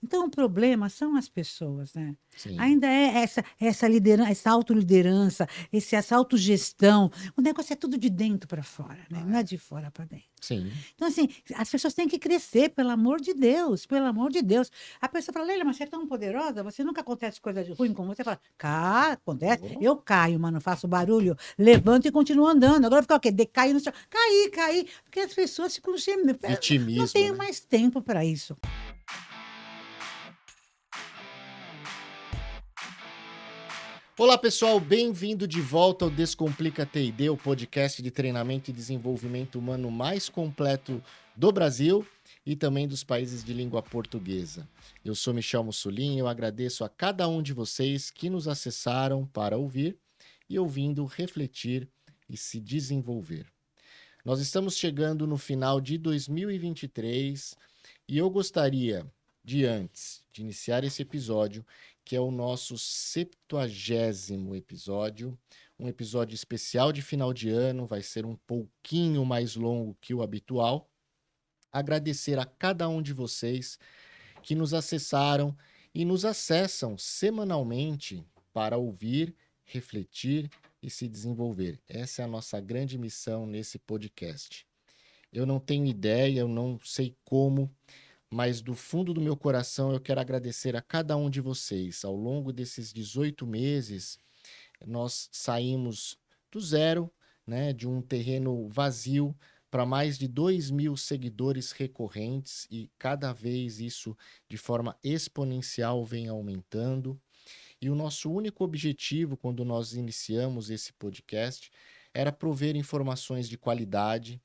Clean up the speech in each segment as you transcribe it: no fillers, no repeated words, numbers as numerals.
Então, o problema são as pessoas, né? Sim, Ainda é essa liderança, essa autoliderança, essa autogestão. O negócio é tudo de dentro para fora, né? Não é de fora para dentro. sim. Então, assim, as pessoas têm que crescer, pelo amor de Deus, pelo amor de Deus. A pessoa fala, Leila, mas você é tão poderosa, você nunca acontece coisa ruim com você. Fala, cá, acontece. Oh, Eu caio, mas não faço barulho, levanto e continuo andando. Agora fica o quê? Decaio no chão. Caí. Porque as pessoas ficam gemendo. Não vitimismo, tenho né? mais tempo para isso. Olá, pessoal, bem-vindo de volta ao Descomplica TD, o podcast de treinamento e desenvolvimento humano mais completo do Brasil e também dos países de língua portuguesa. Eu sou Michel Mussolini e eu agradeço a cada um de vocês que nos acessaram para ouvir e ouvindo refletir e se desenvolver. Nós estamos chegando no final de 2023 e eu gostaria de, antes de iniciar esse episódio, que é o nosso 70º episódio, um episódio especial de final de ano, vai ser um pouquinho mais longo que o habitual, agradecer a cada um de vocês que nos acessaram e nos acessam semanalmente para ouvir, refletir e se desenvolver. Essa é a nossa grande missão nesse podcast. Eu não tenho ideia, eu não sei como, mas do fundo do meu coração eu quero agradecer a cada um de vocês. Ao longo desses 18 meses, nós saímos do zero, né, de um terreno vazio para mais de 2.000 seguidores recorrentes e cada vez isso de forma exponencial vem aumentando. E o nosso único objetivo quando nós iniciamos esse podcast era prover informações de qualidade,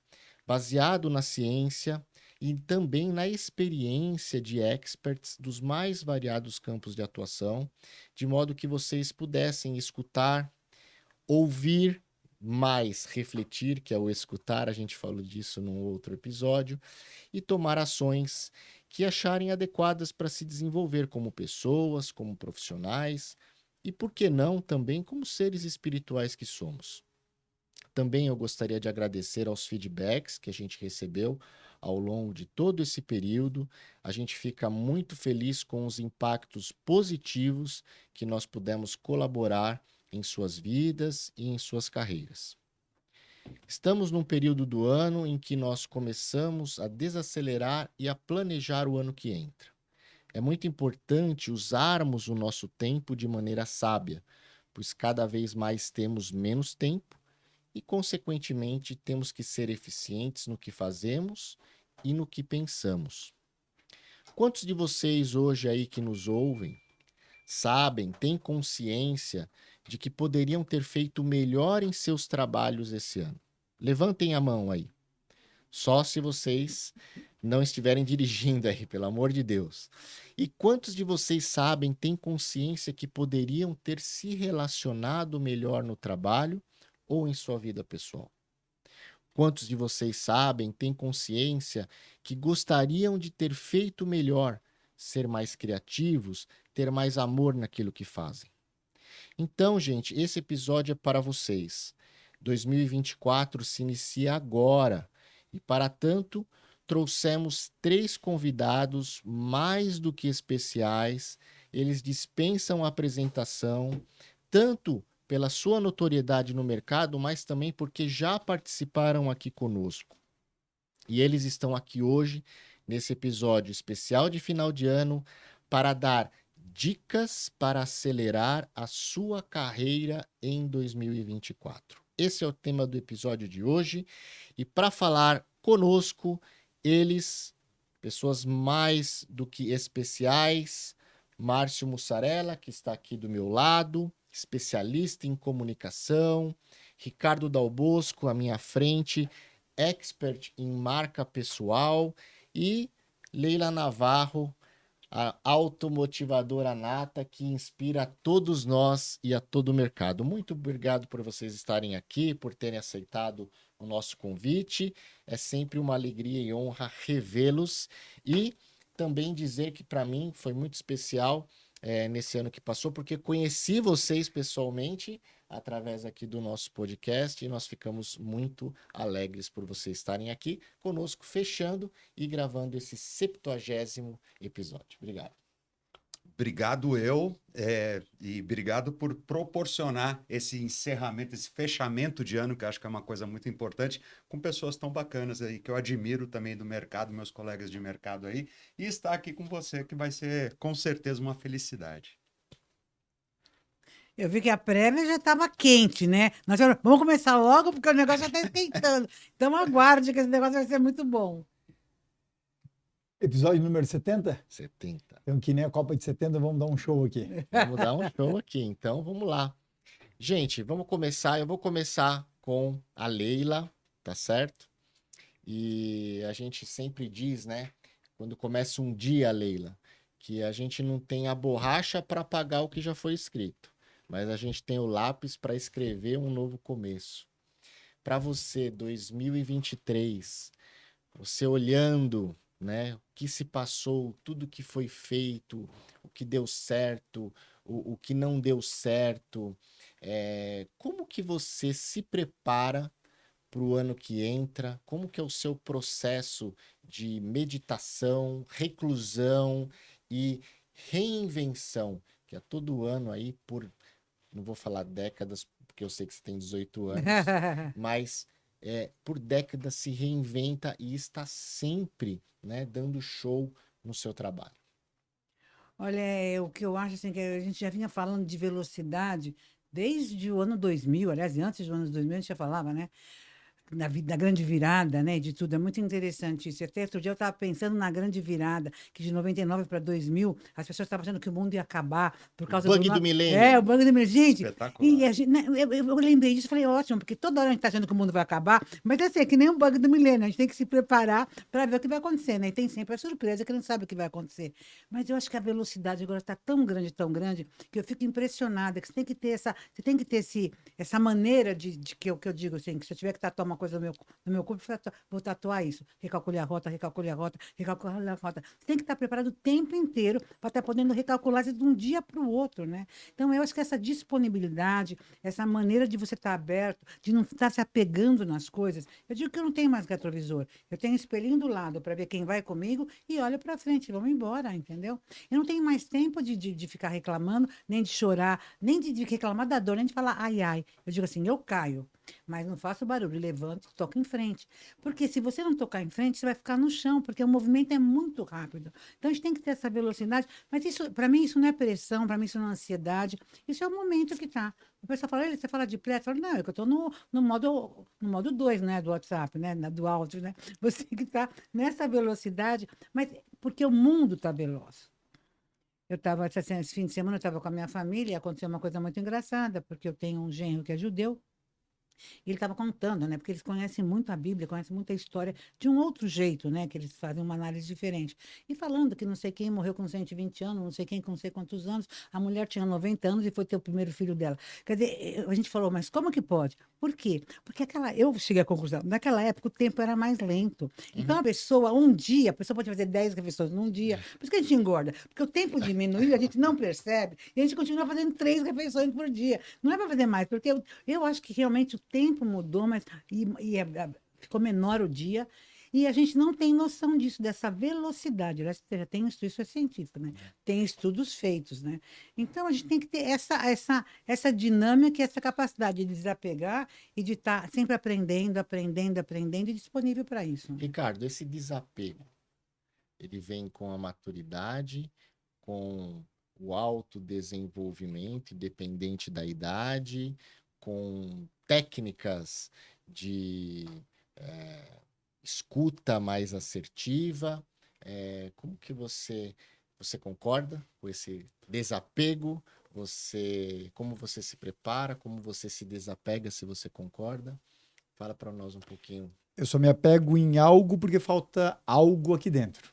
baseado na ciência e também na experiência de experts dos mais variados campos de atuação, de modo que vocês pudessem escutar, ouvir mais, refletir, que é o escutar, a gente falou disso num outro episódio, e tomar ações que acharem adequadas para se desenvolver como pessoas, como profissionais e, por que não, também como seres espirituais que somos. Também eu gostaria de agradecer aos feedbacks que a gente recebeu ao longo de todo esse período. A gente fica muito feliz com os impactos positivos que nós pudemos colaborar em suas vidas e em suas carreiras. Estamos num período do ano em que nós começamos a desacelerar e a planejar o ano que entra. É muito importante usarmos o nosso tempo de maneira sábia, pois cada vez mais temos menos tempo e, consequentemente, temos que ser eficientes no que fazemos e no que pensamos. Quantos de vocês hoje aí que nos ouvem sabem, têm consciência de que poderiam ter feito melhor em seus trabalhos esse ano? Levantem a mão aí. Só se vocês não estiverem dirigindo aí, pelo amor de Deus. E quantos de vocês sabem, têm consciência que poderiam ter se relacionado melhor no trabalho ou em sua vida pessoal? Quantos de vocês sabem, têm consciência que gostariam de ter feito melhor, ser mais criativos, ter mais amor naquilo que fazem? Então, gente, esse episódio é para vocês. 2024 se inicia agora e, para tanto, trouxemos 3 convidados mais do que especiais. Eles dispensam a apresentação, tanto pela sua notoriedade no mercado, mas também porque já participaram aqui conosco. E eles estão aqui hoje, nesse episódio especial de final de ano, para dar dicas para acelerar a sua carreira em 2024. Esse é o tema do episódio de hoje. E para falar conosco, eles, pessoas mais do que especiais, Márcio Mussarella, que está aqui do meu lado, especialista em comunicação, Ricardo Dal Bosco, à minha frente, expert em marca pessoal, e Leila Navarro, a automotivadora nata que inspira a todos nós e a todo o mercado. Muito obrigado por vocês estarem aqui, por terem aceitado o nosso convite. É sempre uma alegria e honra revê-los e também dizer que para mim foi muito especial nesse ano que passou, porque conheci vocês pessoalmente através aqui do nosso podcast e nós ficamos muito alegres por vocês estarem aqui conosco, fechando e gravando esse 70º episódio. Obrigado. Obrigado e obrigado por proporcionar esse encerramento, esse fechamento de ano, que eu acho que é uma coisa muito importante, com pessoas tão bacanas aí, que eu admiro também do mercado, meus colegas de mercado aí, e estar aqui com você, que vai ser com certeza uma felicidade. Eu vi que a prévia já estava quente, né? Nós falamos, vamos começar logo, porque o negócio já está esquentando. Então aguarde que esse negócio vai ser muito bom. Episódio número 70? 70. Então, que nem a Copa de 70, vamos dar um show aqui. Vamos dar um show aqui, então vamos lá. Gente, vamos começar. Eu vou começar com a Leila, tá certo? E a gente sempre diz, né? Quando começa um dia, Leila, que a gente não tem a borracha para apagar o que já foi escrito, mas a gente tem o lápis para escrever um novo começo. Para você, 2023, você olhando, né, o que se passou, tudo que foi feito, o que deu certo, o que não deu certo, como que você se prepara para o ano que entra? Como que é o seu processo de meditação, reclusão e reinvenção? Que é todo ano aí por, não vou falar décadas, porque eu sei que você tem 18 anos, mas por décadas se reinventa e está sempre, né, dando show no seu trabalho. Olha, o que eu acho assim, que a gente já vinha falando de velocidade desde o ano 2000, aliás, antes do ano 2000 a gente já falava, né? Da grande virada, né? De tudo. É muito interessante isso. Até outro dia eu estava pensando na grande virada, que de 99 para 2000, as pessoas estavam achando que o mundo ia acabar por causa Bug do... do milênio. O bug do milênio. Gente, Espetacular. e a gente, né, eu lembrei disso, falei, ótimo, porque toda hora a gente está achando que o mundo vai acabar, mas assim, é que nem um bug do milênio, a gente tem que se preparar para ver o que vai acontecer, né? E tem sempre a surpresa que a gente não sabe o que vai acontecer. Mas eu acho que a velocidade agora está tão grande, que eu fico impressionada, que você tem que ter essa maneira que eu digo assim, que se eu tiver que tatuar uma coisa no meu corpo, vou tatuar isso. Recalcule a rota, recalcule a rota, recalcule a rota. Você tem que estar preparado o tempo inteiro para estar podendo recalcular isso de um dia para o outro, né? Então, eu acho que essa disponibilidade, essa maneira de você estar aberto, de não estar se apegando nas coisas. Eu digo que eu não tenho mais retrovisor. Eu tenho um espelhinho do lado para ver quem vai comigo e olho para frente, vamos embora, entendeu? Eu não tenho mais tempo de ficar reclamando, nem de chorar, nem de reclamar da dor, nem de falar ai, ai. Eu digo assim, eu caio. Mas não faço barulho, levanto, toco em frente. Porque se você não tocar em frente, você vai ficar no chão, porque o movimento é muito rápido. Então a gente tem que ter essa velocidade. Mas isso, para mim, isso não é pressão, para mim, isso não é ansiedade. Isso é o momento que está. O pessoal fala, você fala de pressa? Eu falo, não, é que eu estou no modo 2, né, do WhatsApp, né, do áudio, né? Você tem que estar nessa velocidade, mas porque o mundo está veloz. Eu estava, esse fim de semana, eu estava com a minha família e aconteceu uma coisa muito engraçada, porque eu tenho um genro que é judeu. E ele estava contando, né? Porque eles conhecem muito a Bíblia, conhecem muito a história de um outro jeito, né? Que eles fazem uma análise diferente. E falando que não sei quem morreu com 120 anos, não sei quem com não sei quantos anos, a mulher tinha 90 anos e foi ter o primeiro filho dela. Quer dizer, a gente falou, mas como que pode? Por quê? Porque eu cheguei à conclusão, naquela época o tempo era mais lento. Então a pessoa, a pessoa pode fazer 10 refeições num dia. Por isso que a gente engorda. Porque o tempo diminuiu, a gente não percebe, e a gente continua fazendo 3 refeições por dia. Não é para fazer mais, porque eu acho que realmente o tempo mudou, mas ficou menor o dia. E a gente não tem noção disso, dessa velocidade. Aliás, já tem isso é científico, né? Tem estudos feitos, né? Então, a gente tem que ter essa dinâmica e essa capacidade de desapegar e de estar sempre aprendendo e disponível para isso. Ricardo, esse desapego, ele vem com a maturidade, com o autodesenvolvimento, independente da idade, com técnicas de escuta mais assertiva. Como que você concorda com esse desapego? Como você se prepara? Como você se desapega, se você concorda? Fala para nós um pouquinho. Eu só me apego em algo porque falta algo aqui dentro.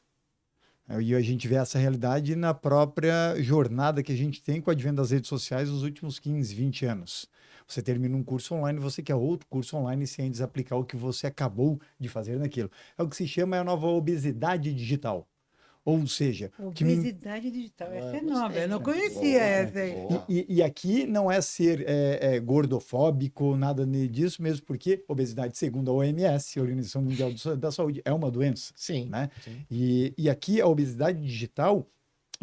E a gente vê essa realidade na própria jornada que a gente tem com o advento das redes sociais nos últimos 15, 20 anos. Você termina um curso online, você quer outro curso online sem desaplicar o que você acabou de fazer naquilo. É o que se chama a nova obesidade digital. Ou seja... Obesidade digital, essa é nova, eu não conhecia essa aí. E aqui não é ser gordofóbico, nada disso, mesmo porque obesidade, segundo a OMS, a Organização Mundial da Saúde, é uma doença. Sim. Né? Sim. E aqui a obesidade digital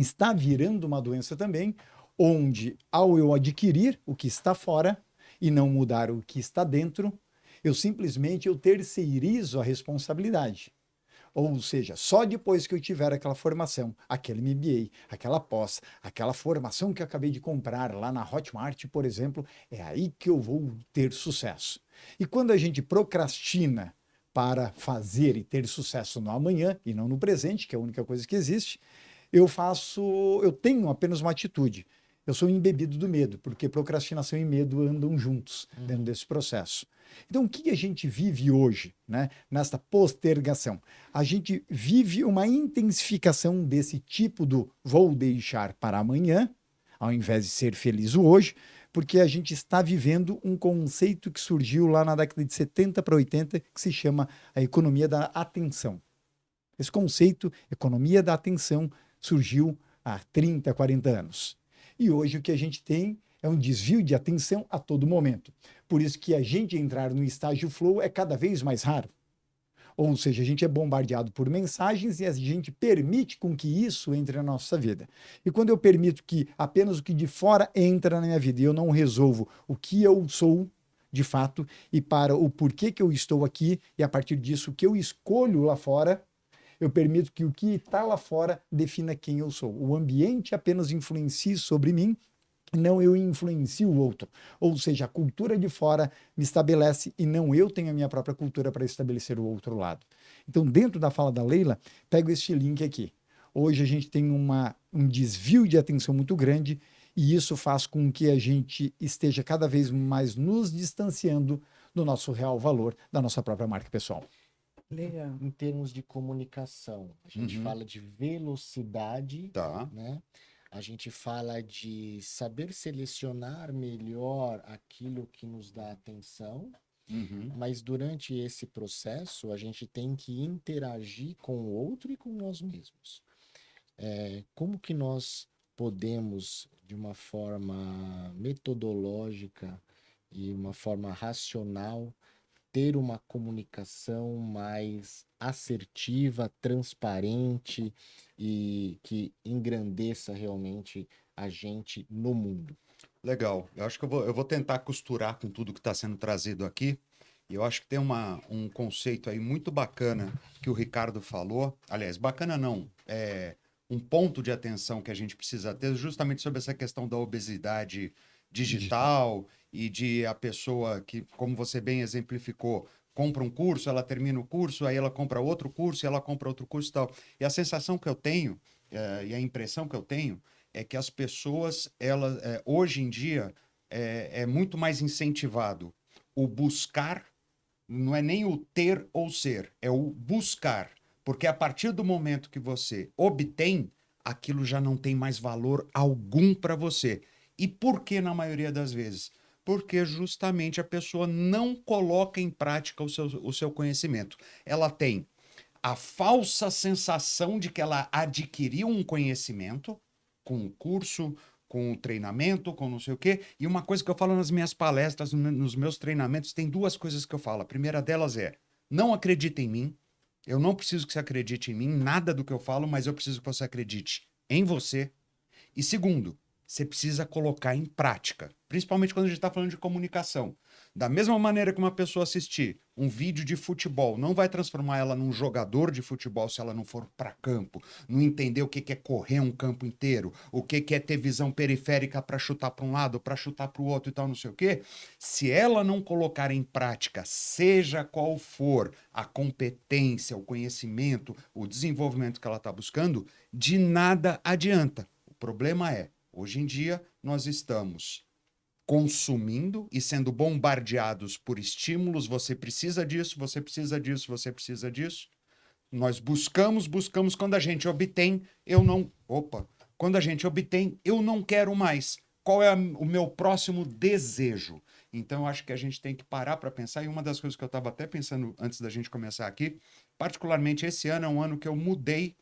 está virando uma doença também, onde ao eu adquirir o que está fora e não mudar o que está dentro, eu terceirizo a responsabilidade. Ou seja, só depois que eu tiver aquela formação, aquele MBA, aquela pós, aquela formação que eu acabei de comprar lá na Hotmart, por exemplo, é aí que eu vou ter sucesso. E quando a gente procrastina para fazer e ter sucesso no amanhã e não no presente, que é a única coisa que existe, eu tenho apenas uma atitude. Eu sou embebido do medo, porque procrastinação e medo andam juntos dentro desse processo. Então, o que a gente vive hoje, né, nesta postergação? A gente vive uma intensificação desse tipo do vou deixar para amanhã, ao invés de ser feliz hoje, porque a gente está vivendo um conceito que surgiu lá na década de 70 para 80, que se chama a economia da atenção. Esse conceito, economia da atenção, surgiu há 30, 40 anos. E hoje o que a gente tem é um desvio de atenção a todo momento. Por isso que a gente entrar no estágio flow é cada vez mais raro. Ou seja, a gente é bombardeado por mensagens e a gente permite com que isso entre na nossa vida. E quando eu permito que apenas o que de fora entra na minha vida e eu não resolvo o que eu sou de fato e para o porquê que eu estou aqui e a partir disso o que eu escolho lá fora, eu permito que o que está lá fora defina quem eu sou. O ambiente apenas influencia sobre mim, não eu influencio o outro. Ou seja, a cultura de fora me estabelece e não eu tenho a minha própria cultura para estabelecer o outro lado. Então, dentro da fala da Leila, pego este link aqui. Hoje a gente tem um desvio de atenção muito grande e isso faz com que a gente esteja cada vez mais nos distanciando do nosso real valor, da nossa própria marca pessoal. Legal. Em termos de comunicação, a gente fala de velocidade, Tá. né? A gente fala de saber selecionar melhor aquilo que nos dá atenção, mas durante esse processo a gente tem que interagir com o outro e com nós mesmos. Como que nós podemos, de uma forma metodológica e uma forma racional, ter uma comunicação mais assertiva, transparente e que engrandeça realmente a gente no mundo? Legal. Eu acho que eu vou tentar costurar com tudo que está sendo trazido aqui. E eu acho que tem um conceito aí muito bacana que o Ricardo falou. Aliás, bacana não. É um ponto de atenção que a gente precisa ter justamente sobre essa questão da obesidade digital e de a pessoa que, como você bem exemplificou, compra um curso, ela termina o curso, aí ela compra outro curso, e ela compra outro curso e tal. E a sensação que eu tenho, e a impressão que eu tenho, é que as pessoas, hoje em dia, é muito mais incentivado o buscar, não é nem o ter ou ser, é o buscar. Porque a partir do momento que você obtém, aquilo já não tem mais valor algum para você. E por que na maioria das vezes? Porque justamente a pessoa não coloca em prática o seu conhecimento. Ela tem a falsa sensação de que ela adquiriu um conhecimento com o curso, com o treinamento, com não sei o quê. E uma coisa que eu falo nas minhas palestras, nos meus treinamentos, tem duas coisas que eu falo. A primeira delas é: não acredita em mim. Eu não preciso que você acredite em mim, nada do que eu falo, mas eu preciso que você acredite em você. E segundo, você precisa colocar em prática, principalmente quando a gente está falando de comunicação. Da mesma maneira que uma pessoa assistir um vídeo de futebol não vai transformar ela num jogador de futebol se ela não for para campo, não entender o que é correr um campo inteiro, o que é ter visão periférica para chutar para um lado, para chutar para o outro e tal, não sei o quê. Se ela não colocar em prática, seja qual for a competência, o conhecimento, o desenvolvimento que ela está buscando, de nada adianta. O problema é, hoje em dia, nós estamos consumindo e sendo bombardeados por estímulos. Você precisa disso, você precisa disso, você precisa disso. Nós buscamos, quando a gente obtém, quando a gente obtém, eu não quero mais. Qual é o meu próximo desejo? Então, eu acho que a gente tem que parar para pensar, e uma das coisas que eu estava até pensando antes da gente começar aqui, particularmente esse ano é um ano que eu mudei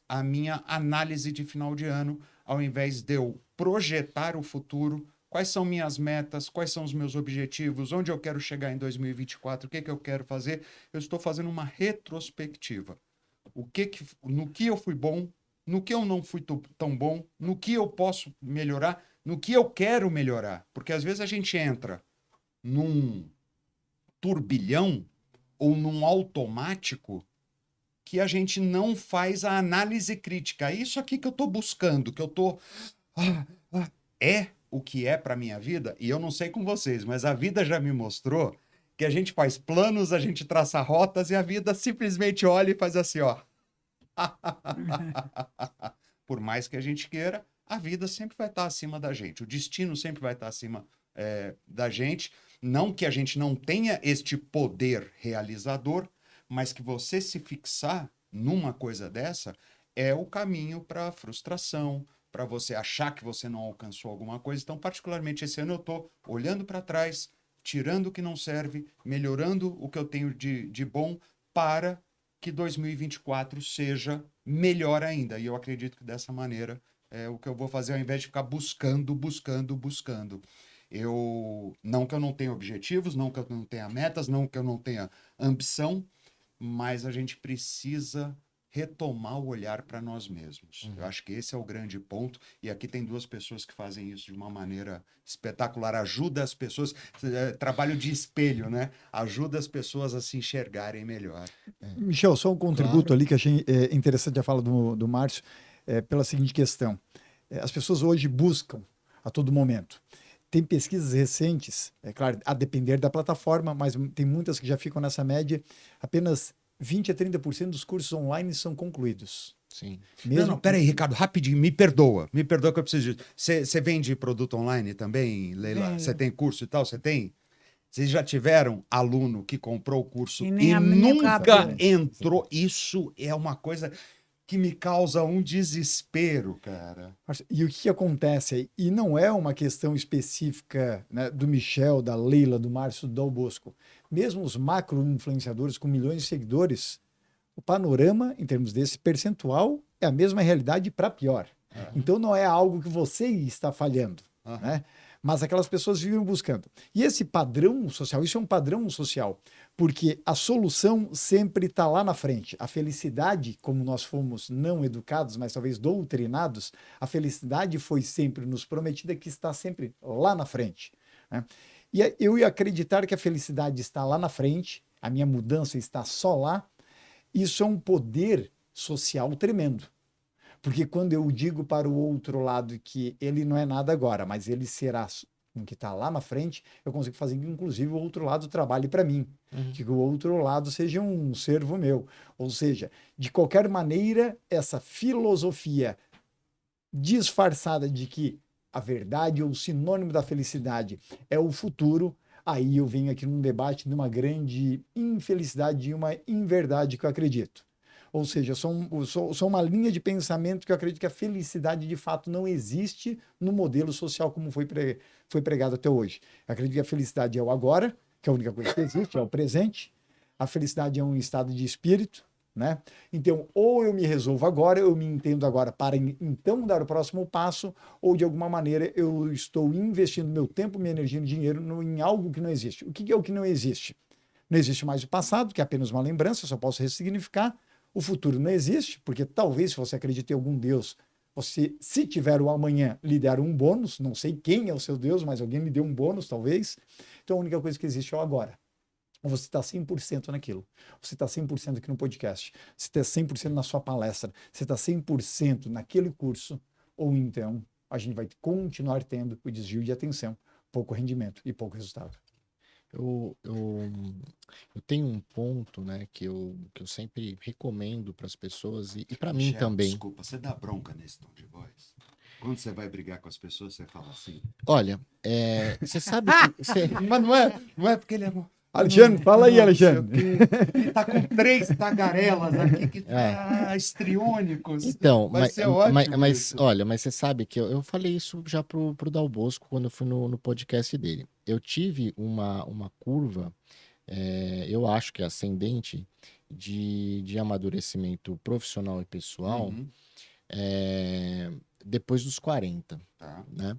a minha análise de final de ano, ao invés de eu projetar o futuro, quais são minhas metas, quais são os meus objetivos, onde eu quero chegar em 2024, o que eu quero fazer, eu estou fazendo uma retrospectiva. No que eu fui bom, no que eu não fui tão bom, no que eu posso melhorar, no que eu quero melhorar. Porque às vezes a gente entra num turbilhão ou num automático que a gente não faz a análise crítica. É isso aqui que eu estou buscando, que eu estou... é o que é para minha vida? E eu não sei com vocês, mas a vida já me mostrou que a gente faz planos, a gente traça rotas e a vida simplesmente olha e faz assim, ó. Por mais que a gente queira, a vida sempre vai estar acima da gente. O destino sempre vai estar acima da gente. Não que a gente não tenha este poder realizador, mas que você se fixar numa coisa dessa é o caminho para a frustração, para você achar que você não alcançou alguma coisa. Então, particularmente esse ano, eu estou olhando para trás, tirando o que não serve, melhorando o que eu tenho de bom para que 2024 seja melhor ainda. E eu acredito que dessa maneira é o que eu vou fazer, ao invés de ficar buscando. Não que eu não tenha objetivos, não que eu não tenha metas, não que eu não tenha ambição, mas a gente precisa retomar o olhar para nós mesmos. Eu acho que esse é o grande ponto, e aqui tem duas pessoas que fazem isso de uma maneira espetacular, ajuda as pessoas, trabalho de espelho, né? Ajuda as pessoas a se enxergarem melhor. Michel, só um contributo Claro. ali que achei interessante a fala do Márcio, pela seguinte questão. As pessoas hoje buscam a todo momento. Tem pesquisas recentes, é claro, a depender da plataforma, mas tem muitas que já ficam nessa média, apenas 20 a 30% dos cursos online são concluídos. Sim. Não, peraí, Ricardo, rapidinho, me perdoa que eu preciso disso. Você vende produto online também, Leila? Vendo. Você tem curso e tal? Você tem? Vocês já tiveram aluno que comprou o curso E e, nem nunca acabou. entrou? Isso é uma coisa que me causa um desespero, cara. E o que acontece aí? E não é uma questão específica, né, do Michel, da Leila, do Márcio, do Dal Bosco. Mesmo os macro-influenciadores com milhões de seguidores, o panorama, em termos desse percentual, é a mesma realidade para pior. Então não é algo que você está falhando, né? Mas aquelas pessoas vivem buscando. E esse padrão social, isso é um padrão social, porque a solução sempre está lá na frente. A felicidade, como nós fomos não educados, mas talvez doutrinados, a felicidade foi sempre nos prometida que está sempre lá na frente, né? E eu ia acreditar que a felicidade está lá na frente, a minha mudança está só lá. Isso é um poder social tremendo. Porque quando eu digo para o outro lado que ele não é nada agora, mas ele será o que está lá na frente, eu consigo fazer que, inclusive, o outro lado trabalhe para mim. Que o outro lado seja um servo meu. Ou seja, de qualquer maneira, essa filosofia disfarçada de que a verdade ou o sinônimo da felicidade é o futuro, aí eu venho aqui num debate de uma grande infelicidade e uma inverdade que eu acredito. Ou seja, sou uma linha de pensamento que eu acredito que a felicidade de fato não existe no modelo social como foi pregado até hoje. Eu acredito que a felicidade é o agora, que é a única coisa que existe, é o presente. A felicidade é um estado de espírito, né? Então, ou eu me resolvo agora, eu me entendo agora para então dar o próximo passo, ou de alguma maneira eu estou investindo meu tempo, minha energia e dinheiro em algo que não existe. O que é o que não existe? Não existe mais o passado, que é apenas uma lembrança, eu só posso ressignificar. O futuro não existe, porque talvez se você acredita em algum Deus, você, se tiver o amanhã, lhe der um bônus, não sei quem é o seu Deus, mas alguém lhe deu um bônus, talvez. Então a única coisa que existe é o agora. Você está 100% naquilo. Você está 100% aqui no podcast. Você está 100% na sua palestra. Você está 100% naquele curso. Ou então, a gente vai continuar tendo o desvio de atenção, pouco rendimento e pouco resultado. Eu tenho um ponto, né, que eu sempre recomendo para as pessoas e para mim também. Desculpa, você dá bronca nesse tom de voz? Quando você vai brigar com as pessoas, você fala assim. Olha, você sabe que... Mas não é porque ele é... Alexandre, fala aí, Alexandre. Ele tá com 3 tagarelas aqui que estriônicos. Então, Vai ser ótimo mas isso. olha, mas você sabe que eu falei isso já pro Dal Bosco quando eu fui no podcast dele. Eu tive uma curva, eu acho que é ascendente, de amadurecimento profissional e pessoal depois dos 40, Tá. né?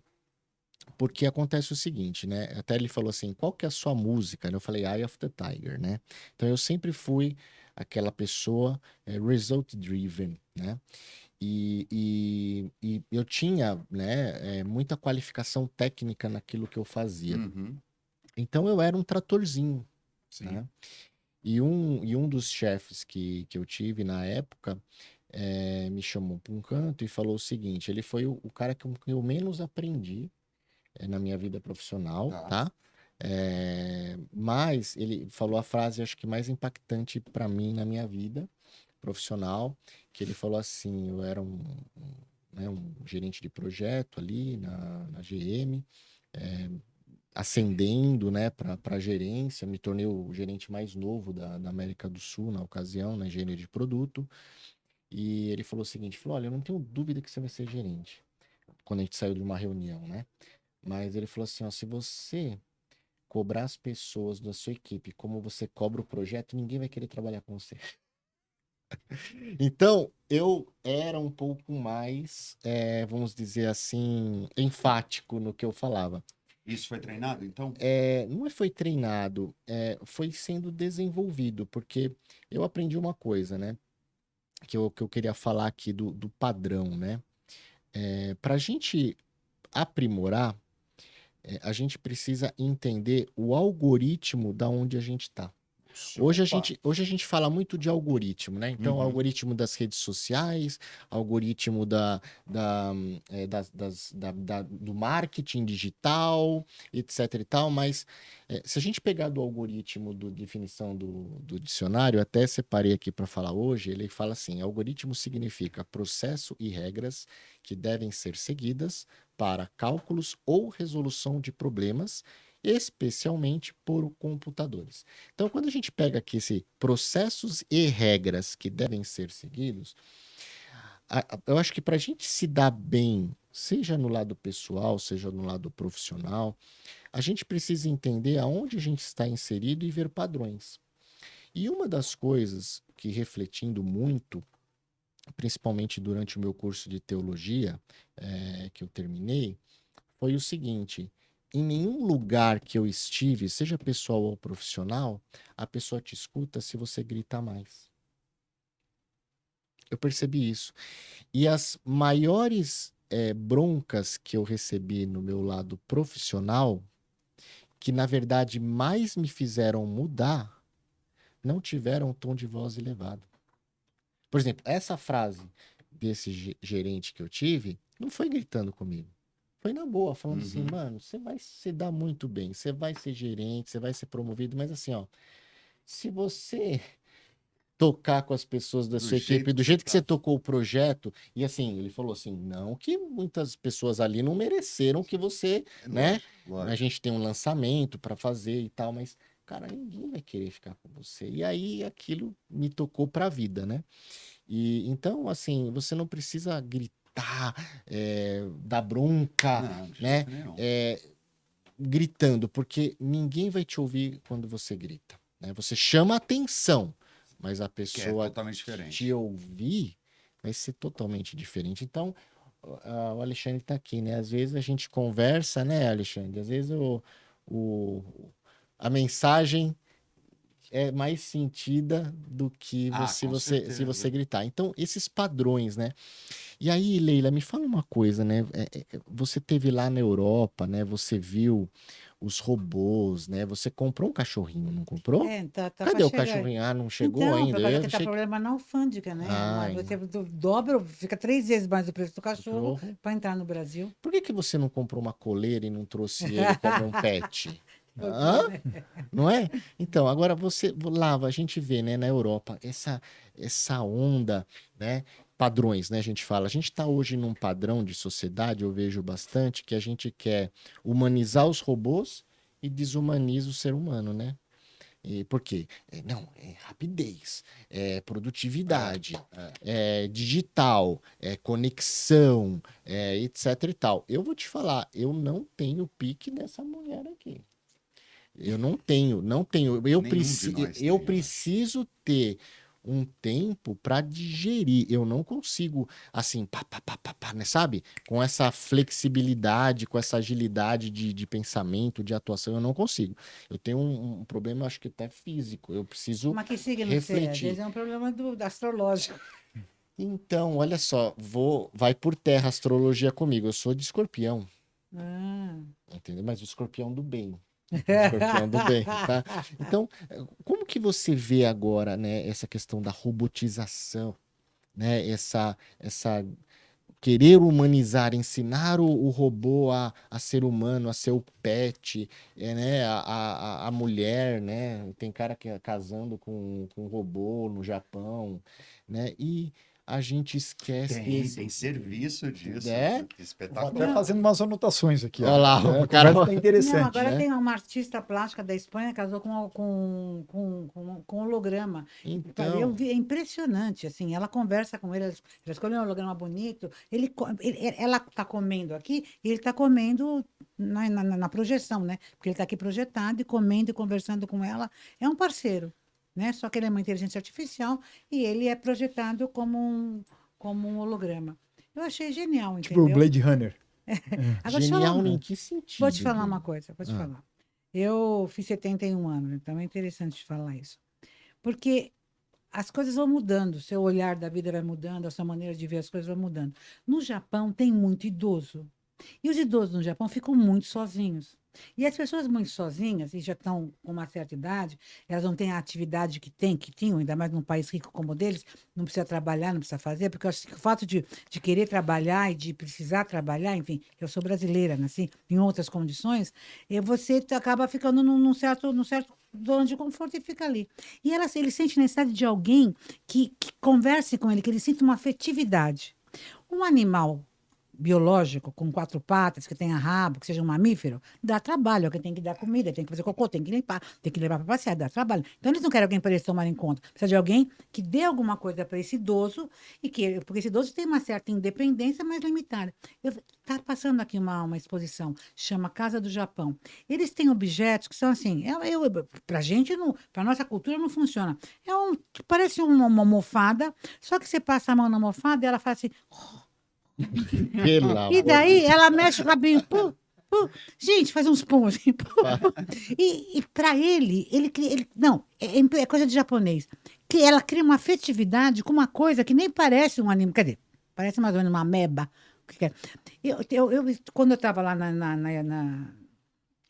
Porque acontece o seguinte, né? Até ele falou assim, qual que é a sua música? Eu falei, Eye of the Tiger, né? Então eu sempre fui aquela pessoa result driven, né? E eu tinha, né, muita qualificação técnica naquilo que eu fazia. Uhum. Então eu era um tratorzinho, Sim. né? E um dos chefes que eu tive na época me chamou para um canto e falou o seguinte: ele foi o cara que eu menos aprendi na minha vida profissional, Tá. tá? Mas ele falou a frase, acho que mais impactante para mim na minha vida profissional, que ele falou assim: eu era né, um gerente de projeto ali na GM, ascendendo, né, para gerência, me tornei o gerente mais novo da América do Sul na ocasião, na engenharia de produto. E ele falou o seguinte, falou, olha, eu não tenho dúvida que você vai ser gerente, quando a gente saiu de uma reunião, né? Mas ele falou assim, ó, se você cobrar as pessoas da sua equipe como você cobra o projeto, ninguém vai querer trabalhar com você. Então, eu era um pouco mais, vamos dizer assim, enfático no que eu falava. Isso foi treinado, então? Não foi treinado, foi sendo desenvolvido, porque eu aprendi uma coisa, né? Que eu queria falar aqui do padrão, né? Para a gente aprimorar, a gente precisa entender o algoritmo da onde a gente está. Hoje a gente fala muito de algoritmo, né? Então, Uhum. algoritmo das redes sociais, algoritmo do marketing digital, etc e tal, mas se a gente pegar do algoritmo do definição do dicionário, até separei aqui para falar hoje, ele fala assim, algoritmo significa processo e regras que devem ser seguidas para cálculos ou resolução de problemas, especialmente por computadores. Então, quando a gente pega aqui esse processos e regras que devem ser seguidos, eu acho que para a gente se dar bem, seja no lado pessoal, seja no lado profissional, a gente precisa entender aonde a gente está inserido e ver padrões. E uma das coisas que, refletindo muito, principalmente durante o meu curso de teologia, que eu terminei, foi o seguinte: em nenhum lugar que eu estive, seja pessoal ou profissional, a pessoa te escuta se você grita mais. Eu percebi isso. E as maiores broncas que eu recebi no meu lado profissional, que na verdade mais me fizeram mudar, não tiveram um tom de voz elevado. Por exemplo, essa frase desse gerente que eu tive, não foi gritando comigo. Foi na boa, falando assim, Uhum. mano, você vai se dar muito bem, você vai ser gerente, você vai ser promovido, mas assim, ó, se você tocar com as pessoas da Do sua equipe, jeito do que jeito que tá. você tocou o projeto, e assim, ele falou assim, não que muitas pessoas ali não mereceram que você, né? Lógico, A lógico. gente tem um lançamento para fazer e tal, mas, cara, ninguém vai querer ficar com você. E aí aquilo me tocou pra vida, né? E então, assim, você não precisa gritar, dar bronca, Não, de né? jeito nenhum. Gritando, porque ninguém vai te ouvir quando você grita, né? Você chama atenção, mas a Que é pessoa totalmente te diferente. ouvir vai ser totalmente diferente. Então, o Alexandre está aqui, né? Às vezes a gente conversa, né, Alexandre? Às vezes o, a mensagem é mais sentida do que Ah, se com você certeza. gritar. Então, esses padrões, né? E aí, Leila, me fala uma coisa, né? Você teve lá na Europa, né? Você viu os robôs, né? Você comprou um cachorrinho, não comprou? Tá para Cadê o chegar. cachorrinho? Ah, não chegou Então, por ainda? causa Eu que tá achei que... problema na alfândega, né? Ai, Você dobra, fica 3 vezes mais o preço do cachorro cachorro. para entrar no Brasil. Por que que você não comprou uma coleira e não trouxe ele como um pet? Ok, Hã? né? Não é? Então, agora lá, a gente vê, né, na Europa, essa onda, né, padrões, né, a gente fala. A gente está hoje num padrão de sociedade, eu vejo bastante, que a gente quer humanizar os robôs e desumaniza o ser humano, né? E por quê? Não, é rapidez, é produtividade, é digital, é conexão, etc e tal. Eu vou te falar, eu não tenho pique dessa mulher aqui. Eu não tenho, não tenho. Nenhum de nós Eu tem, eu acho. preciso ter um tempo para digerir. Eu não consigo, assim, pá, né, sabe? Com essa flexibilidade, com essa agilidade de pensamento, de atuação, eu não consigo. Eu tenho um problema, acho que até físico. Eu preciso Mas que signo você é? Às refletir. vezes é um problema astrológico. Então, olha só, vai por terra a astrologia comigo. Eu sou de escorpião, Ah. entendeu? Mas o escorpião do bem. Escorpião do bem, tá? Então, como que você vê agora, né, essa questão da robotização, né? Essa querer humanizar, ensinar o robô a ser humano, a ser o pet, né? A mulher, né? Tem cara que é casando com um robô no Japão, né? E a gente esquece Tem serviço disso. É? Que Vou espetacular. até fazendo umas anotações aqui. Olha lá, ó. o A cara- conversa tá Não, interessante. agora né? tem uma artista plástica da Espanha que casou com holograma. Eu Então, vi, é impressionante, assim, ela conversa com ele, ela escolheu um holograma bonito, ela está comendo aqui, e ele está comendo na projeção, né? Porque ele está aqui projetado e comendo e conversando com ela. É um parceiro, né? Só que ele é uma inteligência artificial e ele é projetado como um holograma. Eu achei genial, Tipo o entendeu? Blade Runner. Agora, deixa eu falar genial em que Vou te sentido, falar uma Bruno? coisa, vou te Ah. falar. Eu fiz 71 anos, então é interessante te falar isso. Porque as coisas vão mudando, o seu olhar da vida vai mudando, a sua maneira de ver as coisas vai mudando. No Japão tem muito idoso. E os idosos no Japão ficam muito sozinhos. E as pessoas muito sozinhas, e já estão com uma certa idade, elas não têm a atividade que tinham, ainda mais num país rico como o deles, não precisa trabalhar, não precisa fazer, porque eu acho que o fato de querer trabalhar e de precisar trabalhar, enfim, eu sou brasileira, nasci em outras condições, e você acaba ficando num certo zona de conforto e fica ali. E ele sente necessidade de alguém que converse com ele, que ele sinta uma afetividade. Um animal biológico, com quatro patas, que tenha rabo, que seja um mamífero, dá trabalho, alguém tem que dar comida, tem que fazer cocô, tem que limpar, tem que levar para passear, dá trabalho. Então, eles não querem alguém para eles tomarem conta. Precisa de alguém que dê alguma coisa para esse idoso, porque esse idoso tem uma certa independência, mas limitada. Está passando aqui uma exposição, chama Casa do Japão. Eles têm objetos que são assim, para a gente, para nossa cultura, não funciona. Parece uma almofada, só que você passa a mão na almofada e ela faz assim. Pelo E amor daí de ela mexe o rabinho. Pum, pum. Gente, faz uns pum assim. Pum, pum. E para não, é coisa de japonês. Que ela cria uma afetividade com uma coisa que nem parece um anime. Quer dizer, parece mais ou menos uma ameba. O que que é? Quando eu estava lá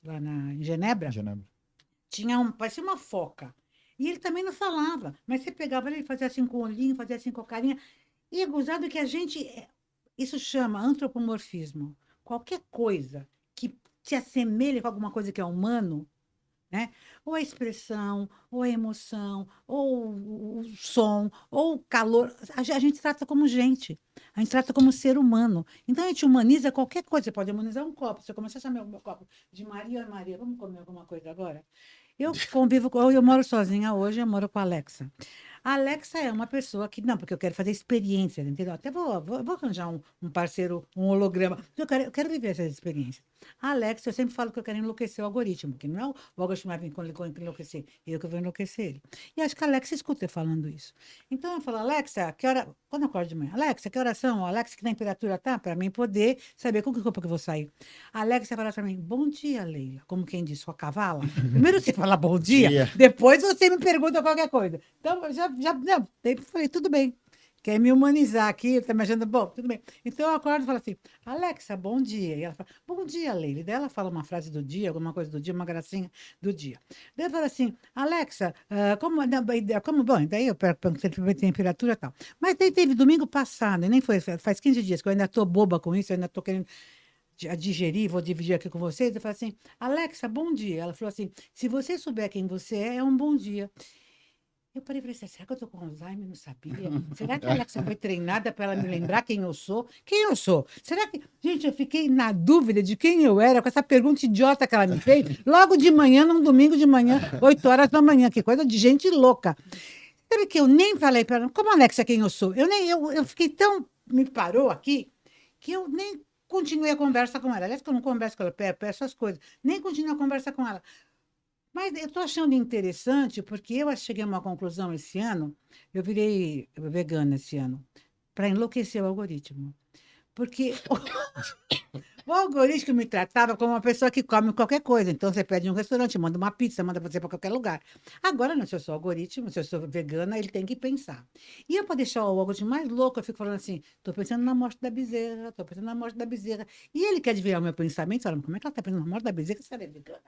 em Genebra, Genebra. parecia uma foca. E ele também não falava, mas você pegava ele, fazia assim com o olhinho, fazia assim com a carinha. E é gozado que isso chama antropomorfismo. Qualquer coisa que se assemelhe com alguma coisa que é humano, né? Ou a expressão, ou a emoção, ou o som, ou o calor, a gente trata como gente. A gente trata como ser humano. Então a gente humaniza qualquer coisa. Você pode humanizar um copo. Se eu começar a chamar o meu copo de Maria, Maria, vamos comer alguma coisa agora? Eu moro sozinha hoje, eu moro com a Alexa. A Alexa é uma pessoa que, não, porque eu quero fazer experiência, entendeu? Até vou arranjar um parceiro, um holograma. Eu quero viver essa experiência. A Alexa, eu sempre falo que eu quero enlouquecer o algoritmo, que não é o algoritmo que vai vir enlouquecer, eu que vou enlouquecer ele. E acho que a Alexa escuta eu falando isso. Então eu falo, Alexa, que hora. Quando eu acordo de manhã, Alexa, que horas são? Alexa, que temperatura tá? Para mim poder saber com que roupa que eu vou sair. A Alexa fala para mim, bom dia, Leila. Como quem diz, sua cavala. Primeiro você fala bom dia, Dia. depois você me pergunta qualquer coisa. Então, não, daí eu falei, tudo bem. Quer me humanizar aqui, tá me achando bom, tudo bem. Então eu acordo e falo assim, Alexa, bom dia. E ela fala, bom dia, Leila. Daí ela fala uma frase do dia, alguma coisa do dia, uma gracinha do dia. Daí eu falo assim, Alexa, bom, daí eu pergunto se ele tem temperatura e tal. Mas daí teve domingo passado, e nem foi, faz 15 dias, que eu ainda tô boba com isso, eu ainda tô querendo digerir, vou dividir aqui com vocês. Eu falo assim, Alexa, bom dia. Ela falou assim, se você souber quem você é um bom dia. Eu parei e falei assim, será que eu estou com Alzheimer? Não sabia. Será que a Alexa foi treinada para ela me lembrar quem eu sou? Quem eu sou? Será que... Gente, eu fiquei na dúvida de quem eu era com essa pergunta idiota que ela me fez, logo de manhã, num domingo de manhã, 8 horas da manhã. Que coisa de gente louca. Sabe que eu nem falei para ela, como Alexa, quem eu sou? Eu fiquei tão... Me parou aqui, que eu nem continuei a conversa com ela. Aliás, que eu não converso com ela, peço as coisas. Nem continuei a conversa com ela. Mas eu estou achando interessante, porque eu cheguei a uma conclusão esse ano, eu virei vegana esse ano, para enlouquecer o algoritmo. Porque O algoritmo me tratava como uma pessoa que come qualquer coisa. Então, você pede em um restaurante, manda uma pizza, manda você para qualquer lugar. Agora, não, se eu sou algoritmo, se eu sou vegana, ele tem que pensar. E eu, para deixar o algoritmo mais louco, eu fico falando assim, estou pensando na morte da bezerra, estou pensando na morte da bezerra. E ele quer desviar o meu pensamento, falando, como é que ela está pensando na morte da bezerra se ela é vegana?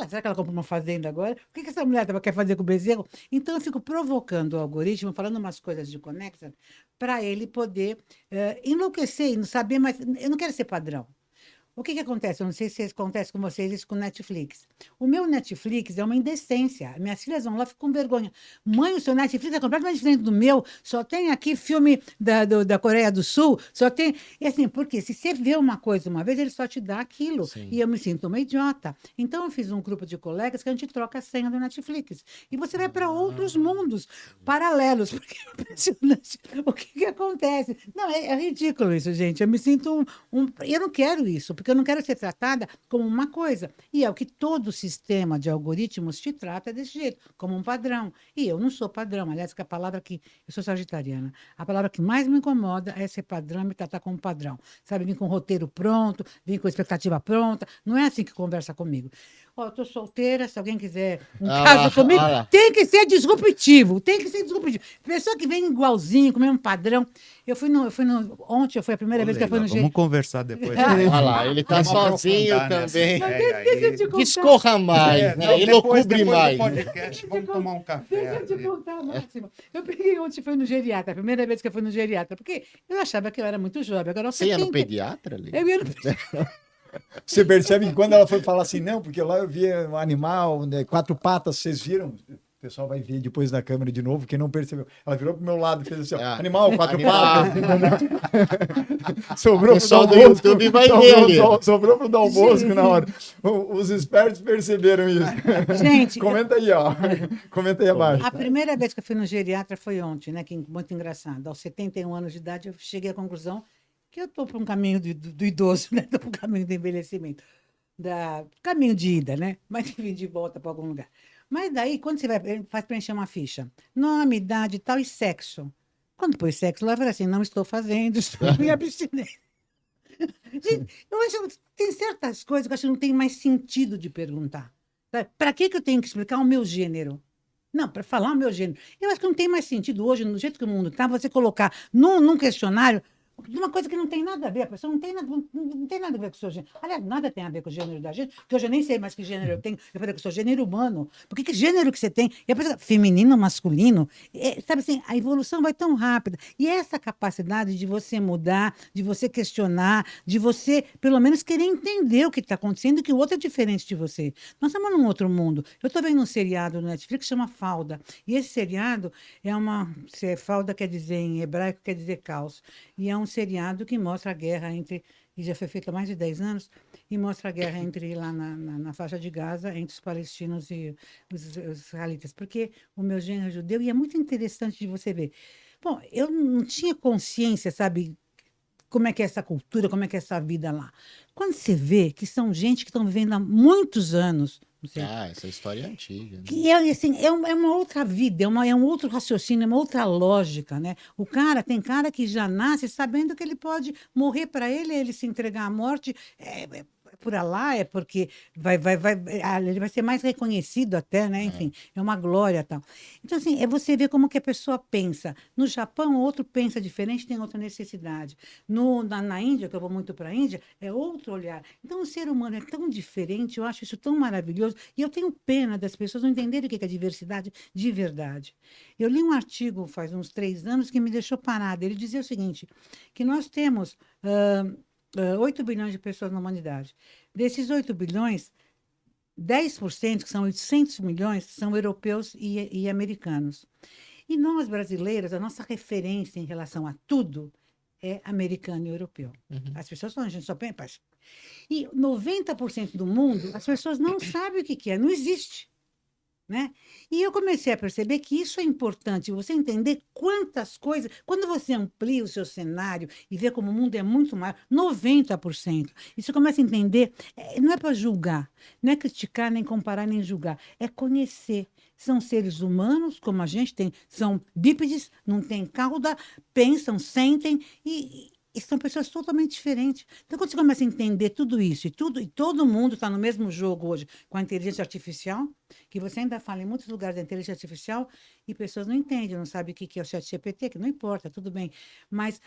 Será que ela comprou uma fazenda agora? O que essa mulher quer fazer com o bezerro? Então, eu fico provocando o algoritmo, falando umas coisas de conexão, para ele poder enlouquecer e não saber mais. Eu não quero ser padrão. O que acontece? Eu não sei se acontece com vocês isso com o Netflix. O meu Netflix é uma indecência. Minhas filhas vão lá, ficam com vergonha. Mãe, o seu Netflix é completamente diferente do meu. Só tem aqui filme da Coreia do Sul. Só tem... E assim, porque se você vê uma coisa uma vez, ele só te dá aquilo. Sim. E eu me sinto uma idiota. Então, eu fiz um grupo de colegas que a gente troca a senha do Netflix. E você vai para outros mundos paralelos. Porque é impressionante o que acontece. Não, é ridículo isso, gente. Eu me sinto Eu não quero isso, porque eu não quero ser tratada como uma coisa. E é o que todo sistema de algoritmos te trata desse jeito, como um padrão. E eu não sou padrão. Aliás, que a palavra que... Eu sou sagitariana. A palavra que mais me incomoda é ser padrão e me tratar como padrão. Sabe, vir com o roteiro pronto, vir com a expectativa pronta. Não é assim que conversa comigo. Ó, eu tô solteira, se alguém quiser caso comigo, tem que ser disruptivo. Tem que ser disruptivo. Pessoa que vem igualzinho, com o mesmo padrão. Ontem foi a primeira vez que eu fui no Vamos conversar depois. Olha lá, ele tá Vamos sozinho aprofundar também. Deixa eu te contar. Discorra mais, né? Elocubre mais. Do podcast, vamos tomar um café. Deixa eu te contar, Máximo. Eu peguei ontem, fui no geriatra, a primeira vez que eu fui no geriatra, porque eu achava que eu era muito jovem. Agora, Você ia no pediatra, Lê? Eu ia no pediatra. Você percebe que quando ela foi falar assim, não, porque lá eu via um animal, né, 4 patas, vocês viram? O pessoal vai ver depois da câmera de novo, quem não percebeu. Ela virou pro meu lado e fez assim, ó, animal, 4 patas. Sobrou pro pessoal do Dal Bosco, YouTube vai ver ali. sobrou pro Dal Bosco na hora. Os espertos perceberam isso. Gente, Comenta aí, ó. Comenta aí abaixo. a primeira vez que eu fui no geriatra foi ontem, né? Que muito engraçado. Aos 71 anos de idade, eu cheguei à conclusão que eu estou para um caminho do idoso, né? Estou para um caminho do envelhecimento. Caminho de ida, né? Mas enfim, de volta para algum lugar. Mas daí, quando você faz preencher uma ficha, nome, idade e tal, e sexo. Quando põe sexo, lá vai assim, não estou fazendo, estou em abstinência. Gente, eu acho que tem certas coisas que eu acho que não tem mais sentido de perguntar. Para que eu tenho que explicar o meu gênero? Não, para falar o meu gênero. Eu acho que não tem mais sentido hoje, do jeito que o mundo está, você colocar num questionário uma coisa que não tem nada a ver, a pessoa não tem nada a ver com o seu gênero. Aliás, nada tem a ver com o gênero da gente, porque eu já nem sei mais que gênero eu tenho. Eu falei que eu sou gênero humano. Por que gênero que você tem? E a pessoa, feminino, masculino? Sabe assim, a evolução vai tão rápida. E essa capacidade de você mudar, de você questionar, de você, pelo menos, querer entender o que está acontecendo e que o outro é diferente de você. Nós estamos num outro mundo. Eu estou vendo um seriado no Netflix que chama Falda. E esse seriado Falda quer dizer em hebraico, quer dizer caos. E é um seriado que mostra a guerra e já foi feito há mais de 10 anos, e mostra a guerra lá na faixa de Gaza, entre os palestinos e os israelitas, porque o meu gênero é judeu, e é muito interessante de você ver. Bom, eu não tinha consciência, sabe, como é que é essa cultura, como é que é essa vida lá. Quando você vê que são gente que estão vivendo há muitos anos. Essa história é antiga. Né? Que é uma outra vida, é um outro raciocínio, é uma outra lógica, né? Tem cara que já nasce sabendo que ele pode morrer para ele se entregar à morte. Por lá, é porque ele vai ser mais reconhecido até, né? Enfim, é uma glória e tal. Então, assim, é você ver como que a pessoa pensa. No Japão, o outro pensa diferente, tem outra necessidade. Na Índia, que eu vou muito para a Índia, é outro olhar. Então, o ser humano é tão diferente, eu acho isso tão maravilhoso, e eu tenho pena das pessoas não entenderem o que é diversidade de verdade. Eu li um artigo faz uns 3 anos que me deixou parada. Ele dizia o seguinte, que nós temos 8 bilhões de pessoas na humanidade. Desses 8 bilhões, 10%, que são 800 milhões, são europeus e americanos. E nós, brasileiros, a nossa referência em relação a tudo é americano e europeu. Uhum. As pessoas falam, a gente só pensa. E 90% do mundo, as pessoas não sabem o que é, não existe. Né? E eu comecei a perceber que isso é importante, você entender quantas coisas, quando você amplia o seu cenário e vê como o mundo é muito maior, 90%, e você começa a entender, não é para julgar, não é criticar, nem comparar, nem julgar, é conhecer. São seres humanos, como a gente tem, são bípedes, não tem cauda, pensam, sentem, e E são pessoas totalmente diferentes. Então, quando você começa a entender tudo isso, e todo mundo está no mesmo jogo hoje com a inteligência artificial, que você ainda fala em muitos lugares da inteligência artificial, e pessoas não entendem, não sabem o que é o chat GPT, que não importa, tudo bem. Mas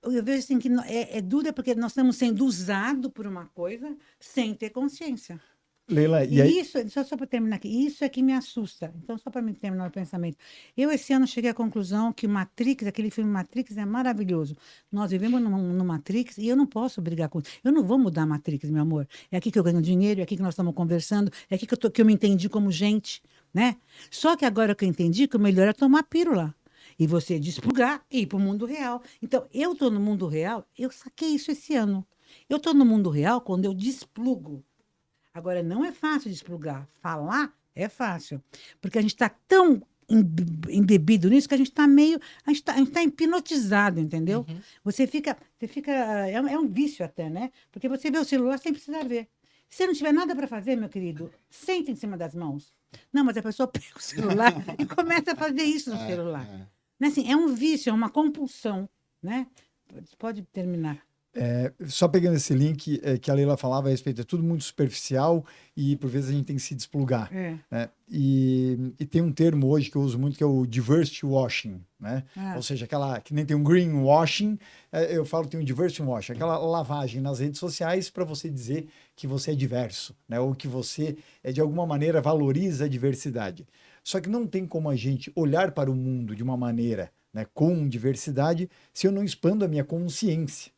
eu vejo assim que é dura porque nós estamos sendo usados por uma coisa sem ter consciência. Leila, e E aí, isso, só para terminar aqui, isso é que me assusta. Então, só para me terminar o pensamento. Eu, esse ano, cheguei à conclusão que Matrix, aquele filme Matrix, é maravilhoso. Nós vivemos no Matrix e eu não posso brigar com isso. Eu não vou mudar a Matrix, meu amor. É aqui que eu ganho dinheiro, é aqui que nós estamos conversando, é aqui que eu me entendi como gente, né? Só que agora que eu entendi que o melhor é tomar pílula. E você desplugar e ir para o mundo real. Então, eu estou no mundo real, eu saquei isso esse ano. Eu estou no mundo real quando eu desplugo. Agora, não é fácil desplugar. Falar é fácil. Porque a gente está tão embebido nisso que a gente está meio. A gente tá hipnotizado, entendeu? É um vício até, né? Porque você vê o celular sem precisar ver. Se você não tiver nada para fazer, meu querido, senta em cima das mãos. Não, mas a pessoa pega o celular e começa a fazer isso no celular. Né? Assim, é um vício, é uma compulsão, né? Pode terminar. só pegando esse link que a Leila falava a respeito, é tudo muito superficial e por vezes a gente tem que se desplugar. Né? E tem um termo hoje que eu uso muito que é o diversity washing, né? Ou seja, aquela que nem tem um greenwashing, eu falo que tem um diversity washing, aquela lavagem nas redes sociais para você dizer que você é diverso, né? Ou que você de alguma maneira valoriza a diversidade. Só que não tem como a gente olhar para o mundo de uma maneira, né, com diversidade se eu não expando a minha consciência.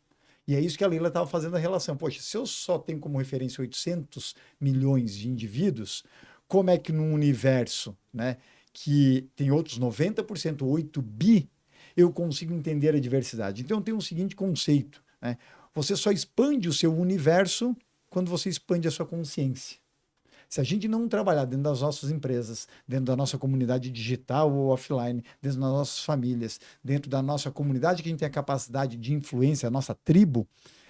E é isso que a Leila estava fazendo a relação. Poxa, se eu só tenho como referência 800 milhões de indivíduos, como é que num universo, né, que tem outros 90%, 8 bi, eu consigo entender a diversidade? Então tem um seguinte conceito, né? Você só expande o seu universo quando você expande a sua consciência. Se a gente não trabalhar dentro das nossas empresas, dentro da nossa comunidade digital ou offline, dentro das nossas famílias, dentro da nossa comunidade que a gente tem a capacidade de influência, a nossa tribo,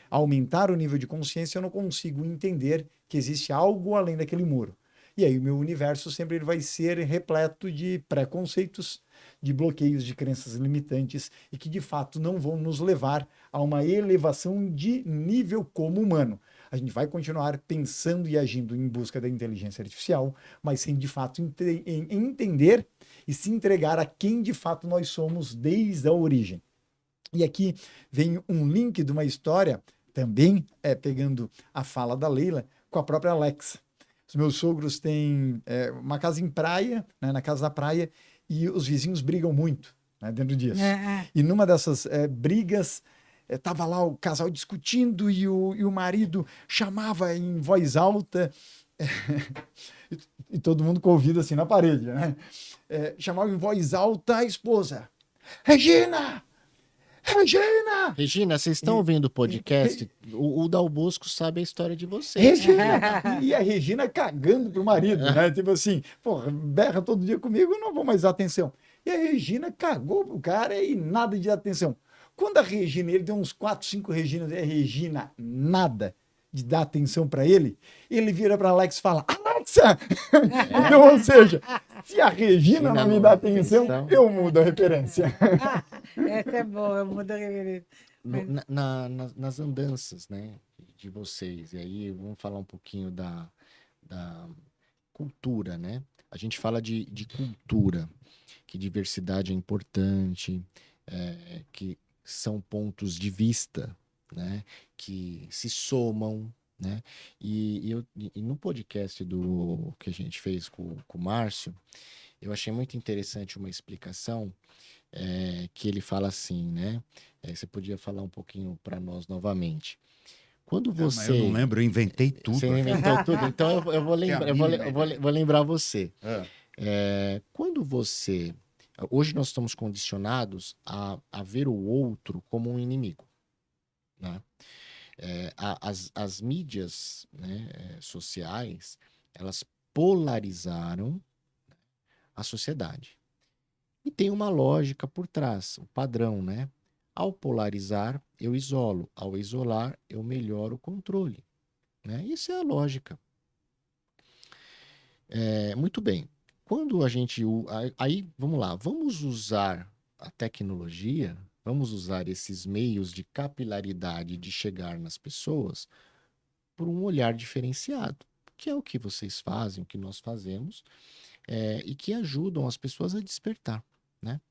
aumentar o nível de consciência, eu não consigo entender que existe algo além daquele muro. E aí o meu universo sempre ele vai ser repleto de preconceitos, de bloqueios, de crenças limitantes e que de fato não vão nos levar a uma elevação de nível como humano. A gente vai continuar pensando e agindo em busca da inteligência artificial, mas sem de fato entender e se entregar a quem de fato nós somos desde a origem. E aqui vem um link de uma história, também pegando a fala da Leila, com a própria Alexa. Os meus sogros têm uma casa em praia, né, na casa da praia, e os vizinhos brigam muito, né, dentro disso. E numa dessas brigas, estava lá o casal discutindo e o marido chamava em voz alta, e todo mundo com o ouvido assim na parede, né? Chamava em voz alta a esposa. Regina! Regina! Regina, vocês estão ouvindo o podcast? O Dal Bosco sabe a história de vocês. Regina! E a Regina cagando pro marido, né? Tipo assim, porra, berra todo dia comigo, eu não vou mais dar atenção. E a Regina cagou pro cara e nada de atenção. Quando a Regina, ele deu uns 4, 5 Reginas, e a Regina nada de dar atenção para ele vira para Alex e fala, Alexa! Então, ou seja, se a Regina não me dá atenção, eu mudo a referência. Essa é boa, eu mudo a referência. Nas andanças, né, de vocês, e aí vamos falar um pouquinho da cultura, né? A gente fala de cultura, que diversidade é importante, que são pontos de vista, né, que se somam, né? E no podcast que a gente fez com o Márcio, eu achei muito interessante uma explicação que ele fala assim, né? Você podia falar um pouquinho para nós novamente. Quando você... Mas eu não lembro, eu inventei tudo. Você inventou tudo, então eu vou lembrar, vou lembrar você. Quando você... Hoje nós estamos condicionados a ver o outro como um inimigo, né? As mídias, né, sociais, elas polarizaram a sociedade. E tem uma lógica por trás, o padrão, né? Ao polarizar, eu isolo. Ao isolar, eu melhoro o controle, né? Isso é a lógica. Muito bem. Quando a gente... Aí, vamos lá. Vamos usar a tecnologia, Vamos usar esses meios de capilaridade de chegar nas pessoas por um olhar diferenciado, que é o que vocês fazem, o que nós fazemos, e que ajudam as pessoas a despertar, né?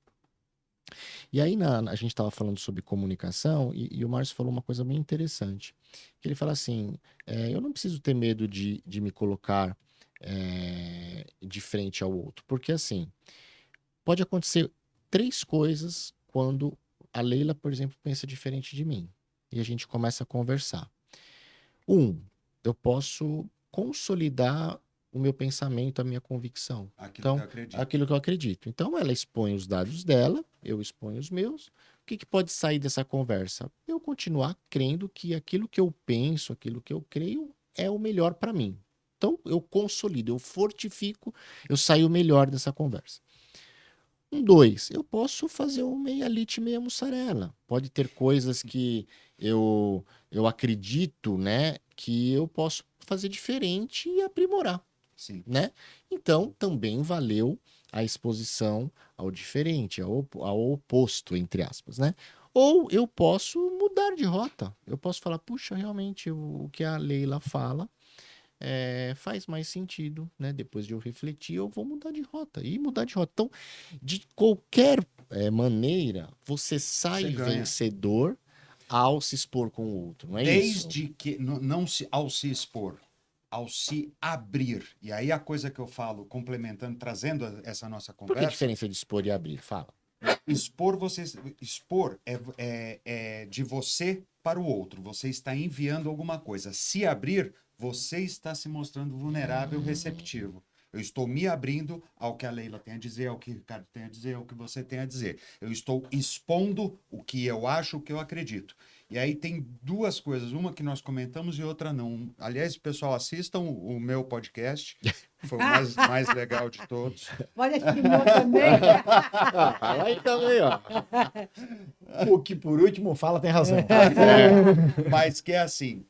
E aí a gente estava falando sobre comunicação e o Márcio falou uma coisa bem interessante, que ele fala assim, eu não preciso ter medo de me colocar de frente ao outro, porque assim, pode acontecer 3 coisas quando a Leila, por exemplo, pensa diferente de mim, e a gente começa a conversar. Eu posso consolidar o meu pensamento, a minha convicção. Aquilo Então, que eu acredito. aquilo que eu acredito. Então, ela expõe os dados dela, eu exponho os meus. O que pode sair dessa conversa? Eu continuar crendo que aquilo que eu penso, aquilo que eu creio, é o melhor para mim. Então, eu consolido, eu fortifico, eu saio melhor dessa conversa. 2, eu posso fazer um meia lite, meia mussarela. Pode ter coisas que eu acredito, né, que eu posso fazer diferente e aprimorar, Sim. né? Então, também valeu a exposição ao diferente, ao oposto, entre aspas, né? Ou eu posso mudar de rota. Eu posso falar, puxa, realmente, o que a Leila fala faz mais sentido, né? Depois de eu refletir, eu vou mudar de rota. E mudar de rota. Então, de qualquer maneira, você sai Você ganha. vencedor ao se expor com o outro, não é isso? Desde que não se ao se expor, ao se abrir. E aí a coisa que eu falo, complementando, trazendo essa nossa Por que a conversa, diferença de expor e abrir? Fala. expor é de você para o outro. Você está enviando alguma coisa. Se abrir, você está se mostrando vulnerável, receptivo. Eu estou me abrindo ao que a Leila tem a dizer, ao que o Ricardo tem a dizer, ao que você tem a dizer. Eu estou expondo o que eu acho, o que eu acredito. E aí tem 2 coisas, uma que nós comentamos e outra não. Aliás, pessoal, assistam o meu podcast, foi o mais legal de todos. Pode assistir o meu também. Fala aí também, ó. O que por último fala tem razão. Mas que é assim,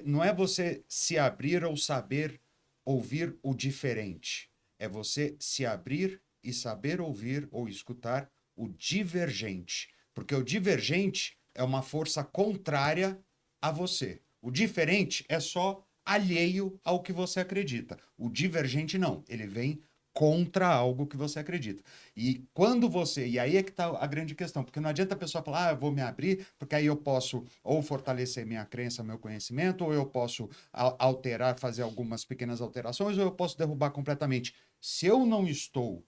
não é você se abrir ou saber ouvir o diferente. É você se abrir e saber ouvir ou escutar o divergente. Porque o divergente é uma força contrária a você. O diferente é só alheio ao que você acredita. O divergente não, ele vem contra algo que você acredita. E quando você... E aí é que está a grande questão, porque não adianta a pessoa falar, eu vou me abrir, porque aí eu posso ou fortalecer minha crença, meu conhecimento, ou eu posso alterar, fazer algumas pequenas alterações, ou eu posso derrubar completamente. Se eu não estou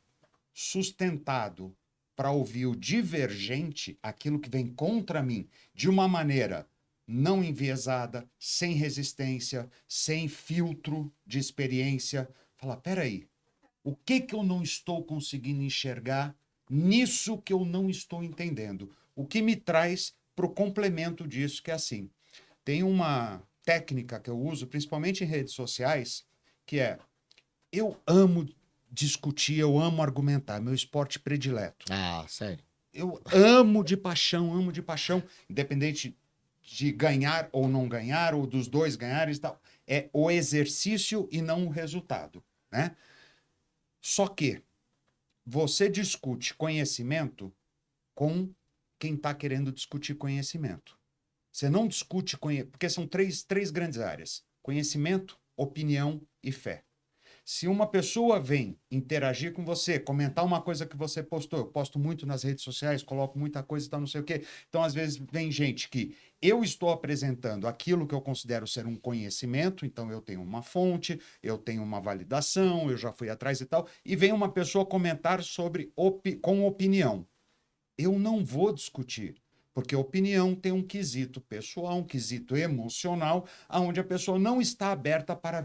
sustentado para ouvir o divergente, aquilo que vem contra mim, de uma maneira não enviesada, sem resistência, sem filtro de experiência, falar, peraí, o que eu não estou conseguindo enxergar nisso que eu não estou entendendo? O que me traz para o complemento disso, que é assim. Tem uma técnica que eu uso, principalmente em redes sociais, que é, eu amo discutir, eu amo argumentar, meu esporte predileto. Ah, sério? Eu amo de paixão, independente de ganhar ou não ganhar, ou dos dois ganharem e tal. É o exercício e não o resultado, né? Só que você discute conhecimento com quem está querendo discutir conhecimento. Você não discute porque são três grandes áreas: conhecimento, opinião e fé. Se uma pessoa vem interagir com você, comentar uma coisa que você postou, eu posto muito nas redes sociais, coloco muita coisa e tal, não sei o quê. Então, às vezes, vem gente que eu estou apresentando aquilo que eu considero ser um conhecimento, então eu tenho uma fonte, eu tenho uma validação, eu já fui atrás e tal, e vem uma pessoa comentar sobre com opinião. Eu não vou discutir. Porque a opinião tem um quesito pessoal, um quesito emocional, onde a pessoa não está aberta para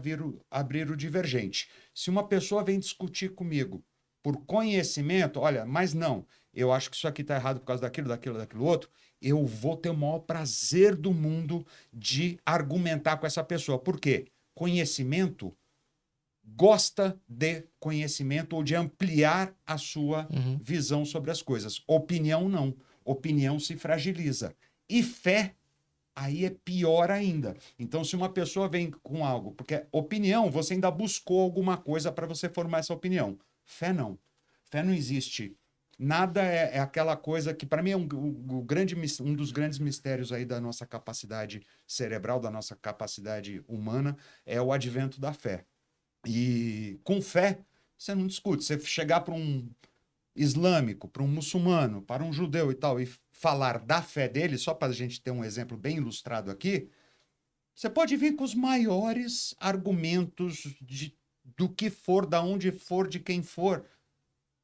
abrir o divergente. Se uma pessoa vem discutir comigo por conhecimento, olha, mas não, eu acho que isso aqui está errado por causa daquilo outro, eu vou ter o maior prazer do mundo de argumentar com essa pessoa. Por quê? Conhecimento gosta de conhecimento ou de ampliar a sua visão sobre as coisas. Opinião não. Opinião se fragiliza. E fé, aí é pior ainda. Então, se uma pessoa vem com algo, porque opinião, você ainda buscou alguma coisa para você formar essa opinião. Fé não. Fé não existe Nada é aquela coisa que, para mim, é um dos grandes mistérios aí da nossa capacidade cerebral, da nossa capacidade humana, é o advento da fé. E com fé, você não discute. Você chegar para um islâmico, para um muçulmano, para um judeu e tal, e falar da fé dele, só para a gente ter um exemplo bem ilustrado aqui, você pode vir com os maiores argumentos do que for, da onde for, de quem for,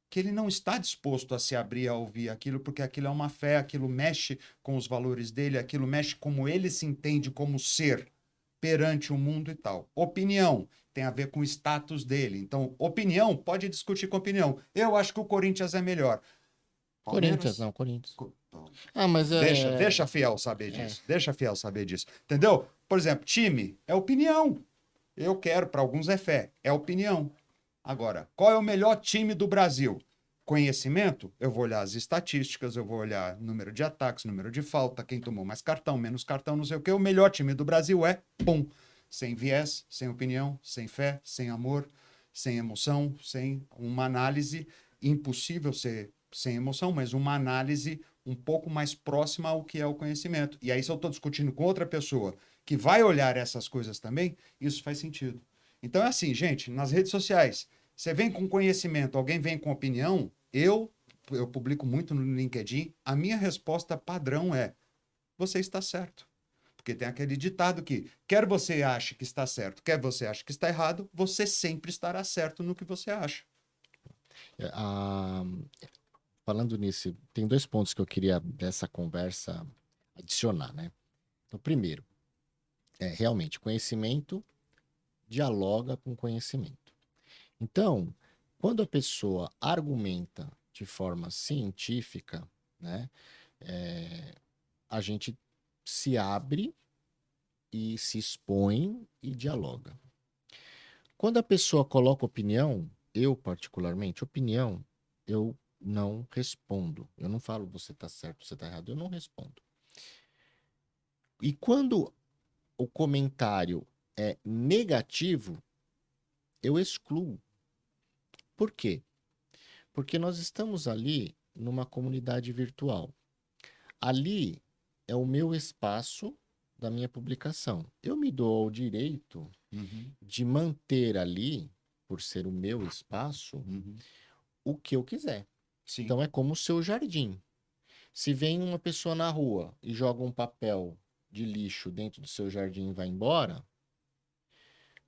que ele não está disposto a se abrir a ouvir aquilo, porque aquilo é uma fé, aquilo mexe com os valores dele, aquilo mexe como ele se entende como ser perante o mundo e tal. Opinião tem a ver com o status dele. Então, opinião, pode discutir com opinião. Eu acho que o Corinthians é melhor. Corinthians, não, Corinthians. Ah, mas Deixa a Fiel saber disso. Deixa a Fiel saber disso. Entendeu? Por exemplo, time é opinião. Eu quero, para alguns é fé, é opinião. Agora, qual é o melhor time do Brasil? Conhecimento? Eu vou olhar as estatísticas, eu vou olhar número de ataques, número de falta, quem tomou mais cartão, menos cartão, não sei o quê. O melhor time do Brasil é, pum, sem viés, sem opinião, sem fé, sem amor, sem emoção, sem uma análise impossível ser sem emoção, mas uma análise um pouco mais próxima ao que é o conhecimento. E aí, se eu estou discutindo com outra pessoa que vai olhar essas coisas também, isso faz sentido. Então é assim, gente, nas redes sociais, você vem com conhecimento, alguém vem com opinião, eu publico muito no LinkedIn, a minha resposta padrão é, você está certo. Porque tem aquele ditado que, quer você ache que está certo, quer você ache que está errado, você sempre estará certo no que você acha. Falando nisso, tem 2 pontos que eu queria dessa conversa adicionar, né? Então, primeiro, realmente, conhecimento dialoga com conhecimento. Então, quando a pessoa argumenta de forma científica, né, a gente se abre e se expõe e dialoga. Quando a pessoa coloca opinião, eu particularmente, opinião, eu não respondo. Eu não falo você está certo, você está errado, eu não respondo. E quando o comentário é negativo, eu excluo. Por quê? Porque nós estamos ali numa comunidade virtual. Ali é o meu espaço da minha publicação. Eu me dou ao direito de manter ali, por ser o meu espaço, o que eu quiser. Sim. Então é como o seu jardim. Se vem uma pessoa na rua e joga um papel de lixo dentro do seu jardim e vai embora,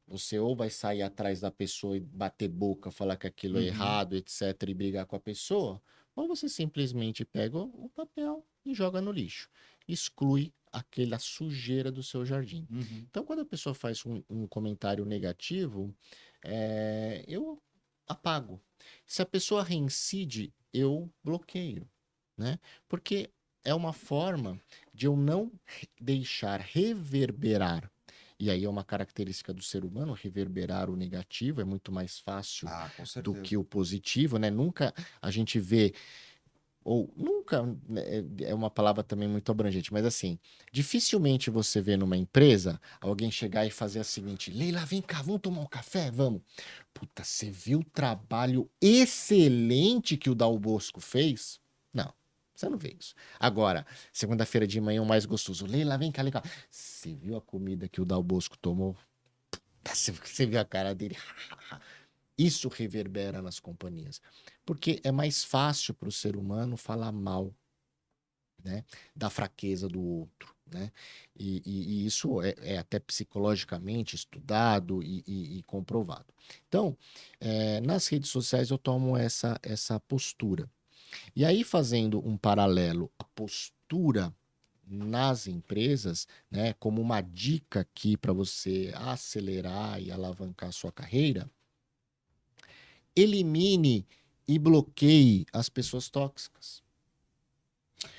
você ou vai sair atrás da pessoa e bater boca, falar que aquilo é errado, etc., e brigar com a pessoa, ou você simplesmente pega o papel e joga no lixo. Exclui aquela sujeira do seu jardim. Então, quando a pessoa faz um comentário negativo, eu apago. Se a pessoa reincide, eu bloqueio, né? Porque é uma forma de eu não deixar reverberar. E aí é uma característica do ser humano, reverberar o negativo é muito mais fácil do que o positivo, né? Nunca a gente vê, ou nunca, é uma palavra também muito abrangente, mas assim, dificilmente você vê numa empresa alguém chegar e fazer a seguinte: Leila, vem cá, vamos tomar um café? Vamos. Puta, você viu o trabalho excelente que o Dal Bosco fez? Não. Você não vê isso. Agora, segunda-feira de manhã, o mais gostoso. Leila, vem cá, legal. Você viu a comida que o Dal Bosco tomou? Você viu a cara dele? Isso reverbera nas companhias. Porque é mais fácil para o ser humano falar mal, né, da fraqueza do outro, né? E isso é até psicologicamente estudado e comprovado. Então, nas redes sociais eu tomo essa postura. E aí, fazendo um paralelo, a postura nas empresas, né, como uma dica aqui para você acelerar e alavancar a sua carreira, elimine e bloqueie as pessoas tóxicas.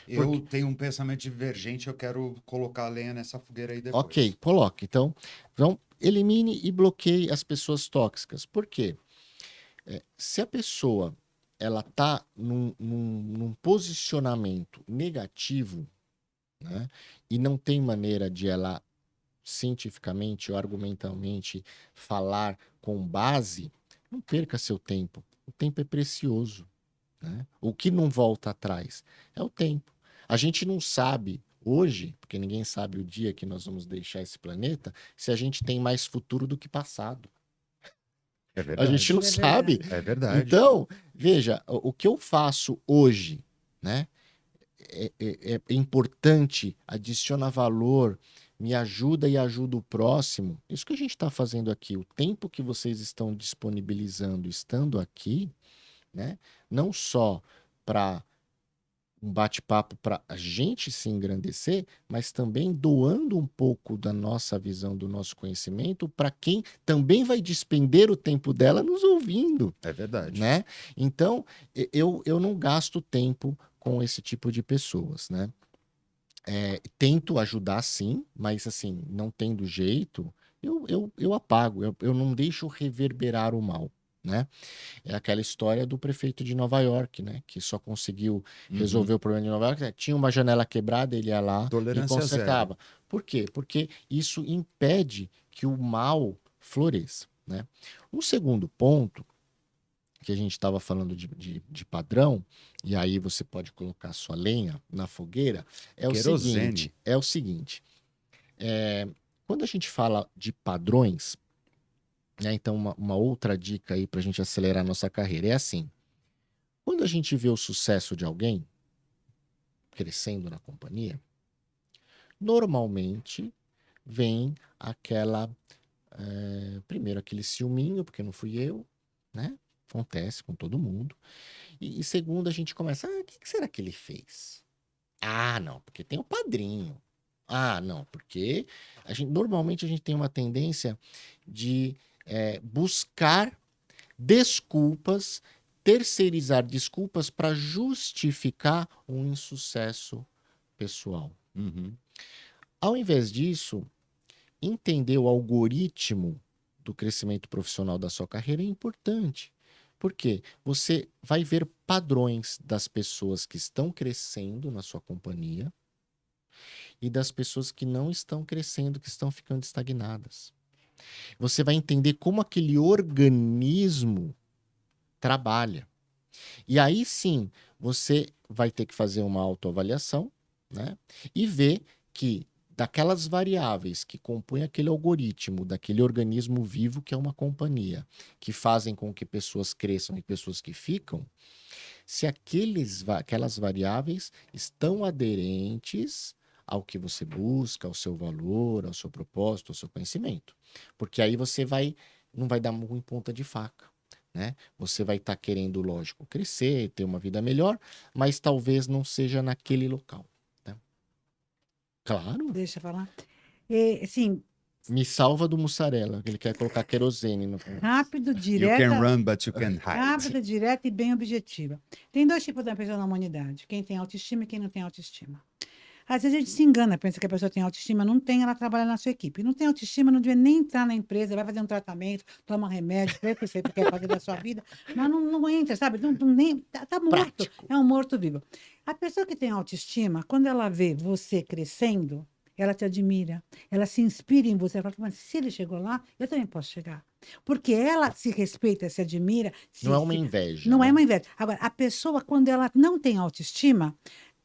Eu tenho um pensamento divergente, eu quero colocar a lenha nessa fogueira aí depois. Ok, coloque. Então, elimine e bloqueie as pessoas tóxicas. Por quê? Se a pessoa ela está num posicionamento negativo, né, e não tem maneira de ela cientificamente ou argumentalmente falar com base, não perca seu tempo. O tempo é precioso, né? O que não volta atrás é o tempo. A gente não sabe hoje, porque ninguém sabe o dia que nós vamos deixar esse planeta, se a gente tem mais futuro do que passado. É A verdade. gente não É sabe. É verdade. Então, veja, o que eu faço hoje, né? É importante, adiciona valor, me ajuda e ajuda o próximo. Isso que a gente está fazendo aqui, o tempo que vocês estão disponibilizando, estando aqui, né? Não só para um bate-papo para a gente se engrandecer, mas também doando um pouco da nossa visão, do nosso conhecimento para quem também vai despender o tempo dela nos ouvindo, É verdade. né? Então, eu não gasto tempo com esse tipo de pessoas, né? Tento ajudar sim, mas assim, não tendo jeito, eu apago, eu não deixo reverberar o mal, né? É aquela história do prefeito de Nova York, né? Que só conseguiu resolver o problema de Nova York, né? Tinha uma janela quebrada, ele ia lá e Tolerância consertava. Por quê? Porque isso impede que o mal floresça, né? Um segundo ponto, que a gente estava falando de padrão, e aí você pode colocar sua lenha na fogueira, Querosene. é o seguinte, quando a gente fala de padrões, né, então uma outra dica aí para a gente acelerar a nossa carreira é assim, quando a gente vê o sucesso de alguém crescendo na companhia, normalmente vem primeiro aquele ciúminho, porque não fui eu, né? Acontece com todo mundo. E segundo, a gente começa, o que será que ele fez? Ah, não, porque tem o padrinho. Ah, não, porque normalmente a gente tem uma tendência de buscar desculpas, terceirizar desculpas para justificar um insucesso pessoal. Uhum. Ao invés disso, entender o algoritmo do crescimento profissional da sua carreira é importante. Porque você vai ver padrões das pessoas que estão crescendo na sua companhia e das pessoas que não estão crescendo, que estão ficando estagnadas. Você vai entender como aquele organismo trabalha. E aí sim, você vai ter que fazer uma autoavaliação, né? E ver que daquelas variáveis que compõem aquele algoritmo, daquele organismo vivo que é uma companhia, que fazem com que pessoas cresçam e pessoas que ficam, se aquelas variáveis estão aderentes ao que você busca, ao seu valor, ao seu propósito, ao seu conhecimento. Porque aí você não vai dar murro em ponta de faca, né? Você vai estar querendo, lógico, crescer, ter uma vida melhor, mas talvez não seja naquele local. Claro. Deixa eu falar. Assim, Me salva do mussarela, que ele quer colocar querosene no. rápido, You can direta, run, but you can hide. rápida, direta e bem objetiva. Tem dois tipos de pessoa na humanidade: quem tem autoestima e quem não tem autoestima. Às vezes a gente se engana, pensa que a pessoa tem autoestima, não tem, ela trabalha na sua equipe. Não tem autoestima, não devia nem entrar na empresa, vai fazer um tratamento, toma remédio, vê o que você quer fazer da sua vida, mas não entra, sabe? Tá morto, Prático. é um morto-vivo. A pessoa que tem autoestima, quando ela vê você crescendo, ela te admira, ela se inspira em você, ela fala, mas se ele chegou lá, eu também posso chegar. Porque ela se respeita, se admira. Não é uma inveja. Não né? é uma inveja. Agora, a pessoa, quando ela não tem autoestima,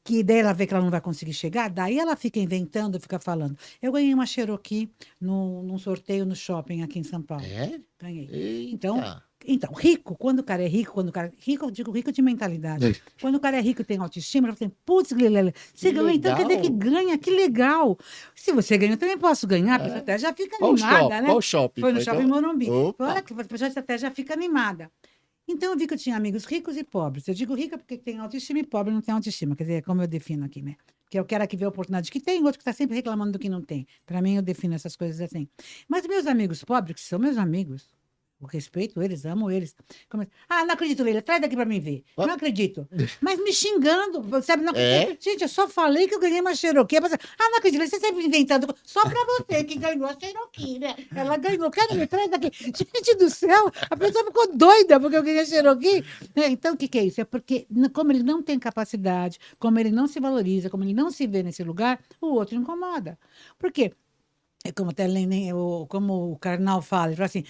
que daí ela vê que ela não vai conseguir chegar, daí ela fica inventando, fica falando. Eu ganhei uma Cherokee num sorteio no shopping aqui em São Paulo. É? Ganhei. Eita. Então, rico, quando o cara é rico, eu digo rico de mentalidade. Quando o cara é rico e tem autoestima, ele fala assim, putz, Glilele, você Que ganhou, então quer dizer que legal. ganha, que legal. Se você ganha, eu também posso ganhar, a pessoa até já fica Qual animada, né? Qual shopping? Foi no shopping Morumbi. Opa. Olha que a pessoa até já fica animada. Então, eu vi que eu tinha amigos ricos e pobres. Eu digo rica porque tem autoestima e pobre não tem autoestima. Quer dizer, é como eu defino aqui, né? Que eu quero que vê a oportunidade que tem, outro que está sempre reclamando do que não tem. Para mim, eu defino essas coisas assim. Mas meus amigos pobres, que são meus amigos, eu respeito eles, amo eles. Não acredito, Leila, traz daqui para mim ver. Não acredito. Mas me xingando, sabe? Não acredito. Gente, eu só falei que eu ganhei uma Cherokee. Não acredito, você sempre inventando. Só para você que ganhou a Cherokee, né? Ela ganhou, quero ver, traz daqui. Gente do céu, a pessoa ficou doida porque eu ganhei a Cherokee. Então, o que é isso? É porque, como ele não tem capacidade, como ele não se valoriza, como ele não se vê nesse lugar, o outro incomoda. Por quê? É como até como o Karnal fala, ele fala assim,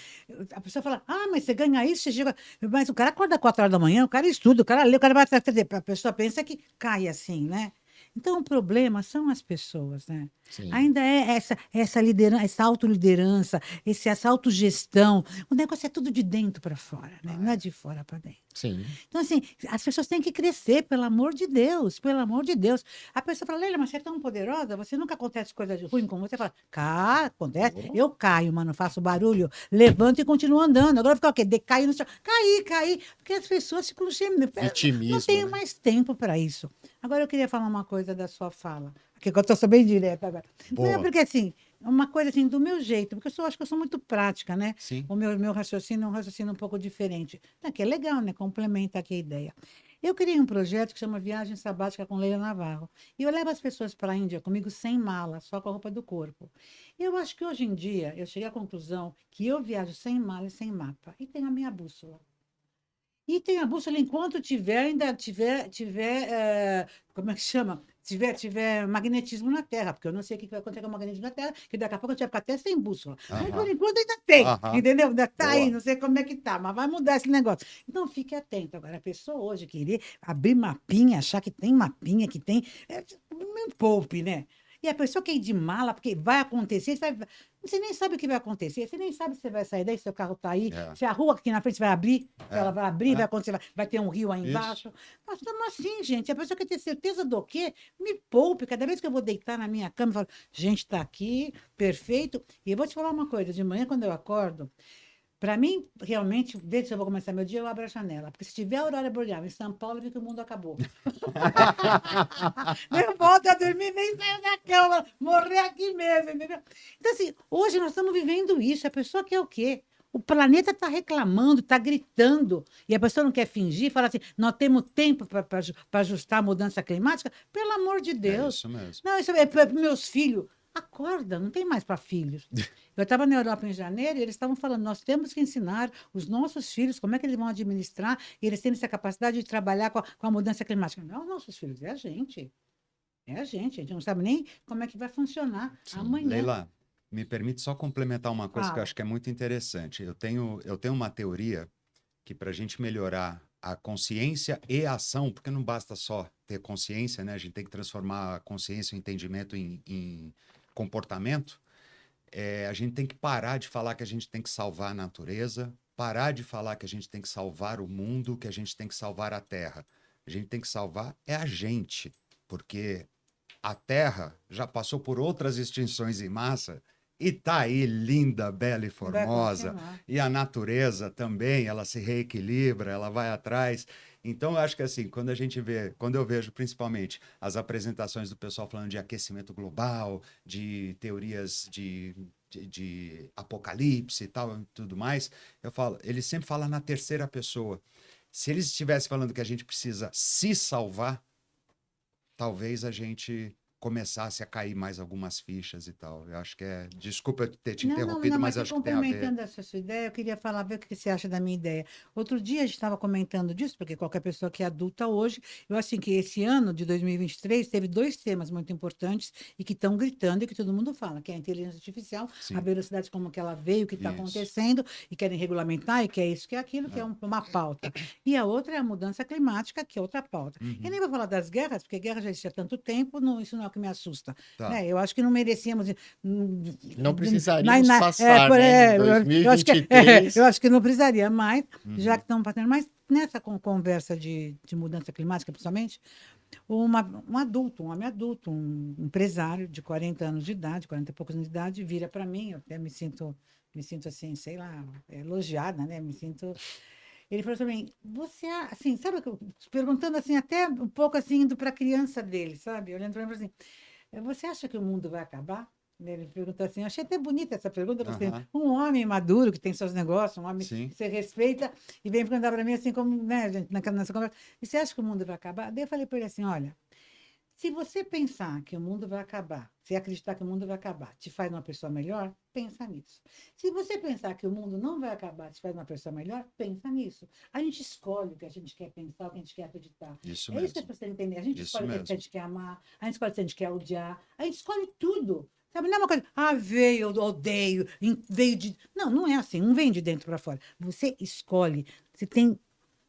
a pessoa fala, mas você ganha isso, você chega. Mas o cara acorda 4 horas da manhã, o cara estuda, o cara lê, o cara vai atrás. Quer dizer, a pessoa pensa que cai assim, né? Então, o problema são as pessoas, né? Sim. Ainda é essa liderança, essa autoliderança, essa autogestão. O negócio é tudo de dentro para fora, né? Não é de fora para dentro. Sim. Então, assim, as pessoas têm que crescer, pelo amor de Deus, pelo amor de Deus. A pessoa fala, Leila, mas você é tão poderosa, você nunca acontece coisa ruim com você. Fala, acontece, eu caio, mas não faço barulho, levanto e continuo andando. Agora fica o quê? Decaio no chão. Caí. Porque as pessoas ficam gemendo. Não Vitimismo, tenho né? mais tempo para isso. Agora eu queria falar uma coisa da sua fala, que eu estou bem direta agora. Não é Boa. porque assim, uma coisa assim, do meu jeito, porque acho que eu sou muito prática, né? Sim. O meu raciocínio é um raciocínio um pouco diferente. Que é legal, né? Complementa aqui a ideia. Eu criei um projeto que chama Viagem Sabática com Leila Navarro. E eu levo as pessoas para a Índia comigo sem mala, só com a roupa do corpo. Eu acho que hoje em dia eu cheguei à conclusão que eu viajo sem mala e sem mapa. E tenho a minha bússola. E tem a bússola enquanto como é que chama? Tiver magnetismo na Terra, porque eu não sei o que vai acontecer com o magnetismo na Terra, que daqui a pouco a gente vai ficar até sem bússola. Mas por Aham. enquanto ainda tem, Aham. entendeu? Ainda está aí, Boa. não sei como é que tá, mas vai mudar esse negócio. Então fique atento. Agora, a pessoa hoje querer abrir mapinha, achar que tem mapinha, que tem. Me poupe, né? E a pessoa quer ir de mala, porque vai acontecer, você nem sabe o que vai acontecer, você nem sabe se você vai sair daí, se seu carro está aí, É. se a rua aqui na frente vai abrir, se ela vai abrir, É. vai acontecer, vai ter um rio aí Isso. embaixo. Nós estamos assim, gente. A pessoa quer ter certeza do quê? Me poupe. Cada vez que eu vou deitar na minha cama, eu falo, gente, está aqui, perfeito. E eu vou te falar uma coisa: de manhã, quando eu acordo, para mim, realmente, desde que eu vou começar meu dia, eu abro a janela. Porque se tiver aurora boreal em São Paulo, eu vi que o mundo acabou. Eu volto a dormir, nem saio da cama, morrer aqui mesmo, entendeu? Então, assim, hoje nós estamos vivendo isso. A pessoa quer o quê? O planeta está reclamando, está gritando, e a pessoa não quer fingir, fala assim: nós temos tempo para ajustar a mudança climática? Pelo amor de É Deus. isso mesmo. Não, isso é para meus filhos. Acorda, não tem mais para filhos. Eu estava na Europa em janeiro e eles estavam falando: nós temos que ensinar os nossos filhos como é que eles vão administrar, e eles têm essa capacidade de trabalhar com a mudança climática. Não, os nossos filhos, é a gente. É a gente não sabe nem como é que vai funcionar amanhã. Leila, me permite só complementar uma coisa que eu Fala. acho que é muito interessante. Eu tenho uma teoria que para a gente melhorar a consciência e a ação, porque não basta só ter consciência, né? A gente tem que transformar a consciência e o entendimento em comportamento. A gente tem que parar de falar que a gente tem que salvar a natureza, parar de falar que a gente tem que salvar o mundo, que a gente tem que salvar a Terra. A gente tem que salvar a gente, porque a Terra já passou por outras extinções em massa e tá aí linda, bela e Vai formosa. continuar. E a natureza também, ela se reequilibra, ela vai atrás. Então, eu acho que assim, quando eu vejo principalmente as apresentações do pessoal falando de aquecimento global, de teorias de apocalipse e tal, e tudo mais, eu falo, ele sempre fala na terceira pessoa. Se eles estivessem falando que a gente precisa se salvar, talvez a gente começasse a cair mais algumas fichas e tal. Eu acho que desculpa eu ter te interrompido, Mas mas eu acho que tem a ver. complementando essa sua ideia, eu queria falar, ver o que você acha da minha ideia. Outro dia a gente estava comentando disso, porque qualquer pessoa que é adulta hoje, eu acho assim, que esse ano de 2023 teve 2 temas muito importantes e que estão gritando e que todo mundo fala, que é a inteligência artificial, a Sim, velocidade como que ela veio, o que está isso. acontecendo, e querem regulamentar, e que é isso, que é aquilo, que é uma pauta. E a outra é a mudança climática, que é outra pauta. Uhum. Eu nem vou falar das guerras, porque guerra já existe há tanto tempo, isso não é o que me assusta. Tá. Né? Eu acho que não merecíamos. Não precisaríamos passar, né, em eu acho que, 2023. eu acho que não precisaria mais, já Uhum. que estamos passando. Mas nessa conversa de mudança climática, principalmente, um adulto, um homem adulto, um empresário de 40 anos de idade, 40 e poucos anos de idade, vira para mim, eu até me sinto assim, sei lá, elogiada, né? Me sinto. Ele falou para mim, você, assim, sabe, perguntando assim, até um pouco assim, indo para a criança dele, sabe? Olhando para mim e falou assim: você acha que o mundo vai acabar? Ele perguntou assim, eu achei até bonita essa pergunta, porque Aham. um homem maduro, que tem seus negócios, um homem Sim. que você respeita, e vem perguntar para mim assim, como, né, gente, nessa conversa, e você acha que o mundo vai acabar? Daí eu falei para ele assim, olha, se você pensar que o mundo vai acabar, se acreditar que o mundo vai acabar, te faz uma pessoa melhor, pensa nisso. Se você pensar que o mundo não vai acabar, te faz uma pessoa melhor, pensa nisso. A gente escolhe o que a gente quer pensar, o que a gente quer acreditar. Isso É isso que mesmo. você entender. A gente Isso escolhe o que a mesmo. gente quer amar, a gente escolhe se a gente quer odiar, a gente escolhe tudo. Sabe, não é uma coisa, veio, eu odeio, veio de... Não, não é assim, não vem de dentro para fora. Você escolhe, você tem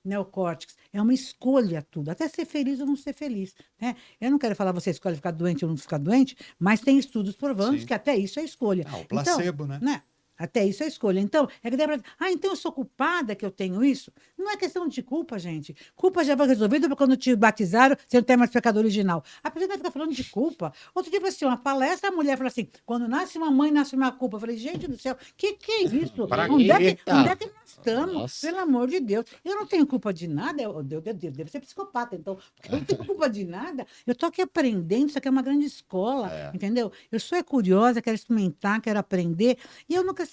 neocórtex, é uma escolha tudo, até ser feliz ou não ser feliz, né? Eu não quero falar você escolhe ficar doente ou não ficar doente, mas tem estudos provando Sim. que até isso é escolha. O placebo, então, né? Até isso é escolha. Então, é que dá pra... então eu sou culpada que eu tenho isso? Não é questão de culpa, gente. Culpa já foi resolvida porque quando te batizaram, você não tem mais pecado original. A pessoa vai ficar falando de culpa. Outro dia, foi assim, uma palestra, a mulher falou assim, quando nasce uma mãe, nasce uma culpa. Eu falei, gente do céu, que é isso? Pra Onde quê? é que nós estamos? Nossa. Pelo amor de Deus. Eu não tenho culpa de nada, eu devo ser psicopata, então, porque eu não tenho culpa de nada. Eu estou aqui aprendendo, isso aqui é uma grande escola, entendeu? Eu sou curiosa, quero experimentar, quero aprender, e eu nunca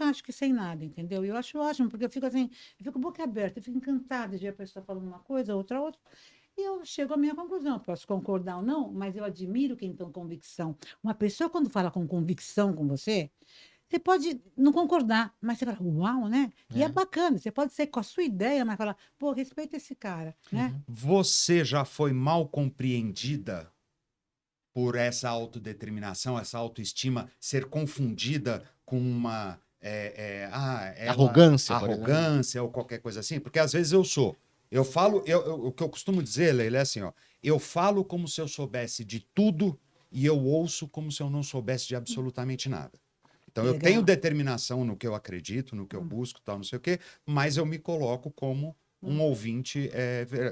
acho que sei nada, entendeu? E eu acho ótimo, porque eu fico assim, eu fico boca aberta, eu fico encantada de ver a pessoa falando uma coisa, outra. E eu chego à minha conclusão. Posso concordar ou não, mas eu admiro quem tem convicção. Uma pessoa, quando fala com convicção com você, você pode não concordar, mas você fala, uau, né? E é bacana, você pode ser com a sua ideia, mas falar, pô, respeita esse cara, né? Você já foi mal compreendida por essa autodeterminação, essa autoestima ser confundida com uma Arrogância, por exemplo. arrogância ou qualquer coisa assim? Porque às vezes eu sou. Eu falo, o que eu costumo dizer, Leila, é assim, ó, eu falo como se eu soubesse de tudo e eu ouço como se eu não soubesse de absolutamente nada. Então, eu Legal. tenho determinação no que eu acredito, no que eu busco, tal, não sei o quê, mas eu me coloco como um ouvinte.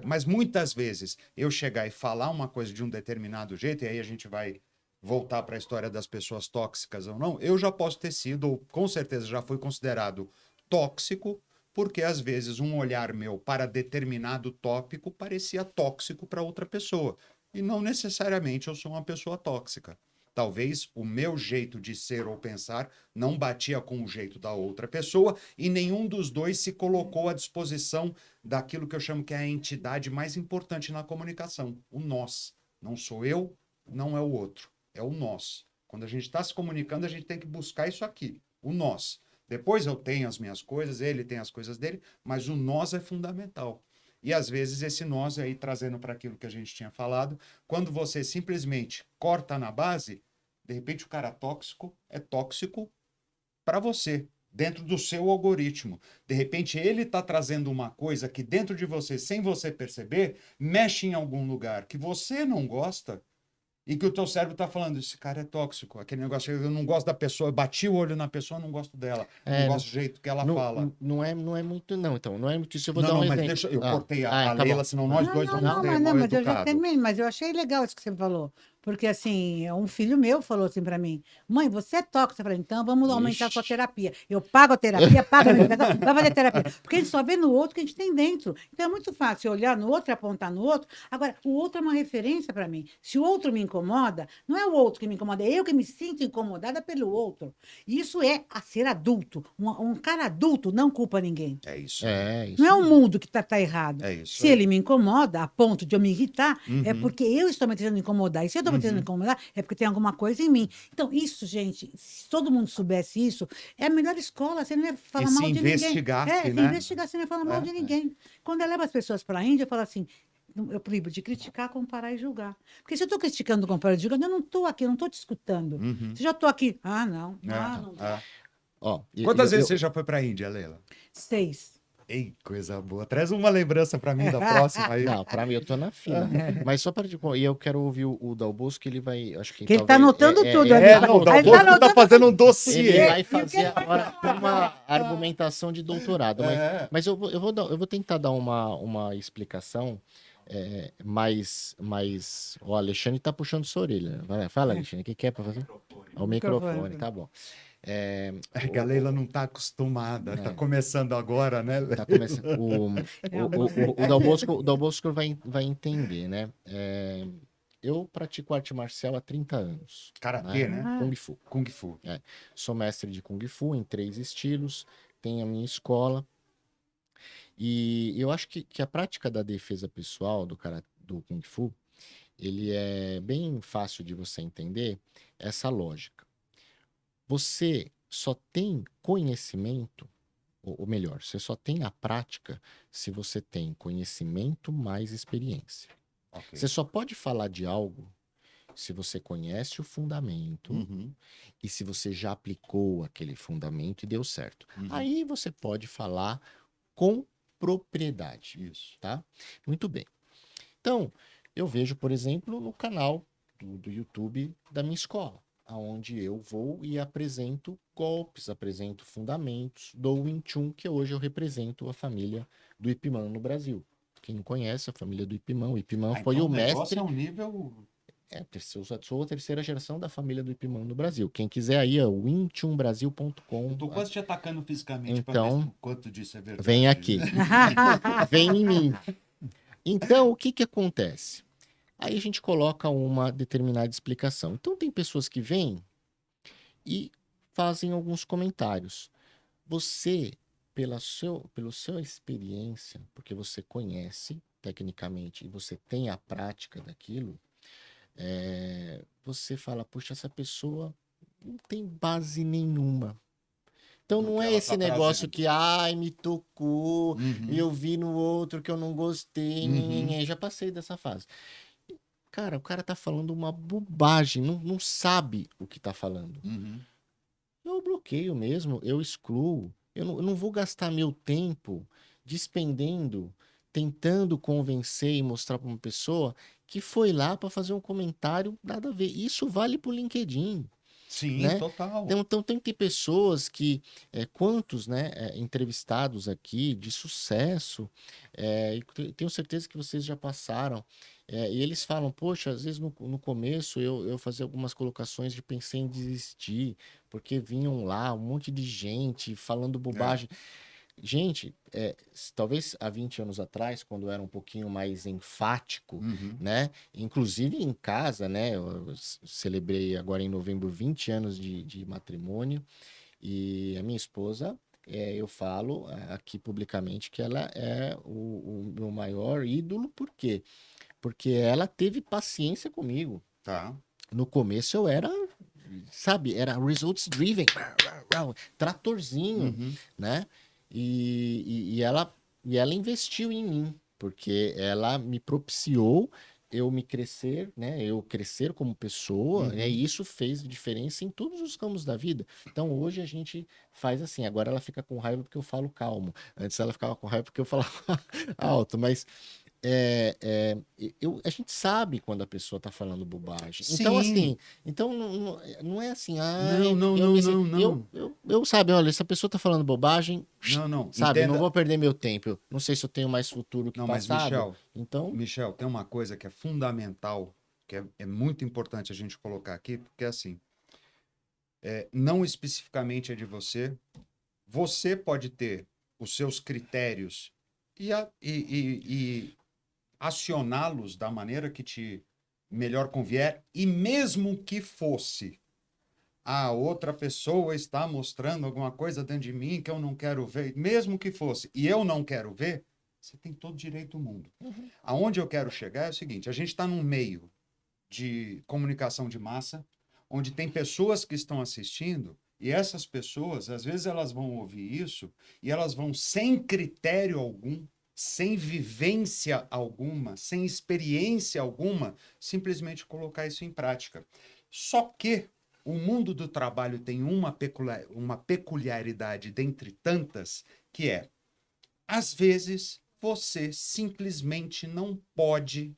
Mas muitas vezes eu chegar e falar uma coisa de um determinado jeito, e aí a gente vai voltar para a história das pessoas tóxicas ou não, eu já posso ter sido, ou com certeza já fui considerado tóxico, porque às vezes um olhar meu para determinado tópico parecia tóxico para outra pessoa. E não necessariamente eu sou uma pessoa tóxica. Talvez o meu jeito de ser ou pensar não batia com o jeito da outra pessoa e nenhum dos dois se colocou à disposição daquilo que eu chamo que é a entidade mais importante na comunicação, o nós. Não sou eu, não é o outro, é o nós. Quando a gente está se comunicando, a gente tem que buscar isso aqui, o nós. Depois eu tenho as minhas coisas, ele tem as coisas dele, mas o nós é fundamental. E às vezes esse nós aí, trazendo para aquilo que a gente tinha falado, quando você simplesmente corta na base, de repente o cara tóxico é tóxico para você, dentro do seu algoritmo. De repente ele está trazendo uma coisa que dentro de você, sem você perceber, mexe em algum lugar que você não gosta e que o teu cérebro está falando, esse cara é tóxico, aquele negócio, eu não gosto da pessoa, eu bati o olho na pessoa, não gosto dela, não gosto do jeito que ela fala. Não é muito, não. Então, não é muito isso. Eu vou Não, dar um mas exemplo. deixa, eu cortei tá Leila, bom. senão nós dois vamos ser mal Mas eu já educados. terminei, mas eu achei legal isso que você falou. Porque, assim, um filho meu falou assim pra mim, mãe, você é tóxica. Eu falei, então vamos aumentar a sua terapia. Eu pago a terapia, pago a medicação, vai fazer terapia. Porque a gente só vê no outro o que a gente tem dentro. Então é muito fácil olhar no outro e apontar no outro. Agora, o outro é uma referência pra mim. Se o outro me incomoda, não é o outro que me incomoda, é eu que me sinto incomodada pelo outro. Isso é a ser adulto. Um cara adulto não culpa ninguém. É isso. Isso. Não é o mundo que tá errado. É isso Se aí. ele me incomoda a ponto de eu me irritar, é Uhum. porque eu estou me tentando incomodar. E se eu estou me tentando incomodar, é porque tem alguma coisa em mim. Então, isso, gente, se todo mundo soubesse isso, é a melhor escola. Você não ia falar E se mal de ninguém. investigasse, Se né? investigar, você não ia falar mal de ninguém. Quando eu levo as pessoas para a Índia, eu falo assim, eu proíbo de criticar, comparar e julgar. Porque se eu estou criticando, comparando e julgando, eu não estou aqui, eu não estou te escutando. Uhum. Se eu já estou aqui, não É. Ó, Quantas vezes você já foi para a Índia, Leila? 6. Ei, coisa boa. Traz uma lembrança para mim da próxima aí. Não, pra mim eu tô na fila. Mas só para e eu quero ouvir o Dal Bosco, que ele vai, acho que Que ele tá talvez- anotando tudo ali. Não, o Aí Dalbosco tá tá anotando fazendo um Ele dossiê. vai fazer agora uma argumentação de doutorado. Mas eu vou tentar dar uma explicação mais. O Alexandre tá puxando sua orelha. Fala, Alexandre, o que é para fazer? O microfone, tá bom. É que a Leila não tá acostumada, tá começando agora, né? Tá começando. O Dal Bosco vai entender, né? Eu pratico arte marcial há 30 anos. Karatê, né? Kung Fu. Kung Fu. Sou mestre de Kung Fu em 3 estilos, tenho a minha escola. E eu acho que a prática da defesa pessoal do Kung Fu, ele é bem fácil de você entender essa lógica. Você só tem conhecimento, ou melhor, você só tem a prática se você tem conhecimento mais experiência. Ok. Você só pode falar de algo se você conhece o fundamento Uhum. e se você já aplicou aquele fundamento e deu certo. Uhum. Aí você pode falar com propriedade, Isso. tá? Muito bem. Então, eu vejo, por exemplo, no canal do YouTube da minha escola, onde eu vou e apresento golpes, apresento fundamentos do Wing Chun, que hoje eu represento a família do Ip Man no Brasil. Quem não conhece a família do Ip Man, o Ip Man foi então o negócio mestre. é um nível... Sou a terceira geração da família do Ip Man no Brasil. Quem quiser aí é wingchunbrasil.com. Eu tô quase te atacando fisicamente para Então, ver o quanto disso é verdade. vem aqui. Vem em mim. Então, o que que acontece? Aí a gente coloca uma determinada explicação. Então, tem pessoas que vêm e fazem alguns comentários. Você, pela sua experiência, porque você conhece tecnicamente e você tem a prática daquilo, você fala, puxa, essa pessoa não tem base nenhuma. Então Do não que é ela esse tá negócio trazendo. que, ai, me tocou, Uhum. e eu vi no outro que eu não gostei, Uhum. já passei dessa fase. Cara, o cara tá falando uma bobagem, não sabe o que tá falando. Uhum. Eu bloqueio mesmo, eu excluo. Eu não vou gastar meu tempo despendendo, tentando convencer e mostrar para uma pessoa que foi lá para fazer um comentário nada a ver. Isso vale pro LinkedIn, Sim, né? total. Então tem que ter pessoas que, quantos, né, entrevistados aqui de sucesso, e tenho certeza que vocês já passaram, e eles falam, poxa, às vezes no começo eu fazia algumas colocações de pensei em desistir, porque vinham lá um monte de gente falando bobagem. Gente, talvez há 20 anos atrás, quando eu era um pouquinho mais enfático, Uhum. né? Inclusive em casa, né? Eu celebrei agora em novembro 20 anos de matrimônio e a minha esposa, eu falo aqui publicamente que ela é o meu maior ídolo, por quê? Porque ela teve paciência comigo. Tá. No começo eu era, sabe, era results driven, tratorzinho, Uhum. né? E ela investiu em mim, porque ela me propiciou eu me crescer, né? Eu crescer como pessoa, né? Uhum. E isso fez diferença em todos os ramos da vida. Então hoje a gente faz assim. Agora ela fica com raiva porque eu falo calmo. Antes ela ficava com raiva porque eu falava alto, mas a gente sabe quando a pessoa tá falando bobagem. Então, Sim. assim, não é assim, Não, ai, não, eu não, me. não, não. Eu sabe, olha, se a pessoa tá falando bobagem, Não, não. sabe, eu não Entenda. vou perder meu tempo. Eu não sei se eu tenho mais futuro que Não, mas passado. Então, Michel, tem uma coisa que é fundamental, que é muito importante a gente colocar aqui, porque assim, não especificamente é de você. Você pode ter os seus critérios e acioná-los da maneira que te melhor convier, e mesmo que fosse a outra pessoa está mostrando alguma coisa dentro de mim que eu não quero ver, mesmo que fosse, e eu não quero ver, você tem todo o direito do mundo. Aonde eu quero chegar é o seguinte, a gente está num meio de comunicação de massa, onde tem pessoas que estão assistindo, e essas pessoas, às vezes elas vão ouvir isso, e elas vão sem critério algum, sem vivência alguma, sem experiência alguma, simplesmente colocar isso em prática. Só que o mundo do trabalho tem uma peculiaridade dentre tantas, que é, às vezes, você simplesmente não pode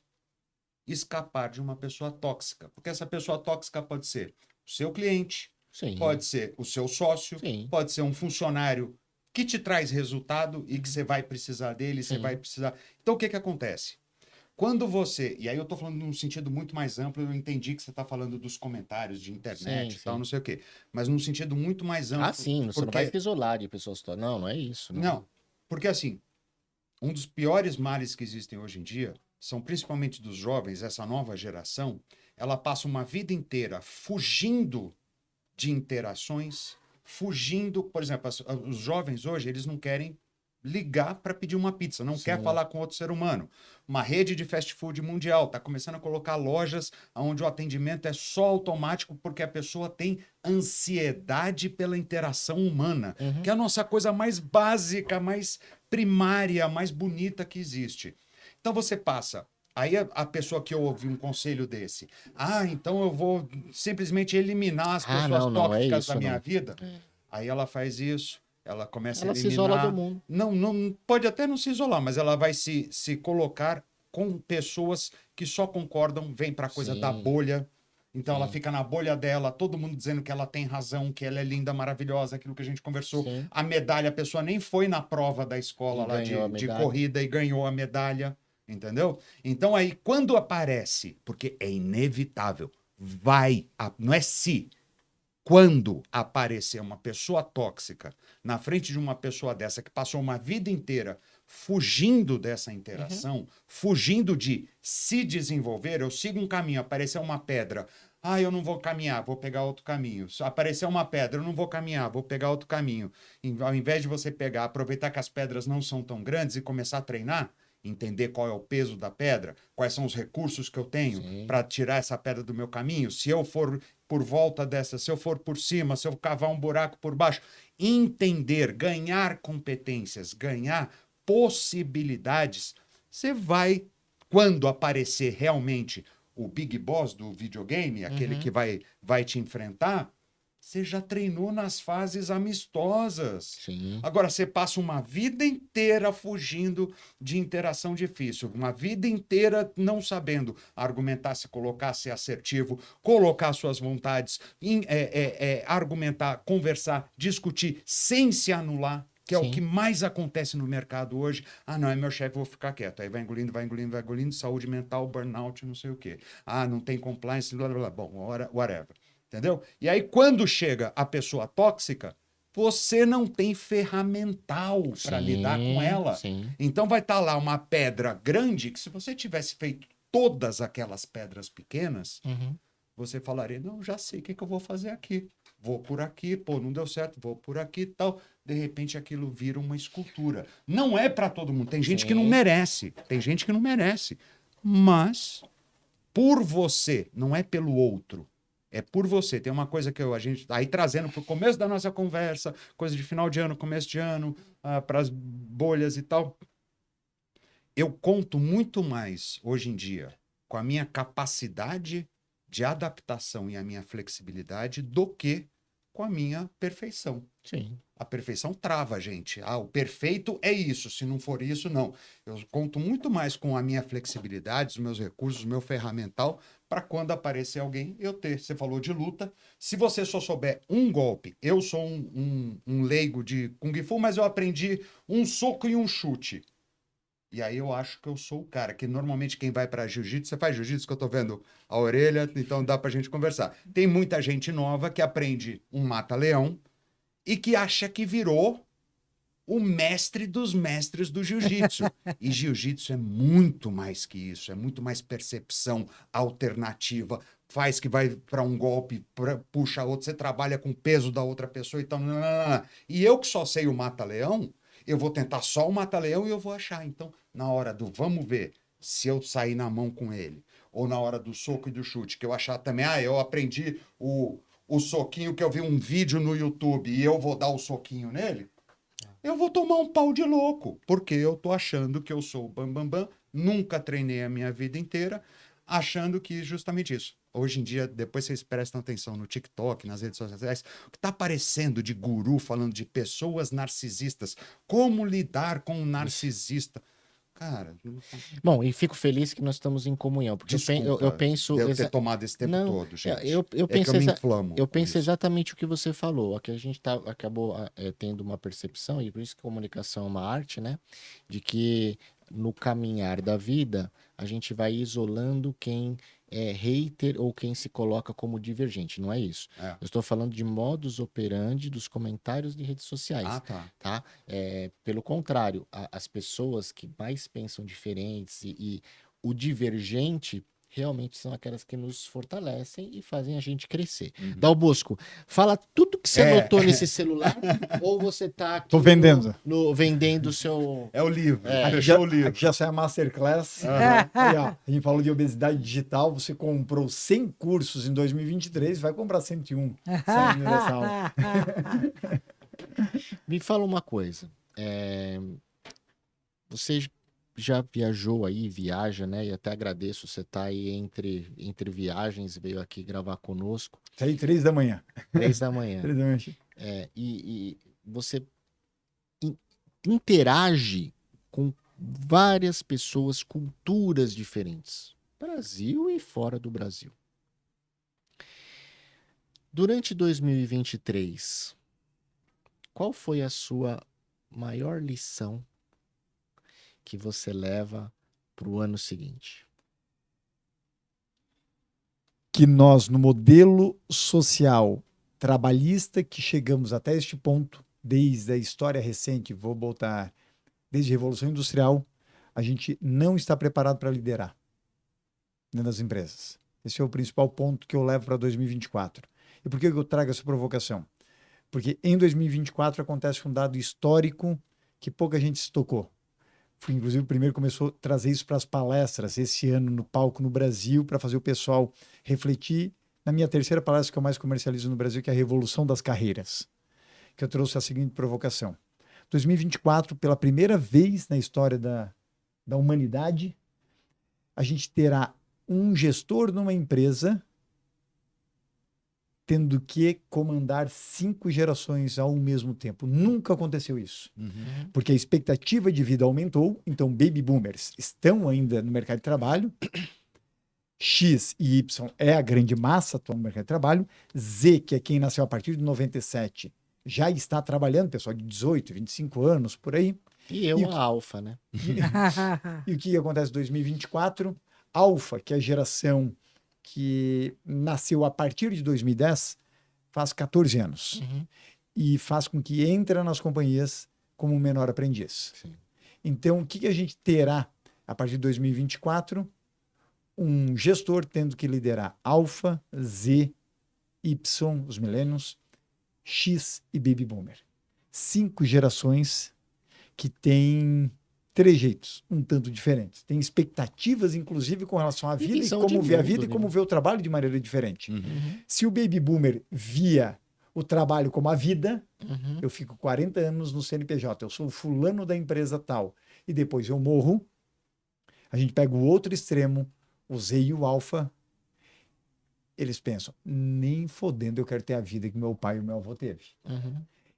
escapar de uma pessoa tóxica. Porque essa pessoa tóxica pode ser o seu cliente, sim, pode ser o seu sócio, sim, pode ser um funcionário que te traz resultado e que você vai precisar dele, você sim. vai precisar. Então, o que que acontece? Quando você, e aí eu estou falando num sentido muito mais amplo, eu entendi que você está falando dos comentários de internet Sim, e tal, sim. não sei o quê, mas num sentido muito mais amplo. Ah, sim, você não vai se isolar de pessoas. Não é isso. Não, porque assim, um dos piores males que existem hoje em dia são principalmente dos jovens, essa nova geração, ela passa uma vida inteira fugindo de interações, fugindo, por exemplo, os jovens hoje, eles não querem ligar para pedir uma pizza, não quer Sim. falar com outro ser humano. Uma rede de fast food mundial está começando a colocar lojas onde o atendimento é só automático porque a pessoa tem ansiedade pela interação humana, que é a nossa coisa mais básica, mais primária, mais bonita que existe. Então você passa Aí a pessoa que ouve um conselho desse, então eu vou simplesmente eliminar as pessoas não, é tóxicas isso, da minha não. vida. Aí ela faz isso, ela começa a Ela se eliminar. isola do mundo. Não, pode até não se isolar, mas ela vai se colocar com pessoas que só concordam, vem para a coisa da Sim. bolha. Então ela Sim. fica na bolha dela, todo mundo dizendo que ela tem razão, que ela é linda, maravilhosa, aquilo que a gente conversou. Sim. A medalha, a pessoa nem foi na prova da escola E lá ganhou a de medalha. corrida e ganhou a medalha, entendeu? Então aí, quando aparece, porque é inevitável, não é se, quando aparecer uma pessoa tóxica na frente de uma pessoa dessa que passou uma vida inteira fugindo dessa interação, fugindo de se desenvolver, eu sigo um caminho, apareceu uma pedra, eu não vou caminhar, vou pegar outro caminho. Apareceu uma pedra, eu não vou caminhar, vou pegar outro caminho. Ao invés de você pegar, aproveitar que as pedras não são tão grandes e começar a treinar, entender qual é o peso da pedra, quais são os recursos que eu tenho para tirar essa pedra do meu caminho, se eu for por volta dessa, se eu for por cima, se eu cavar um buraco por baixo, entender, ganhar competências, ganhar possibilidades, você vai, quando aparecer realmente o Big Boss do videogame, aquele que vai te enfrentar, você já treinou nas fases amistosas. Sim. Agora, você passa uma vida inteira fugindo de interação difícil, uma vida inteira não sabendo argumentar, se colocar, ser assertivo, colocar suas vontades, argumentar, conversar, discutir, sem se anular, que é o que mais acontece no mercado hoje. Não, é meu chefe, vou ficar quieto. Aí vai engolindo, saúde mental, burnout, não sei o quê. Não tem compliance, blá, blá, blá. Bom, whatever. Entendeu? E aí, quando chega a pessoa tóxica, você não tem ferramental para lidar com ela. Sim. Então vai estar lá uma pedra grande que, se você tivesse feito todas aquelas pedras pequenas, você falaria, não, já sei o que eu vou fazer aqui. Vou por aqui, não deu certo, vou por aqui e tal. De repente aquilo vira uma escultura. Não é para todo mundo. Tem gente que não merece. Tem gente que não merece. Mas, por você, não é pelo outro. É por você. Tem uma coisa que a gente aí trazendo para o começo da nossa conversa, coisa de final de ano, começo de ano, para as bolhas e tal. Eu conto muito mais hoje em dia com a minha capacidade de adaptação e a minha flexibilidade do que com a minha perfeição. Sim. A perfeição trava a gente. O perfeito é isso, se não for isso, não. Eu conto muito mais com a minha flexibilidade, os meus recursos, o meu ferramental, para quando aparecer alguém, eu ter. Você falou de luta. Se você só souber um golpe, eu sou um leigo de Kung Fu, mas eu aprendi um soco e um chute. E aí eu acho que eu sou o cara, que normalmente quem vai para jiu-jitsu, você faz jiu-jitsu, que eu tô vendo a orelha, então dá pra gente conversar. Tem muita gente nova que aprende um mata-leão e que acha que virou o mestre dos mestres do jiu-jitsu. E jiu-jitsu é muito mais que isso, é muito mais percepção alternativa, faz que vai para um golpe, puxa outro, você trabalha com o peso da outra pessoa e tal. E eu que só sei o mata-leão, eu vou tentar só o mata-leão e eu vou achar. Então, na hora do vamos ver se eu sair na mão com ele, ou na hora do soco e do chute, que eu achar também, eu aprendi o soquinho que eu vi um vídeo no YouTube e eu vou dar o soquinho nele, eu vou tomar um pau de louco, porque eu tô achando que eu sou o bambambam, nunca treinei a minha vida inteira, achando que justamente isso. Hoje em dia, depois vocês prestam atenção no TikTok, nas redes sociais, o que está aparecendo de guru falando de pessoas narcisistas, como lidar com um narcisista. Cara... Bom, e fico feliz que nós estamos em comunhão, porque Desculpa, eu penso... eu ter tomado esse tempo todo, gente. Eu penso, que eu me inflamo eu com penso isso. exatamente o que você falou. Aqui a gente acabou tendo uma percepção, e por isso que comunicação é uma arte, né? De que no caminhar da vida, a gente vai isolando quem é hater ou quem se coloca como divergente. Não é isso. Eu estou falando de modus operandi dos comentários de redes sociais. Tá? Pelo contrário, as pessoas que mais pensam diferentes e o divergente realmente são aquelas que nos fortalecem e fazem a gente crescer. Dal Bosco, fala tudo que você anotou nesse celular, ou você tá aqui Tô vendendo. vendendo o seu... É o livro, Aqui fechou já, o livro. aqui já sai a Masterclass. Aí, ó, a gente falou de obesidade digital, você comprou 100 cursos em 2023, vai comprar 101 saindo dessa aula. Me fala uma coisa. Você já viajou aí, viaja, né? E até agradeço você estar aí entre viagens, veio aqui gravar conosco. Saí 3 da manhã. 3 da manhã. 3 da manhã. E você interage com várias pessoas, culturas diferentes, Brasil e fora do Brasil. Durante 2023, qual foi a sua maior lição que você leva para o ano seguinte? Que nós, no modelo social trabalhista que chegamos até este ponto, desde a história recente, vou botar desde a Revolução Industrial, a gente não está preparado para liderar dentro das empresas. Esse é o principal ponto que eu levo para 2024. E por que eu trago essa provocação? Porque em 2024 acontece um dado histórico que pouca gente se tocou. Fui, inclusive, o primeiro que começou a trazer isso para as palestras esse ano no palco no Brasil, para fazer o pessoal refletir. Na minha terceira palestra, que eu mais comercializo no Brasil, que é a Revolução das Carreiras, que eu trouxe a seguinte provocação. 2024, pela primeira vez na história da humanidade, a gente terá um gestor numa empresa tendo que comandar 5 gerações ao mesmo tempo. Nunca aconteceu isso. Porque a expectativa de vida aumentou, então baby boomers estão ainda no mercado de trabalho, X e Y é a grande massa atual no mercado de trabalho, Z, que é quem nasceu a partir de 97, já está trabalhando, pessoal de 18, 25 anos, por aí. E eu, a alfa, né? E o que acontece em 2024? Alfa, que é a geração que nasceu a partir de 2010, faz 14 anos. E faz com que entre nas companhias como um menor aprendiz. Sim. Então, o que a gente terá a partir de 2024? Um gestor tendo que liderar Alfa, Z, Y, os milênios, X e Baby Boomer. 5 gerações que têm trejeitos um tanto diferentes. Tem expectativas, inclusive, com relação à vida e como vê a vida e como vê o trabalho de maneira diferente. Se o Baby Boomer via o trabalho como a vida, eu fico 40 anos no CNPJ, eu sou o fulano da empresa tal, e depois eu morro, a gente pega o outro extremo, o Z e o Alfa, eles pensam, nem fodendo eu quero ter a vida que meu pai e meu avô teve.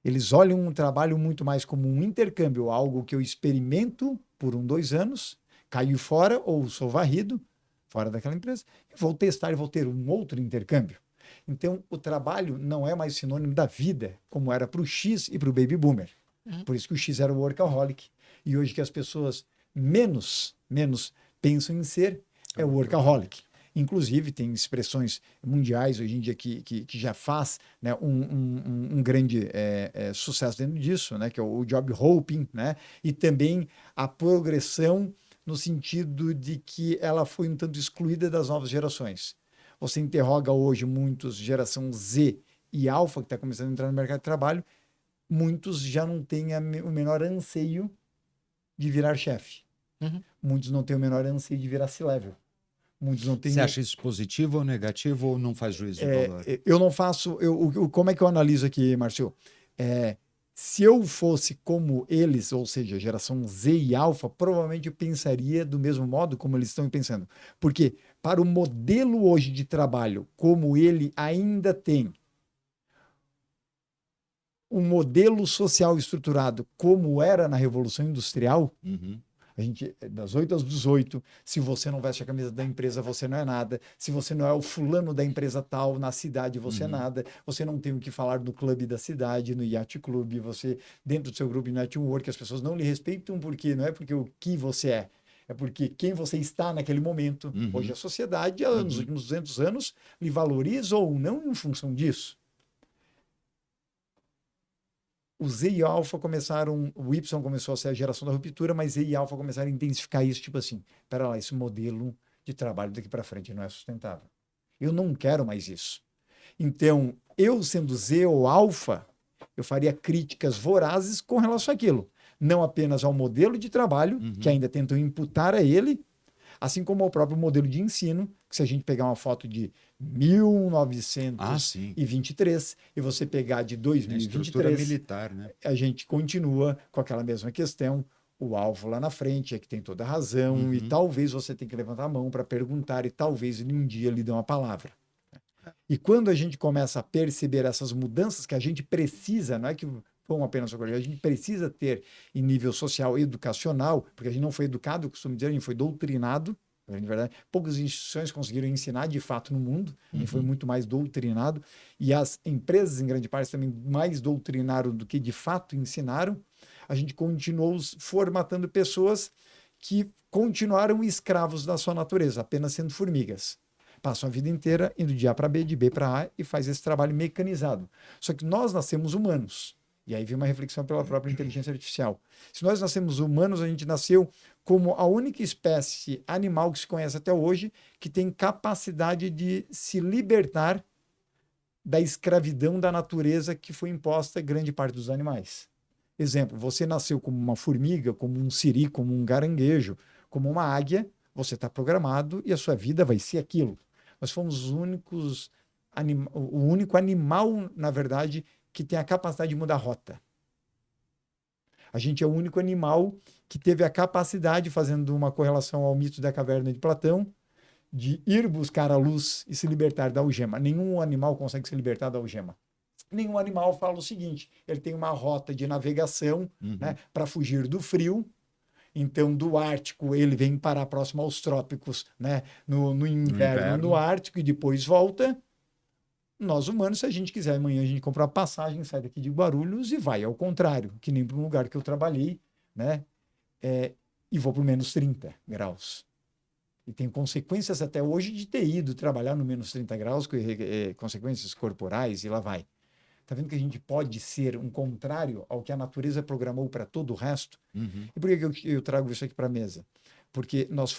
Eles olham um trabalho muito mais como um intercâmbio, algo que eu experimento por 2 anos, caio fora ou sou varrido fora daquela empresa, e vou testar e vou ter um outro intercâmbio. Então, o trabalho não é mais sinônimo da vida, como era para o X e para o Baby Boomer. Por isso que o X era o workaholic. E hoje que as pessoas menos pensam em ser, é o workaholic. Inclusive, tem expressões mundiais hoje em dia que já faz, né, um grande sucesso dentro disso, né, que é o job hopping, né, e também a progressão no sentido de que ela foi um tanto excluída das novas gerações. Você interroga hoje muitos geração Z e Alfa, que está começando a entrar no mercado de trabalho, muitos já não têm o menor anseio de virar chefe. Muitos não têm o menor anseio de virar C-level. Muitos não têm... Você acha isso positivo ou negativo ou não faz juízo de valor? Eu não faço... como é que eu analiso aqui, Márcio? Se eu fosse como eles, ou seja, geração Z e Alfa, provavelmente eu pensaria do mesmo modo como eles estão pensando. Porque para o modelo hoje de trabalho, como ele ainda tem um modelo social estruturado como era na Revolução Industrial, a gente, das 8 às 18, se você não veste a camisa da empresa, você não é nada. Se você não é o fulano da empresa tal, na cidade, você é nada. Você não tem o que falar do clube da cidade, no yacht club. Você, dentro do seu grupo de network, as pessoas não lhe respeitam porque não é porque o que você é porque quem você está naquele momento. Hoje a sociedade, nos últimos 200 anos, lhe valoriza ou não em função disso. O Z e Alfa começaram, o Y começou a ser a geração da ruptura, mas Z e Alfa começaram a intensificar isso, tipo assim, pera lá, esse modelo de trabalho daqui para frente não é sustentável. Eu não quero mais isso. Então, eu sendo Z ou Alfa, eu faria críticas vorazes com relação àquilo. Não apenas ao modelo de trabalho, que ainda tentam imputar a ele, assim como ao próprio modelo de ensino, que se a gente pegar uma foto de 1923 e você pegar de 2023, estrutura militar, né? A gente continua com aquela mesma questão, o alvo lá na frente é que tem toda a razão e talvez você tenha que levantar a mão para perguntar e talvez ele um dia lhe dê uma palavra. E quando a gente começa a perceber essas mudanças que a gente precisa, não é que vão apenas ocorrer, a gente precisa ter em nível social e educacional, porque a gente não foi educado, eu costumo dizer, a gente foi doutrinado. Na verdade, poucas instituições conseguiram ensinar de fato no mundo, a gente foi muito mais doutrinado, e as empresas, em grande parte, também mais doutrinaram do que de fato ensinaram. A gente continuou formatando pessoas que continuaram escravos da sua natureza, apenas sendo formigas. Passam a vida inteira indo de A para B, de B para A e faz esse trabalho mecanizado. Só que nós nascemos humanos. E aí vem uma reflexão pela própria inteligência artificial. Se nós nascemos humanos, a gente nasceu como a única espécie animal que se conhece até hoje que tem capacidade de se libertar da escravidão da natureza que foi imposta a grande parte dos animais. Exemplo, você nasceu como uma formiga, como um siri, como um caranguejo, como uma águia, você está programado e a sua vida vai ser aquilo. Nós fomos os únicos, o único animal, na verdade, que tem a capacidade de mudar a rota. A gente é o único animal que teve a capacidade, fazendo uma correlação ao mito da caverna de Platão, de ir buscar a luz e se libertar da algema. Nenhum animal consegue se libertar da algema. Nenhum animal fala o seguinte, ele tem uma rota de navegação, né, para fugir do frio. Então, do Ártico, ele vem parar próximo aos trópicos, né, no inverno, no Ártico, e depois volta. Nós humanos, se a gente quiser, amanhã a gente compra uma passagem, sai daqui de Guarulhos e vai ao contrário, que nem para um lugar que eu trabalhei, né, e vou para menos 30 graus. E tem consequências até hoje de ter ido trabalhar no menos 30 graus, consequências corporais, e lá vai. Está vendo que a gente pode ser um contrário ao que a natureza programou para todo o resto? E por que eu trago isso aqui para a mesa? Porque nós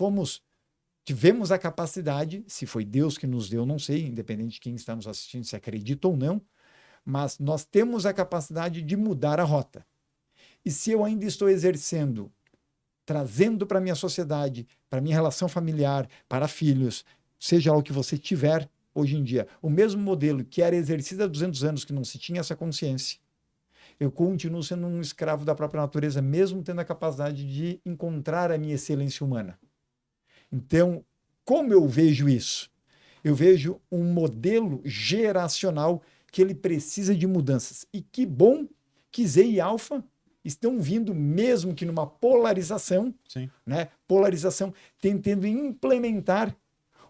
tivemos a capacidade, se foi Deus que nos deu, não sei, independente de quem está nos assistindo, se acredita ou não, mas nós temos a capacidade de mudar a rota. E se eu ainda estou exercendo, trazendo para a minha sociedade, para a minha relação familiar, para filhos, seja lá o que você tiver, hoje em dia, o mesmo modelo que era exercido há 200 anos, que não se tinha essa consciência, eu continuo sendo um escravo da própria natureza, mesmo tendo a capacidade de encontrar a minha excelência humana. Então, como eu vejo isso? Eu vejo um modelo geracional que ele precisa de mudanças. E que bom que Z e Alfa estão vindo, mesmo que numa polarização, né? Polarização, tentando implementar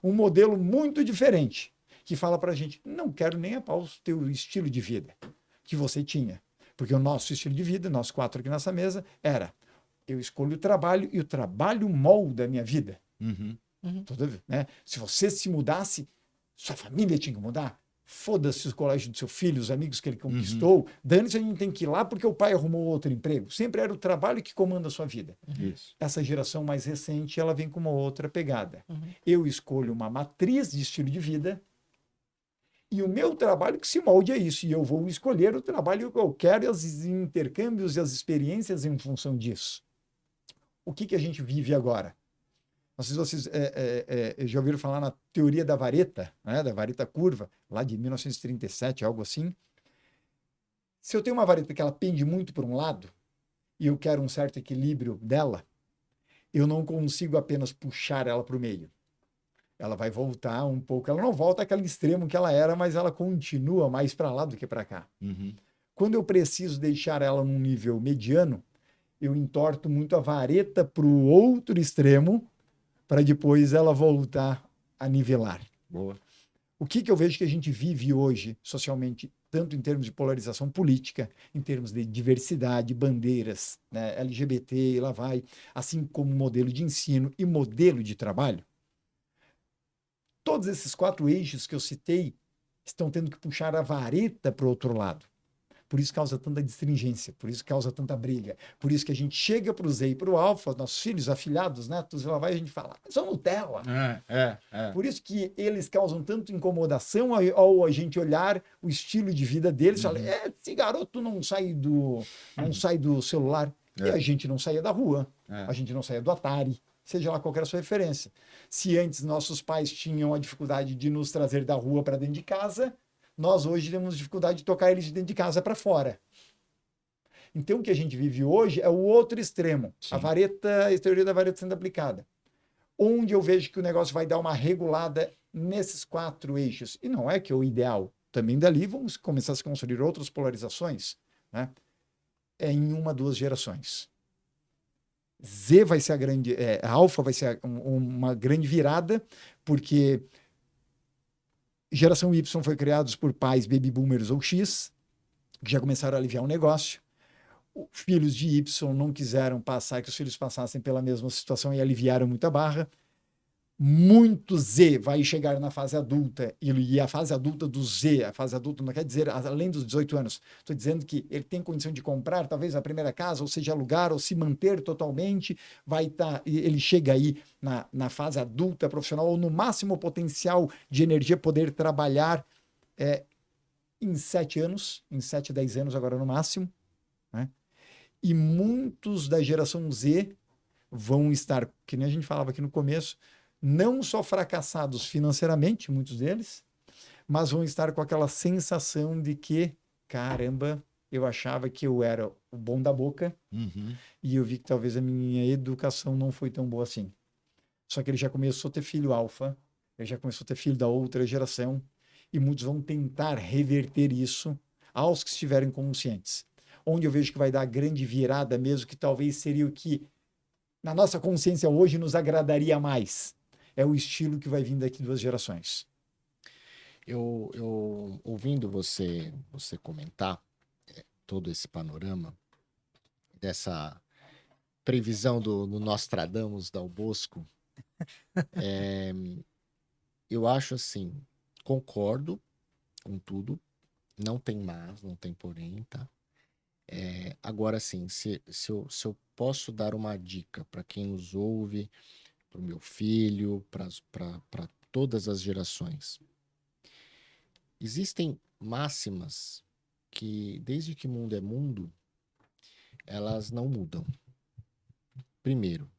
um modelo muito diferente, que fala para a gente, não quero nem a pau o teu estilo de vida que você tinha. Porque o nosso estilo de vida, nós 4 aqui nessa mesa, era, eu escolho o trabalho e o trabalho molda a minha vida. Né? Se você se mudasse, sua família tinha que mudar. Foda-se o colégio do seu filho, os amigos que ele conquistou. Dane-se, a gente tem que ir lá porque o pai arrumou outro emprego. Sempre era o trabalho que comanda a sua vida. Essa geração mais recente, ela vem com uma outra pegada. Eu escolho uma matriz de estilo de vida e o meu trabalho que se molde a isso. E eu vou escolher o trabalho que eu quero e os intercâmbios e as experiências em função disso. O que a gente vive agora? Não sei se vocês já ouviram falar na teoria da vareta, né, da vareta curva, lá de 1937, algo assim. Se eu tenho uma vareta que ela pende muito para um lado, e eu quero um certo equilíbrio dela, eu não consigo apenas puxar ela para o meio. Ela vai voltar um pouco, ela não volta àquele extremo que ela era, mas ela continua mais para lá do que para cá. Quando eu preciso deixar ela num nível mediano, eu entorto muito a vareta para o outro extremo, para depois ela voltar a nivelar. Boa. O que eu vejo que a gente vive hoje, socialmente, tanto em termos de polarização política, em termos de diversidade, bandeiras, né, LGBT, e lá vai, assim como modelo de ensino e modelo de trabalho, todos esses 4 eixos que eu citei estão tendo que puxar a vareta para o outro lado. Por isso causa tanta distringência, por isso causa tanta briga, por isso que a gente chega para o Z e para o Alfa, nossos filhos, afilhados, netos, e lá vai a gente fala, são Nutella. Por isso que eles causam tanta incomodação ao a gente olhar o estilo de vida deles, fala, esse garoto não sai do celular, e a gente não saía da rua, a gente não saía do Atari, seja lá qual era a sua referência. Se antes nossos pais tinham a dificuldade de nos trazer da rua para dentro de casa, nós hoje temos dificuldade de tocar eles de dentro de casa para fora. Então, o que a gente vive hoje é o outro extremo, Sim. a teoria da vareta sendo aplicada. Onde eu vejo que o negócio vai dar uma regulada nesses 4 eixos. E não é que é o ideal. Também dali vamos começar a se construir outras polarizações, né? É em 1, 2 gerações. Z vai ser alfa vai ser uma grande virada, porque geração Y foi criados por pais baby boomers ou X, que já começaram a aliviar o negócio. Filhos de Y não quiseram passar, que os filhos passassem pela mesma situação e aliviaram muita barra. Muito Z vai chegar na fase adulta, e a fase adulta do Z, a fase adulta não quer dizer além dos 18 anos, estou dizendo que ele tem condição de comprar talvez a primeira casa, ou seja, alugar, ou se manter totalmente, ele chega aí na fase adulta profissional, ou no máximo potencial de energia, poder trabalhar em 7 anos, em 7, 10 anos agora no máximo, né? E muitos da geração Z vão estar, que nem a gente falava aqui no começo, não só fracassados financeiramente, muitos deles, mas vão estar com aquela sensação de que, caramba, eu achava que eu era o bom da boca e eu vi que talvez a minha educação não foi tão boa assim. Só que ele já começou a ter filho alfa, ele já começou a ter filho da outra geração e muitos vão tentar reverter isso aos que estiverem conscientes. Onde eu vejo que vai dar a grande virada mesmo, que talvez seria o que na nossa consciência hoje nos agradaria mais. É o estilo que vai vir daqui 2 gerações. Eu ouvindo você comentar todo esse panorama, dessa previsão do Nostradamus, Dal Bosco, eu acho assim, concordo com tudo, não tem mas, não tem porém, tá? Agora sim, se eu posso dar uma dica para quem nos ouve, para o meu filho, para todas as gerações. Existem máximas que, desde que mundo é mundo, elas não mudam. Primeiro,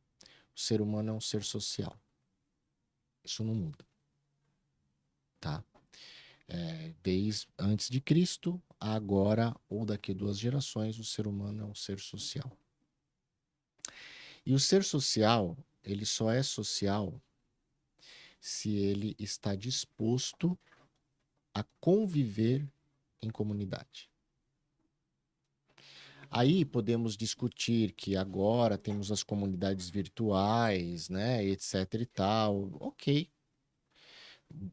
o ser humano é um ser social. Isso não muda. Tá? Desde antes de Cristo, agora ou daqui 2 gerações, o ser humano é um ser social. E o ser social, ele só é social se ele está disposto a conviver em comunidade. Aí podemos discutir que agora temos as comunidades virtuais, né, etc e tal. Ok,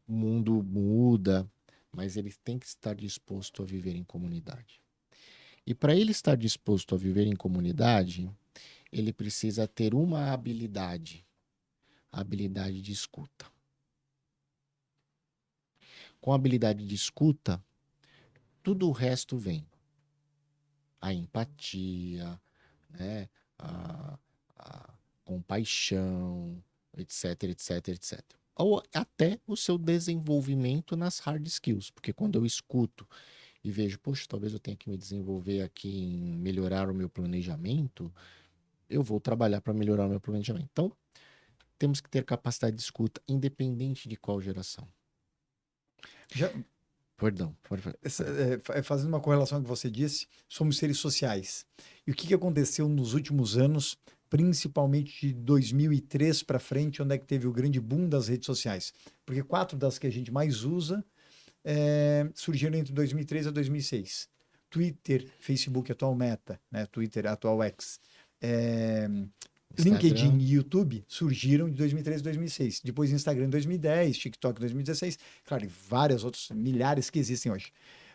o mundo muda, mas ele tem que estar disposto a viver em comunidade. E para ele estar disposto a viver em comunidade, ele precisa ter uma habilidade, a habilidade de escuta. Com a habilidade de escuta, tudo o resto vem. A empatia, né? a compaixão, etc, etc, etc. Ou até o seu desenvolvimento nas hard skills, porque quando eu escuto e vejo, poxa, talvez eu tenha que me desenvolver aqui em melhorar o meu planejamento, eu vou trabalhar para melhorar o meu planejamento. Então, temos que ter capacidade de escuta, independente de qual geração. Perdão. Fazendo uma correlação com o que você disse, somos seres sociais. E o que aconteceu nos últimos anos, principalmente de 2003 para frente, onde é que teve o grande boom das redes sociais? Porque 4 das que a gente mais usa surgiram entre 2003 a 2006. Twitter, Facebook, atual Meta, né? Twitter, atual X. LinkedIn e YouTube surgiram de 2003 a 2006. Depois Instagram em 2010, TikTok em 2016. Claro, e várias outras, milhares que existem hoje.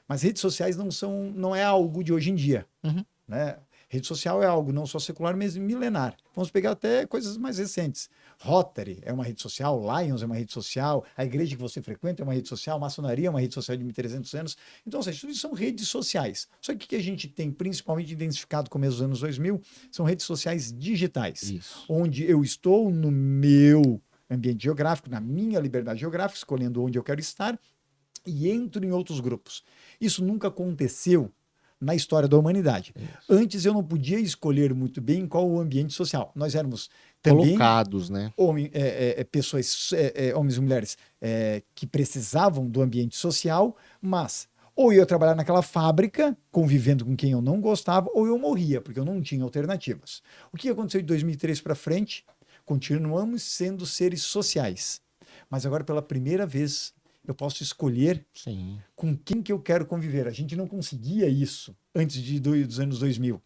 Mas redes sociais não é algo de hoje em dia. Né? Rede social é algo não só secular, mas milenar. Vamos pegar até coisas mais recentes. Rotary é uma rede social, Lions é uma rede social, a igreja que você frequenta é uma rede social, maçonaria é uma rede social de 1.300 anos. Então, ou seja, tudo isso são redes sociais. Só que o que a gente tem principalmente identificado no começo dos anos 2000 são redes sociais digitais. Isso. Onde eu estou no meu ambiente geográfico, na minha liberdade geográfica, escolhendo onde eu quero estar e entro em outros grupos. Isso nunca aconteceu na história da humanidade. Antes eu não podia escolher muito bem qual o ambiente social. Nós éramos também colocados, né? Pessoas, homens e mulheres que precisavam do ambiente social, mas Ou eu ia trabalhar naquela fábrica, convivendo com quem eu não gostava, ou eu morria, porque eu não tinha alternativas. O que aconteceu de 2003 para frente? Continuamos sendo seres sociais. Mas agora, pela primeira vez, eu posso escolher Sim. com quem que eu quero conviver. A gente não conseguia isso antes dos anos 2000.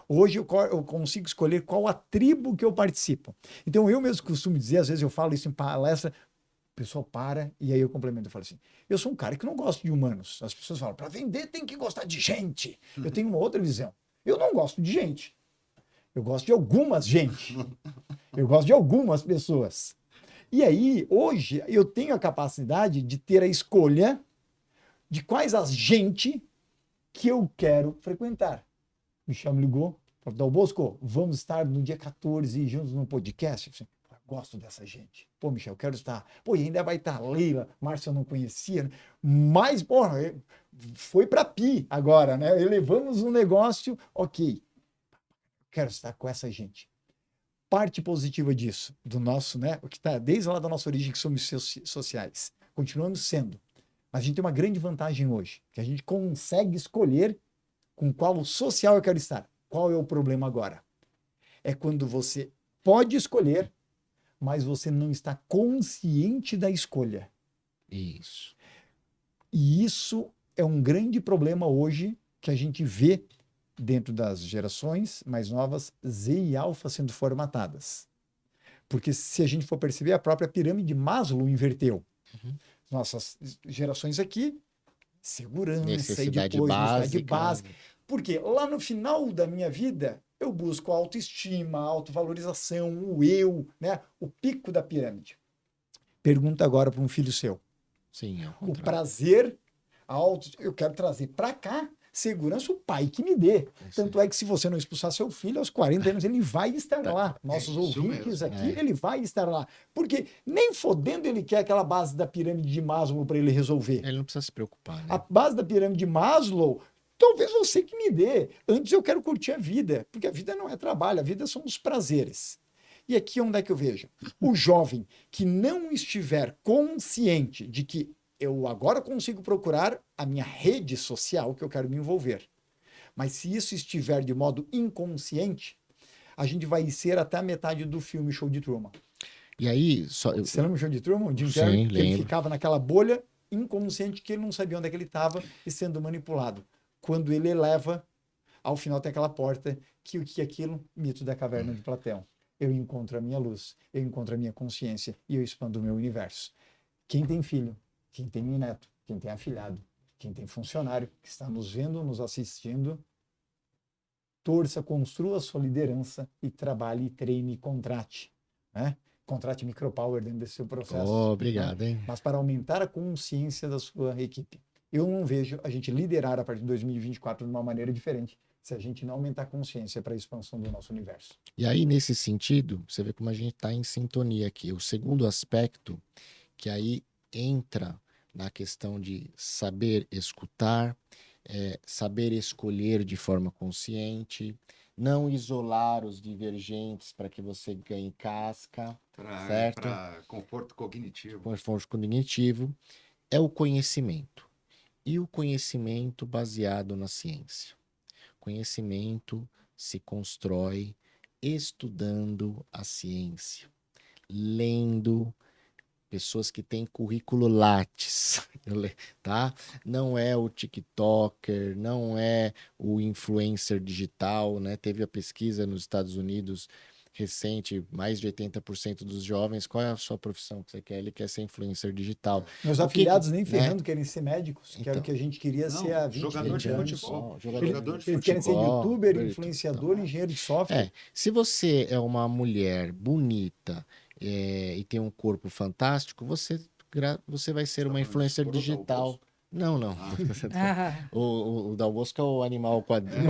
Hoje eu consigo escolher qual a tribo que eu participo. Então eu mesmo costumo dizer, às vezes eu falo isso em palestra, o pessoal para e aí eu complemento, eu falo assim, eu sou um cara que não gosto de humanos. As pessoas falam, para vender tem que gostar de gente. Eu tenho uma outra visão. Eu não gosto de gente. Eu gosto de algumas gente. Eu gosto de algumas pessoas. E aí, hoje, eu tenho a capacidade de ter a escolha de quais as gente que eu quero frequentar. Michel me ligou, falou, Dal Bosco, vamos estar no dia 14 juntos no podcast? Eu falei, gosto dessa gente. Pô, Michel, quero estar. Pô, e ainda vai estar a Leila, Márcia eu não conhecia, né? Mas, porra, foi para Pi agora, né? Elevamos um negócio, ok. Quero estar com essa gente. Parte positiva disso, do nosso, né? O que está desde lá da nossa origem, que somos sociais. Continuamos sendo. Mas a gente tem uma grande vantagem hoje, que a gente consegue escolher com qual social eu quero estar. Qual é o problema agora? É quando você pode escolher, mas você não está consciente da escolha. Isso. E isso é um grande problema hoje que a gente vê dentro das gerações mais novas, Z e alfa sendo formatadas. Porque se a gente for perceber, a própria pirâmide de Maslow inverteu. Uhum. Nossas gerações aqui, segurança Necessidade e depois básica. necessidade básica. Porque lá no final da minha vida, eu busco a autoestima, a autovalorização, o eu, né? O pico da pirâmide. Pergunta agora para um filho seu. Sim, é o O contrário. prazer, eu quero trazer para cá segurança o pai que me dê. Tanto é que se você não expulsar seu filho, aos 40 anos ele vai estar lá. Nossos ouvintes aqui, ele vai estar lá. Porque nem fodendo ele quer aquela base da pirâmide de Maslow para ele resolver. Ele não precisa se preocupar, né? A base da pirâmide de Maslow, talvez você que me dê. Antes eu quero curtir a vida, porque a vida não é trabalho, a vida são os prazeres. E aqui onde é que eu vejo? O jovem que não estiver consciente de que eu agora consigo procurar a minha rede social que eu quero me envolver. Mas se isso estiver de modo inconsciente, a gente vai ser até a metade do filme Show de Truman. E aí, Você lembra o Show de Truman? O Jim Sim, Carrey, que ele lembro. ficava naquela bolha inconsciente que ele não sabia onde é que ele estava e sendo manipulado. Quando ele eleva, ao final tem aquela porta que o que é aquilo? Mito da caverna de Platão. Eu encontro a minha luz, eu encontro a minha consciência e eu expando o meu universo. Quem tem filho, quem tem neto, quem tem afilhado, quem tem funcionário, que está nos vendo, nos assistindo, torça, construa a sua liderança e trabalhe, treine e contrate. Né? Contrate micropower dentro desse seu processo. obrigado, hein? Mas para aumentar a consciência da sua equipe. Eu não vejo a gente liderar a partir de 2024 de uma maneira diferente se a gente não aumentar a consciência para a expansão do nosso universo. E aí, nesse sentido, você vê como a gente está em sintonia aqui. O segundo aspecto, que aí entra na questão de saber escutar, saber escolher de forma consciente, não isolar os divergentes para que você ganhe casca, certo? Para conforto cognitivo. Conforto cognitivo, é o conhecimento. E o conhecimento baseado na ciência. Conhecimento se constrói estudando a ciência, lendo pessoas que têm currículo Lattes, tá? Não é o TikToker, não é o influencer digital, né? Teve a pesquisa nos Estados Unidos recente, mais de 80% dos jovens, qual é a sua profissão que você quer? Ele quer ser influencer digital. Meus O que- afiliados nem né? ferrando querem ser médicos, que era o Então. que a gente queria Não, ser há 20, jogador 20 de anos. futebol. Jogador de Eles querem ser futebol, youtuber, então. influenciador, engenheiro de software. Se você é uma mulher bonita e tem um corpo fantástico, você vai ser Tá uma falando influencer de Dal digital. Bosco? Não. Ah, O Dal Bosco é o animal Quadrúpede.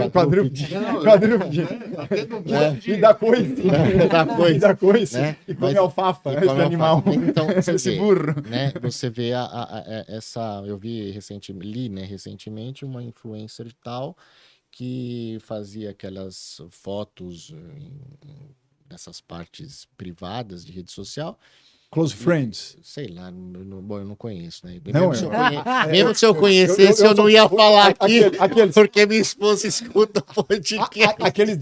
Não, Quadrúpede. até no E dá coice. coice. E dá coice. Né? E come Mas- alfafa, e esse come animal. alfafa. Então, você Esse vê, burro. né? Você vê essa. Eu li, né, recentemente uma influencer e tal que fazia aquelas fotos nessas partes privadas de rede social Close Friends. Sei lá, bom, eu não conheço, né? Não, Mesmo, mesmo se eu conhecesse, eu não ia falar aqui, porque minha esposa escuta o podcast. Aqueles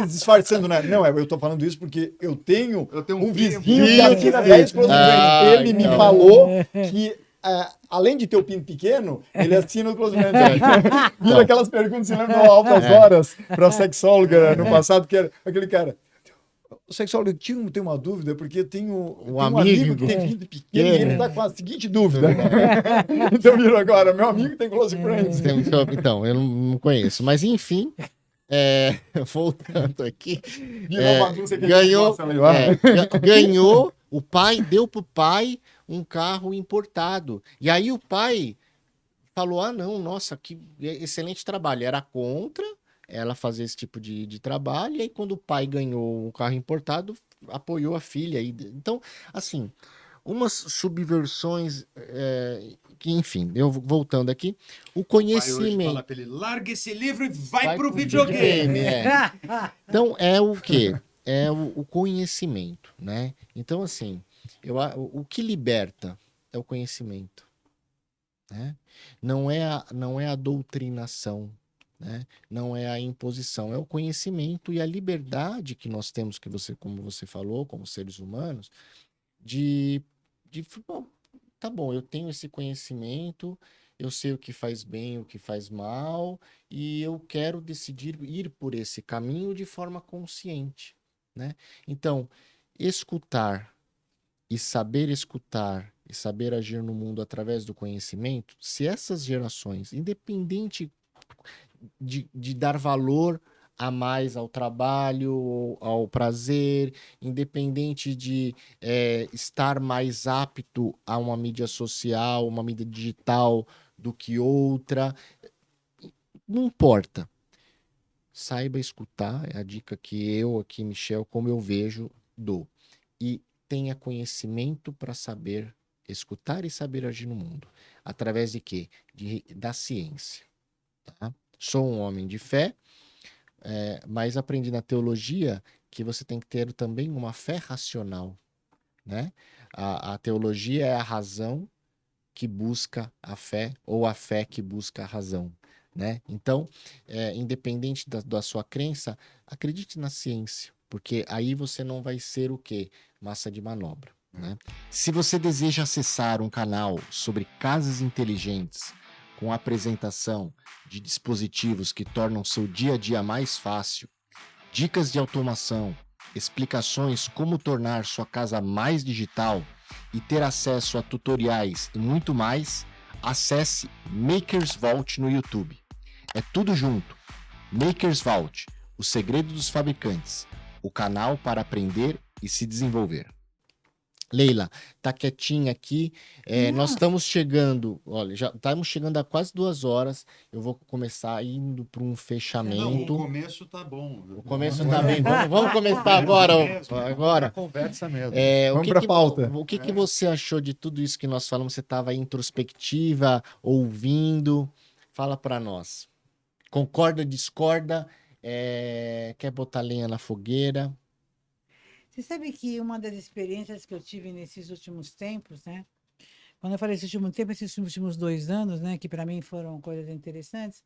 disfarçando, né? Não, eu tô falando isso porque eu tenho um vizinho que primo assina que 10 fez. Close Ah, Friends. Ele me então. falou que, além de ter o pino pequeno, ele assina o Close Friends. Vira aquelas perguntas, você lembra do Altas Horas para sexóloga no passado, que era aquele cara. O sexólogo, eu tenho uma dúvida, porque eu tenho um amigo que tem pinto pequeno e ele está com a seguinte dúvida. Então, virou agora, meu amigo tem Close Friends. Então, eu não conheço. Mas, enfim, voltando aqui, ganhou, o pai deu pro pai um carro importado. E aí o pai falou, não, nossa, que excelente trabalho. Era contra ela fazer esse tipo de trabalho, e aí quando o pai ganhou um carro importado, apoiou a filha. Então, assim, umas subversões que, enfim, eu voltando aqui, o conhecimento... O pai hoje fala pra ele, larga esse livro e vai pro videogame. Então, é o quê? É o conhecimento, né? Então, assim, o que liberta é o conhecimento, né? Não é a doutrinação, né? Não é a imposição, é o conhecimento e a liberdade que nós temos, como você falou, como seres humanos, bom, tá bom, eu tenho esse conhecimento, eu sei o que faz bem, o que faz mal, e eu quero decidir ir por esse caminho de forma consciente, né? Então, escutar e saber agir no mundo através do conhecimento, se essas gerações, independente de dar valor a mais ao trabalho, ao prazer, independente de estar mais apto a uma mídia social, uma mídia digital do que outra, não importa. Saiba escutar, é a dica que eu aqui, Michel, como eu vejo, dou. E tenha conhecimento para saber escutar e saber agir no mundo. Através de quê? Da ciência. Tá? Sou um homem de fé, mas aprendi na teologia que você tem que ter também uma fé racional, né? A teologia é a razão que busca a fé, ou a fé que busca a razão, né? Então, independente da sua crença, acredite na ciência, porque aí você não vai ser o quê? Massa de manobra, né? Se você deseja acessar um canal sobre casas inteligentes, com apresentação de dispositivos que tornam seu dia a dia mais fácil, dicas de automação, explicações como tornar sua casa mais digital e ter acesso a tutoriais e muito mais, acesse Makers Vault no YouTube. É tudo junto. Makers Vault, o segredo dos fabricantes, o canal para aprender e se desenvolver. Leila, tá quietinha aqui. Nós estamos chegando, olha, já estamos chegando a quase 2 horas. Eu vou começar indo para um fechamento. Não, o começo tá bom. O começo tá bem. Vamos começar agora. Agora. Conversa mesmo. Vamos para a pauta. O que você achou de tudo isso que nós falamos? Você estava introspectiva, ouvindo? Fala para nós. Concorda, discorda? Quer botar lenha na fogueira? Você sabe que uma das experiências que eu tive nesses últimos tempos, né? Quando eu falei esses últimos tempos, esses últimos 2 anos, né? Que para mim foram coisas interessantes,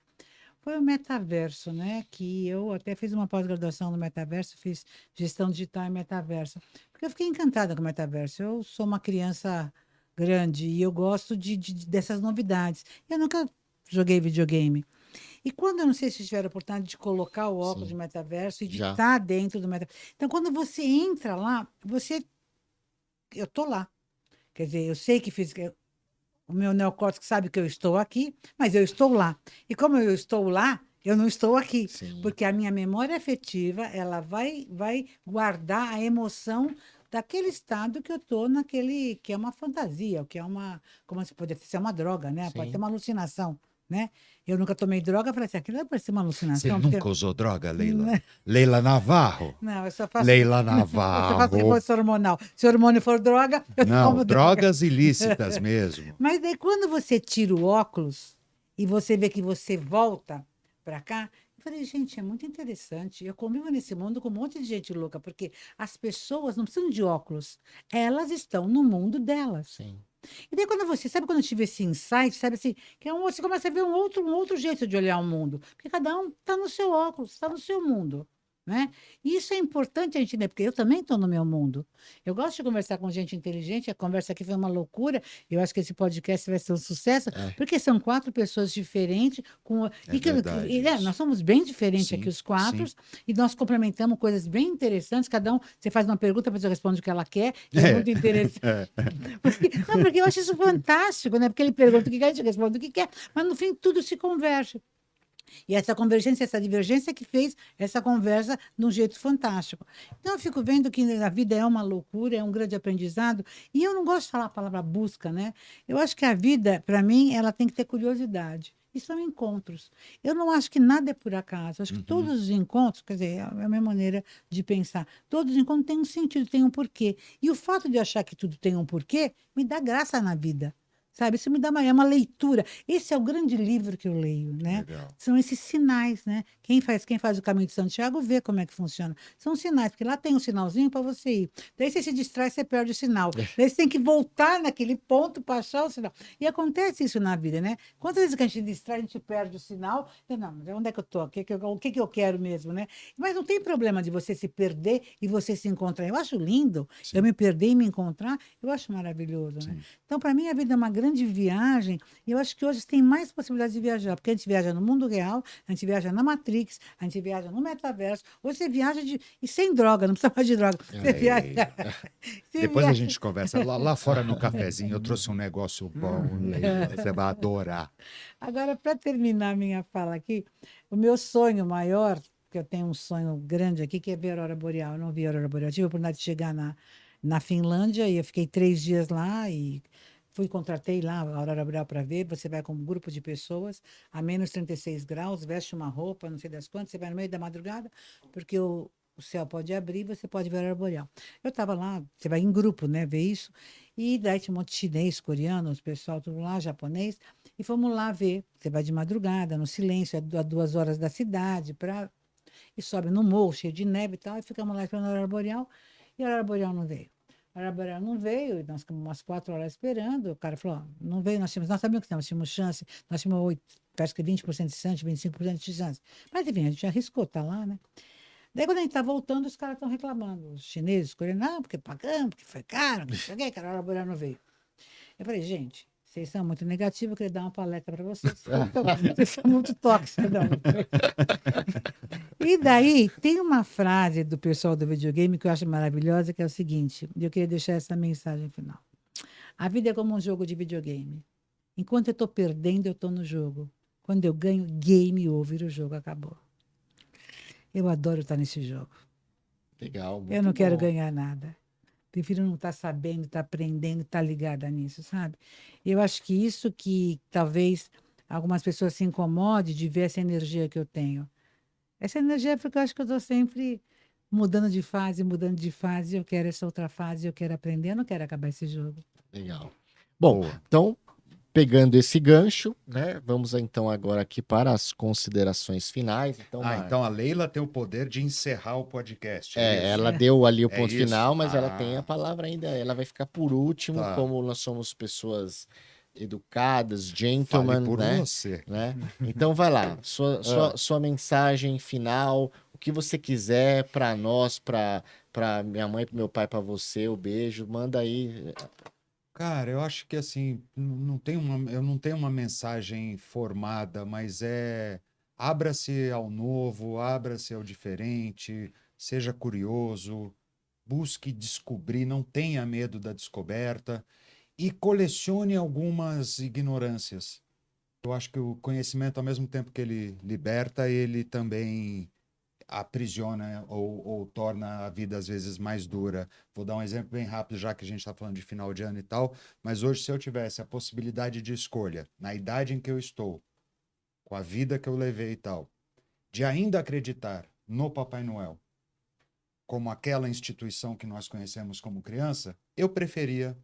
foi o metaverso, né? Que eu até fiz uma pós-graduação no metaverso, fiz gestão digital em metaverso. Porque eu fiquei encantada com o metaverso. Eu sou uma criança grande e eu gosto dessas novidades. Eu nunca joguei videogame. E quando, eu não sei se tiveram a oportunidade de colocar o óculos de metaverso e de estar dentro do metaverso. Então, quando você entra lá, eu tô lá. Quer dizer, eu sei que o meu neocórtex sabe que eu estou aqui, mas eu estou lá. E como eu estou lá, eu não estou aqui. Sim. Porque a minha memória afetiva, ela vai guardar a emoção daquele estado que eu estou naquele, que é uma fantasia, que é como se pode ser uma droga, né? Pode Sim. ter uma alucinação, né? Eu nunca tomei droga, falei assim, aquilo vai parecer uma Você alucinação. nunca usou droga, Leila? Leila Navarro? Não, eu só faço... Leila Eu só faço Navarro. reforço hormonal. Se o hormônio for droga, eu Não, tomo droga. drogas ilícitas mesmo. Mas daí quando você tira o óculos e você vê que você volta para cá, Eu falei, gente, é muito interessante. Eu convivo nesse mundo com um monte de gente louca, porque as pessoas não precisam de óculos. Elas estão no mundo delas. Sim. E daí quando você, sabe quando eu tive esse insight, sabe assim, você começa a ver um outro jeito de olhar o mundo, porque cada um está no seu óculos, está no seu mundo, né? E isso é importante a gente entender, porque eu também estou no meu mundo. Eu gosto de conversar com gente inteligente, a conversa aqui foi uma loucura, eu acho que esse podcast vai ser um sucesso, É, porque são quatro pessoas diferentes, É verdade nós isso. somos bem diferentes aqui, Sim, os quatro, sim. e nós complementamos coisas bem interessantes, cada um, você faz uma pergunta, a pessoa responde o que ela quer, é É. muito interessante. É. Porque eu acho isso fantástico, né? Porque ele pergunta o que quer, a gente responde o que quer, mas no fim tudo se converge. E essa convergência, essa divergência que fez essa conversa de um jeito fantástico. Então eu fico vendo que a vida é uma loucura, é um grande aprendizado, e eu não gosto de falar a palavra busca, né? Eu acho que a vida, para mim, ela tem que ter curiosidade. E são encontros. Eu não acho que nada é por acaso. Eu acho que Uhum. todos os encontros, quer dizer, é a minha maneira de pensar, todos os encontros têm um sentido, têm um porquê. E o fato de eu achar que tudo tem um porquê me dá graça na vida. Sabe, isso me dá é uma leitura. Esse é o grande livro que eu leio, né? Legal. São esses sinais, né? Quem faz o caminho de Santiago vê como é que funciona. São sinais, porque lá tem um sinalzinho para você ir. Daí você se distrai, você perde o sinal. Daí você tem que voltar naquele ponto para achar o sinal. E acontece isso na vida, né? Quantas vezes que a gente distrai, a gente perde o sinal? Não, mas onde é que eu estou? O que que eu quero mesmo, né? Mas não tem problema de você se perder e você se encontrar. Eu acho lindo. Sim. Eu me perder e me encontrar, eu acho maravilhoso, né? Sim. Então, para mim, a vida é uma grande viagem, e eu acho que hoje tem mais possibilidades de viajar, porque a gente viaja no mundo real, a gente viaja na Matrix, a gente viaja no metaverso. Hoje você viaja e sem droga, não precisa mais de droga. Você viaja. Você Depois a viaja. gente conversa. Lá fora no cafezinho, eu trouxe um negócio bom, Leila. Você vai adorar. Agora, para terminar a minha fala aqui, o meu sonho maior, que eu tenho um sonho grande aqui, que é ver a Aurora Boreal. Eu não vi a Aurora Boreal. Eu tive a oportunidade de chegar na Finlândia e eu fiquei 3 dias lá e contratei lá a Aurora Boreal para ver. Você vai com um grupo de pessoas a menos 36 graus, veste uma roupa, não sei das quantas, você vai no meio da madrugada, porque o céu pode abrir, você pode ver a Aurora Boreal. Eu estava lá, você vai em grupo, né, ver isso, e daí tinha um monte de chinês, coreano, os pessoal tudo lá, japonês, e fomos lá ver. Você vai de madrugada, no silêncio, a 2 horas da cidade, e sobe no morro, cheio de neve e tal, e ficamos lá esperando a Aurora Boreal, e a Aurora Boreal não veio. A Aurora Boreal não veio, e nós ficamos umas 4 horas esperando, o cara falou, ó, não veio, nós sabíamos que nós tínhamos chance, nós tínhamos parece que 20% de chance, 25% de chance. Mas enfim, a gente arriscou, tá lá, né? Daí quando a gente tá voltando, os caras estão reclamando, os chineses, os coreanos, não, porque pagamos, porque foi caro, não sei o quê, que a Aurora Boreal não veio. Eu falei, gente, vocês são muito negativos, eu queria dar uma palestra para vocês. Vocês são muito tóxicos, não. E daí, tem uma frase do pessoal do videogame que eu acho maravilhosa, que é o seguinte, e eu queria deixar essa mensagem final. A vida é como um jogo de videogame. Enquanto eu estou perdendo, eu estou no jogo. Quando eu ganho, game over, o jogo acabou. Eu adoro estar nesse jogo. Legal, muito Eu não quero bom. ganhar nada. Prefiro não estar sabendo, estar aprendendo, estar ligada nisso, sabe? Eu acho que isso que talvez algumas pessoas se incomodem de ver essa energia que eu tenho. Essa energia é porque eu acho que eu estou sempre mudando de fase. Eu quero essa outra fase, eu quero aprender, eu não quero acabar esse jogo. Legal. Bom, Boa. então, pegando esse gancho, né? Vamos então agora aqui para as considerações finais. Então, Então a Leila tem o poder de encerrar o podcast. É isso? ela deu ali o É ponto isso? final, mas ela Ah. tem a palavra ainda. Ela vai ficar por último, Tá. como nós somos pessoas educadas, Fale gentlemen, por né? você. né? Então vai lá, sua mensagem final, o que você quiser para nós, para minha mãe, para meu pai, para você, o beijo, manda aí. Cara, eu acho que assim, eu não tenho uma mensagem formada, mas abra-se ao novo, abra-se ao diferente, seja curioso, busque descobrir, não tenha medo da descoberta e colecione algumas ignorâncias. Eu acho que o conhecimento, ao mesmo tempo que ele liberta, ele também aprisiona ou torna a vida às vezes mais dura. Vou dar um exemplo bem rápido, já que a gente está falando de final de ano e tal, mas hoje, se eu tivesse a possibilidade de escolha, na idade em que eu estou, com a vida que eu levei e tal, de ainda acreditar no Papai Noel como aquela instituição que nós conhecemos como criança, eu preferia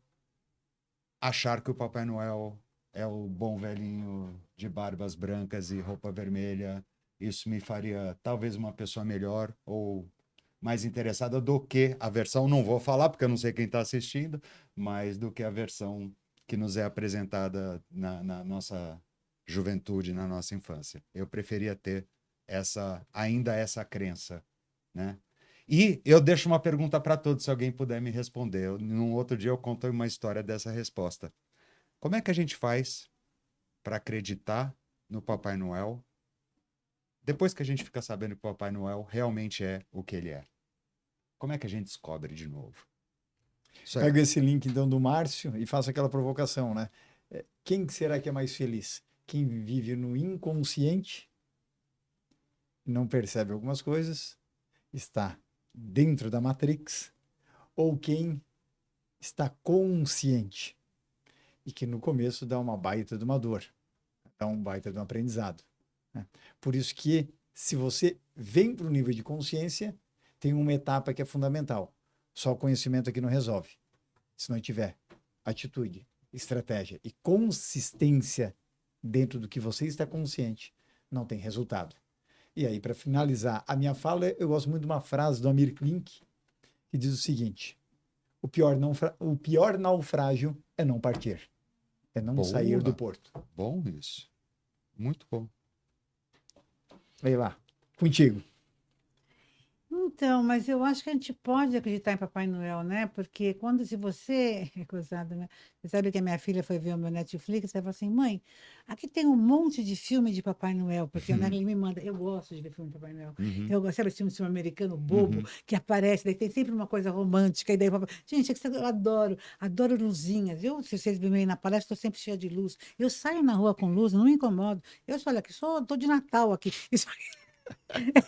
achar que o Papai Noel é o bom velhinho de barbas brancas e roupa vermelha isso me faria talvez uma pessoa melhor ou mais interessada do que a versão, não vou falar porque eu não sei quem está assistindo, mas do que a versão que nos é apresentada na nossa juventude, na nossa infância. Eu preferia ter ainda essa crença, né? E eu deixo uma pergunta para todos, se alguém puder me responder. Num outro dia eu conto uma história dessa resposta. Como é que a gente faz para acreditar no Papai Noel depois que a gente fica sabendo que o Papai Noel realmente é o que ele é? Como é que a gente descobre de novo? Isso Pego esse link, então, do Márcio e faço aquela provocação, né? Quem será que é mais feliz? Quem vive no inconsciente, não percebe algumas coisas, está dentro da Matrix, ou quem está consciente e que no começo dá uma baita de uma dor, dá um baita de um aprendizado, né? Por isso que, se você vem para o nível de consciência, tem uma etapa que é fundamental. Só o conhecimento aqui não resolve. Se não tiver atitude, estratégia e consistência dentro do que você está consciente, não tem resultado. E aí, para finalizar a minha fala, eu gosto muito de uma frase do Amir Klink, que diz o seguinte: o pior naufrágio é não partir, é não Boa. sair do porto. Bom isso. Muito bom. Vai lá, contigo. Então, mas eu acho que a gente pode acreditar em Papai Noel, né? Porque se você. É gozado, né? Você sabe que a minha filha foi ver o meu Netflix e ela falou assim: mãe, aqui tem um monte de filme de Papai Noel, porque o Netflix me manda. Eu gosto de ver filme de Papai Noel. Uhum. Eu gosto, sabe esse filme americano bobo, que aparece, daí tem sempre uma coisa romântica, e daí. Gente, eu adoro luzinhas. Se vocês me veem na palestra, estou sempre cheia de luz. Eu saio na rua com luz, não me incomodo. Eu sou, olha, aqui, estou de Natal aqui. Isso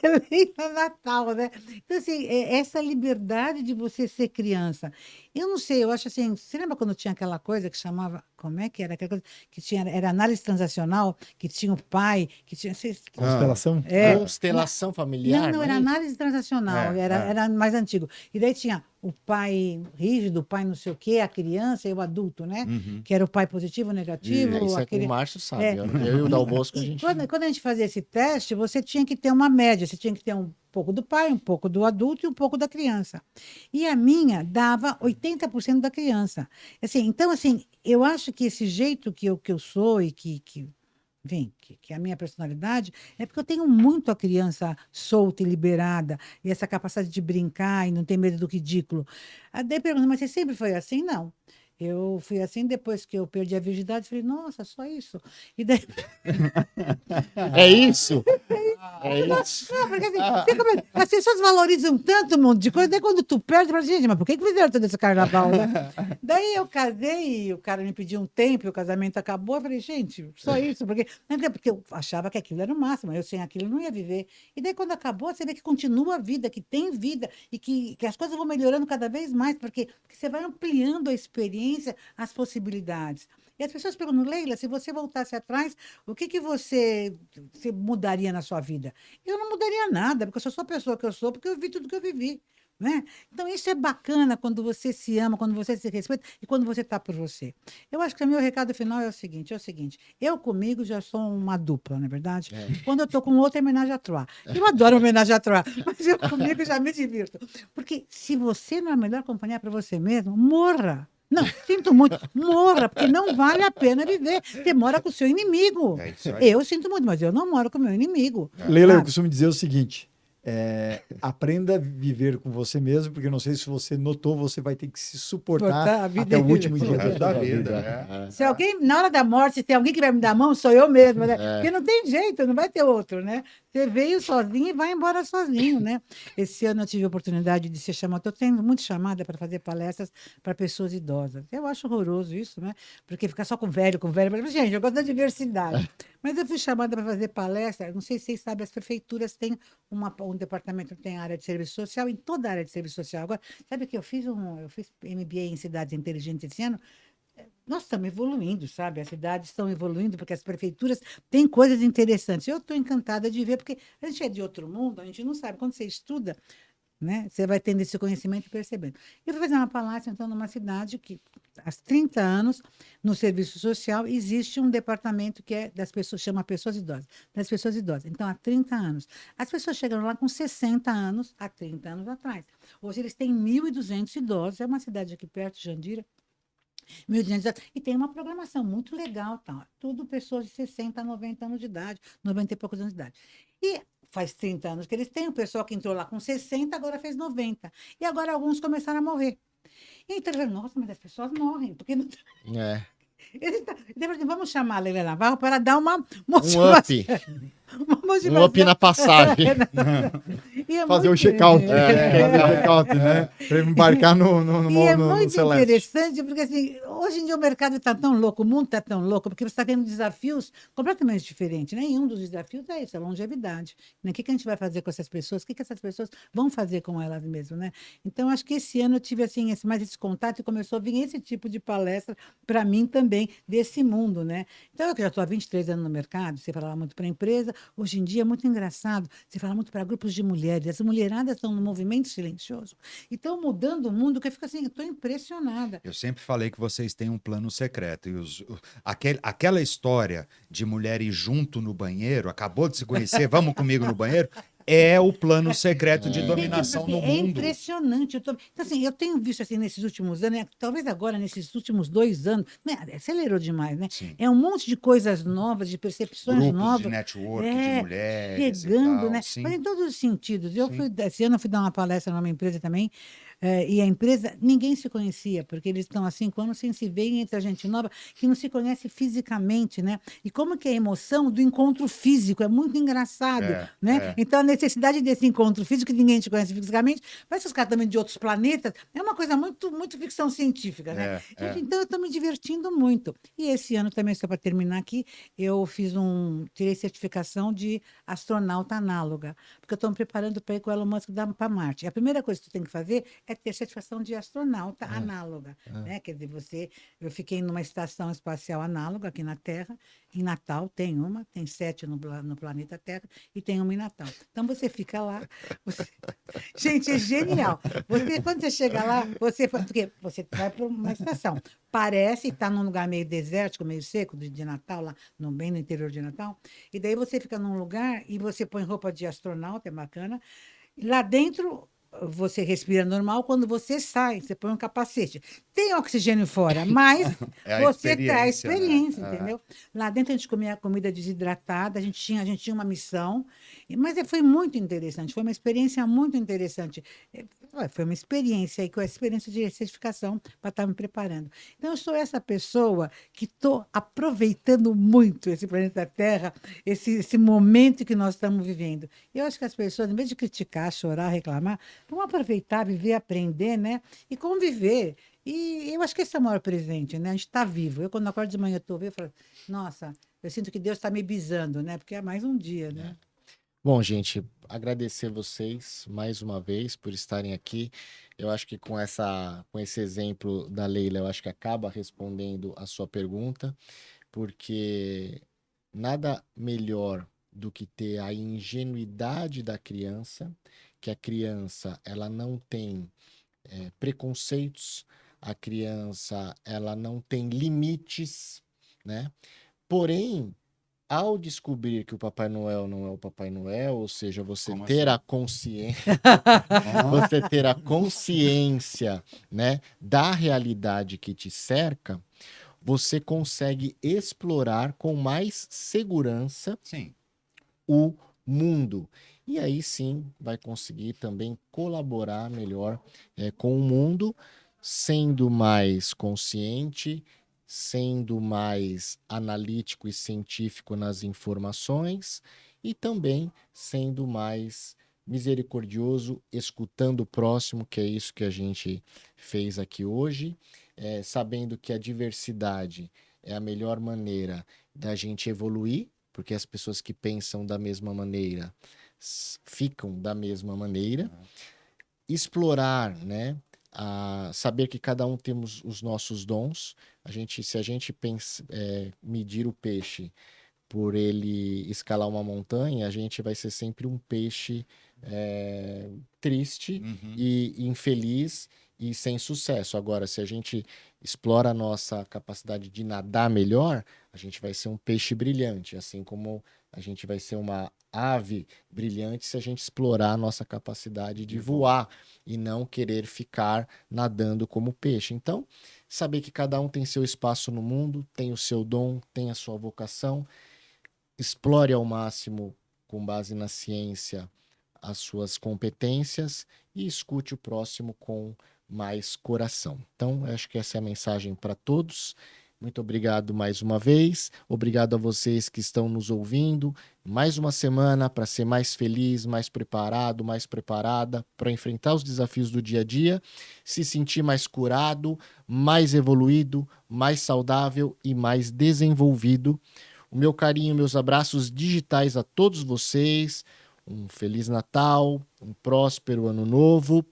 é bem no Natal, né? Então, assim, essa liberdade de você ser criança. Eu não sei, eu acho assim, você lembra quando tinha aquela coisa que chamava, como é que era? Aquela coisa que tinha, era análise transacional, que tinha o pai, que tinha. Constelação? Constelação familiar, Não, não era é isso? análise transacional, É, era mais antigo. E daí tinha o pai rígido, o pai não sei o quê, a criança e o adulto, né? Uhum. Que era o pai positivo, negativo, Isso é que aquele. o Márcio sabe. É. Eu e o Dal Bosco, a E gente... quando a gente fazia esse teste, você tinha que ter uma média, você tinha que ter um pouco do pai, um pouco do adulto e um pouco da criança. E a minha dava 80% da criança. Assim, então, assim, eu acho que esse jeito que eu sou e enfim, que a minha personalidade é porque eu tenho muito a criança solta e liberada, e essa capacidade de brincar e não ter medo do ridículo. Aí daí pergunta, mas você sempre foi assim? Não. Eu fui assim depois que eu perdi a virgindade, falei, nossa, só isso. E daí, É isso? É isso. não, porque assim, as pessoas valorizam tanto um monte de coisa, daí quando tu perde, tu fala, gente, mas por que fizeram todo esse carnaval, né? Daí eu casei e o cara me pediu um tempo e o casamento acabou. Eu falei, gente, só isso, porque eu achava que aquilo era o máximo, eu sem aquilo não ia viver. E daí quando acabou, você vê que continua a vida, que tem vida e que as coisas vão melhorando cada vez mais, porque você vai ampliando a experiência, as possibilidades. E as pessoas perguntam, Leila, se você voltasse atrás, o que você mudaria na sua vida? Eu não mudaria nada, porque eu sou só a pessoa que eu sou, porque eu vi tudo que eu vivi. Né? Então, isso é bacana quando você se ama, quando você se respeita e quando você está por você. Eu acho que o meu recado final é o seguinte: eu comigo já sou uma dupla, não é verdade? Quando eu estou com outro, é homenagem à Troá. Eu adoro homenagem à Troá, mas eu comigo já me divirto. Porque se você não é a melhor companhia para você mesmo, morra. Não, sinto muito, morra, porque não vale a pena viver. Você mora com o seu inimigo. É isso aí. Eu sinto muito, mas eu não moro com o meu inimigo. Leila, eu sabe? costumo dizer o seguinte: aprenda a viver com você mesmo, porque eu não sei se você notou, você vai ter que se Suportar suportar a vida até o inteira. último dia O resto da sua vida, vida. né? Se alguém, na hora da morte, se tem alguém que vai me dar a mão, sou eu mesma, né? Porque não tem jeito, não vai ter outro, né? Você veio sozinho e vai embora sozinho, né? Esse ano eu tive a oportunidade de ser chamada, estou tendo muito chamada para fazer palestras para pessoas idosas. Eu acho horroroso isso, né? Porque ficar só com velho, gente, eu gosto da diversidade. Mas eu fui chamada para fazer palestra, não sei se vocês sabem, as prefeituras têm um departamento que tem área de serviço social, em toda a área de serviço social. Agora, sabe que eu fiz MBA em cidades inteligentes esse ano? Nós estamos evoluindo, sabe? As cidades estão evoluindo porque as prefeituras têm coisas interessantes. Eu estou encantada de ver, porque a gente é de outro mundo, a gente não sabe. Quando você estuda, né? Você vai tendo esse conhecimento e percebendo. Eu fui fazer uma palestra, então, numa cidade que há 30 anos, no serviço social, existe um departamento que é das pessoas, chama pessoas idosas, das pessoas idosas. Então, há 30 anos. As pessoas chegaram lá com 60 anos, há 30 anos atrás. Hoje eles têm 1.200 idosos, é uma cidade aqui perto, Jandira, 1.200 idosos, e tem uma programação muito legal, tá? Tudo pessoas de 60 a 90 anos de idade, 90 e poucos anos de idade. E faz 30 anos que eles têm, o pessoal que entrou lá com 60, agora fez 90. E agora alguns começaram a morrer. Então, eu falei, nossa, mas as pessoas morrem, porque não. É. Vamos chamar a Leila Navarro para dar uma Um motivação. up. Uma Um motivação. up na passagem. E é Fazer o muito- check-out. É. Fazer o check-out, né? Para embarcar no E é no muito Celeste. interessante, porque assim, hoje em dia o mercado está tão louco, o mundo está tão louco, porque você está tendo desafios completamente diferentes. Né? E um dos desafios é isso, a longevidade. Né? O que a gente vai fazer com essas pessoas? O que essas pessoas vão fazer com elas mesmas? Né? Então, acho que esse ano eu tive assim, mais esse contato e começou a vir esse tipo de palestra para mim também, desse mundo. Né? Então, eu que já estou há 23 anos no mercado, você falava muito para a empresa, hoje em dia é muito engraçado, você fala muito para grupos de mulheres, as mulheradas estão no movimento silencioso e estão mudando o mundo, que eu fico assim, eu estou impressionada. Eu sempre falei que vocês têm um plano secreto. E aquela história de mulher ir junto no banheiro, acabou de se conhecer, vamos comigo no banheiro, é o plano secreto de É. dominação Gente, no porque é mundo. impressionante. Então, assim, eu tenho visto assim nesses últimos anos, né, talvez agora, nesses últimos 2 anos, né, acelerou demais, né? Sim. É um monte de coisas novas, de percepções Grupos novas. de network, de É, mulheres chegando, e tal, né? sim. Mas em todos os sentidos. Sim. Esse ano eu fui dar uma palestra numa empresa também, e a empresa, ninguém se conhecia, porque eles estão há 5 anos sem se ver e entra gente nova que não se conhece fisicamente, né? E como que é a emoção do encontro físico, é muito engraçado, né? É. Então, a necessidade desse encontro físico, que ninguém te conhece fisicamente, mas os caras também de outros planetas, é uma coisa muito, muito ficção científica, né? Gente, então, eu estou me divertindo muito. E esse ano também, só para terminar aqui, eu tirei certificação de astronauta análoga, porque eu estou me preparando para ir com o Elon Musk para Marte. A primeira coisa que tu tem que fazer é ter certificação de astronauta análoga, né? Quer dizer, eu fiquei numa estação espacial análoga aqui na Terra, em Natal tem 7 no planeta Terra e tem uma em Natal. Então você fica lá, gente, é genial. Quando você chega lá, porque você vai para uma estação, parece estar num lugar meio desértico, meio seco de Natal, lá bem no interior de Natal, e daí você fica num lugar e você põe roupa de astronauta, é bacana. Lá dentro você respira normal, quando você sai, você põe um capacete. Tem oxigênio fora, mas É a você traz experiência, né? experiência, É. entendeu? Lá dentro a gente comia comida desidratada, a gente tinha uma missão, mas foi muito interessante, foi uma experiência muito interessante. Foi uma experiência aí, com a experiência de certificação para estar me preparando. Então, eu sou essa pessoa que estou aproveitando muito esse planeta Terra, esse momento que nós estamos vivendo. Eu acho que as pessoas, em vez de criticar, chorar, reclamar, vão aproveitar, viver, aprender, né? E conviver. E eu acho que esse é o maior presente, né? A gente está vivo. Eu, quando acordo de manhã, eu estou vivo, eu falo, nossa, eu sinto que Deus está me bisando, né? Porque é mais um dia, né? Bom, gente, agradecer vocês mais uma vez por estarem aqui. Eu acho que com esse exemplo da Leila, eu acho que acaba respondendo a sua pergunta, porque nada melhor do que ter a ingenuidade da criança, que a criança ela não tem preconceitos, a criança ela não tem limites, né? Porém, ao descobrir que o Papai Noel não é o Papai Noel, ou seja, você Como ter assim? a consciência, você ter a consciência, né, da realidade que te cerca, você consegue explorar com mais segurança Sim. o mundo. E aí sim vai conseguir também colaborar melhor com o mundo, sendo mais consciente, sendo mais analítico e científico nas informações e também sendo mais misericordioso, escutando o próximo, que é isso que a gente fez aqui hoje, sabendo que a diversidade é a melhor maneira da gente evoluir, porque as pessoas que pensam da mesma maneira ficam da mesma maneira. Explorar, né? Saber que cada um temos os nossos dons. Se a gente medir o peixe por ele escalar uma montanha, a gente vai ser sempre um peixe triste Uhum. e infeliz e sem sucesso. Agora, se a gente explora a nossa capacidade de nadar melhor, a gente vai ser um peixe brilhante, assim como a gente vai ser uma ave brilhante se a gente explorar a nossa capacidade de voar e não querer ficar nadando como peixe. Então, saber que cada um tem seu espaço no mundo, tem o seu dom, tem a sua vocação, explore ao máximo, com base na ciência, as suas competências e escute o próximo com mais coração. Então, acho que essa é a mensagem para todos. Muito obrigado mais uma vez. Obrigado a vocês que estão nos ouvindo. Mais uma semana para ser mais feliz, mais preparado, mais preparada para enfrentar os desafios do dia a dia, se sentir mais curado, mais evoluído, mais saudável e mais desenvolvido. O meu carinho, meus abraços digitais a todos vocês. Um Feliz Natal, um próspero Ano Novo.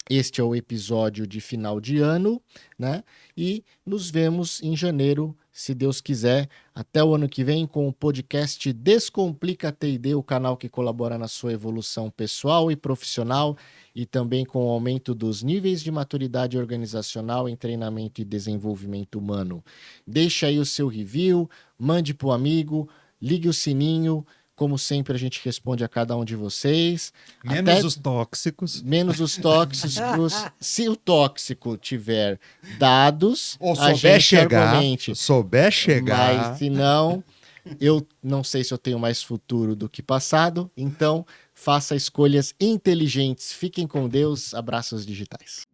Este é o episódio de final de ano, né? E nos vemos em janeiro, se Deus quiser. Até o ano que vem com o podcast Descomplica T&D, o canal que colabora na sua evolução pessoal e profissional e também com o aumento dos níveis de maturidade organizacional em treinamento e desenvolvimento humano. Deixa aí o seu review, mande para o amigo, ligue o sininho. Como sempre, a gente responde a cada um de vocês. Menos os tóxicos. Menos os tóxicos. Se o tóxico tiver dados, Ou a souber gente chegar. argumente. Souber chegar. Mas se não, eu não sei se eu tenho mais futuro do que passado. Então, faça escolhas inteligentes. Fiquem com Deus. Abraços digitais.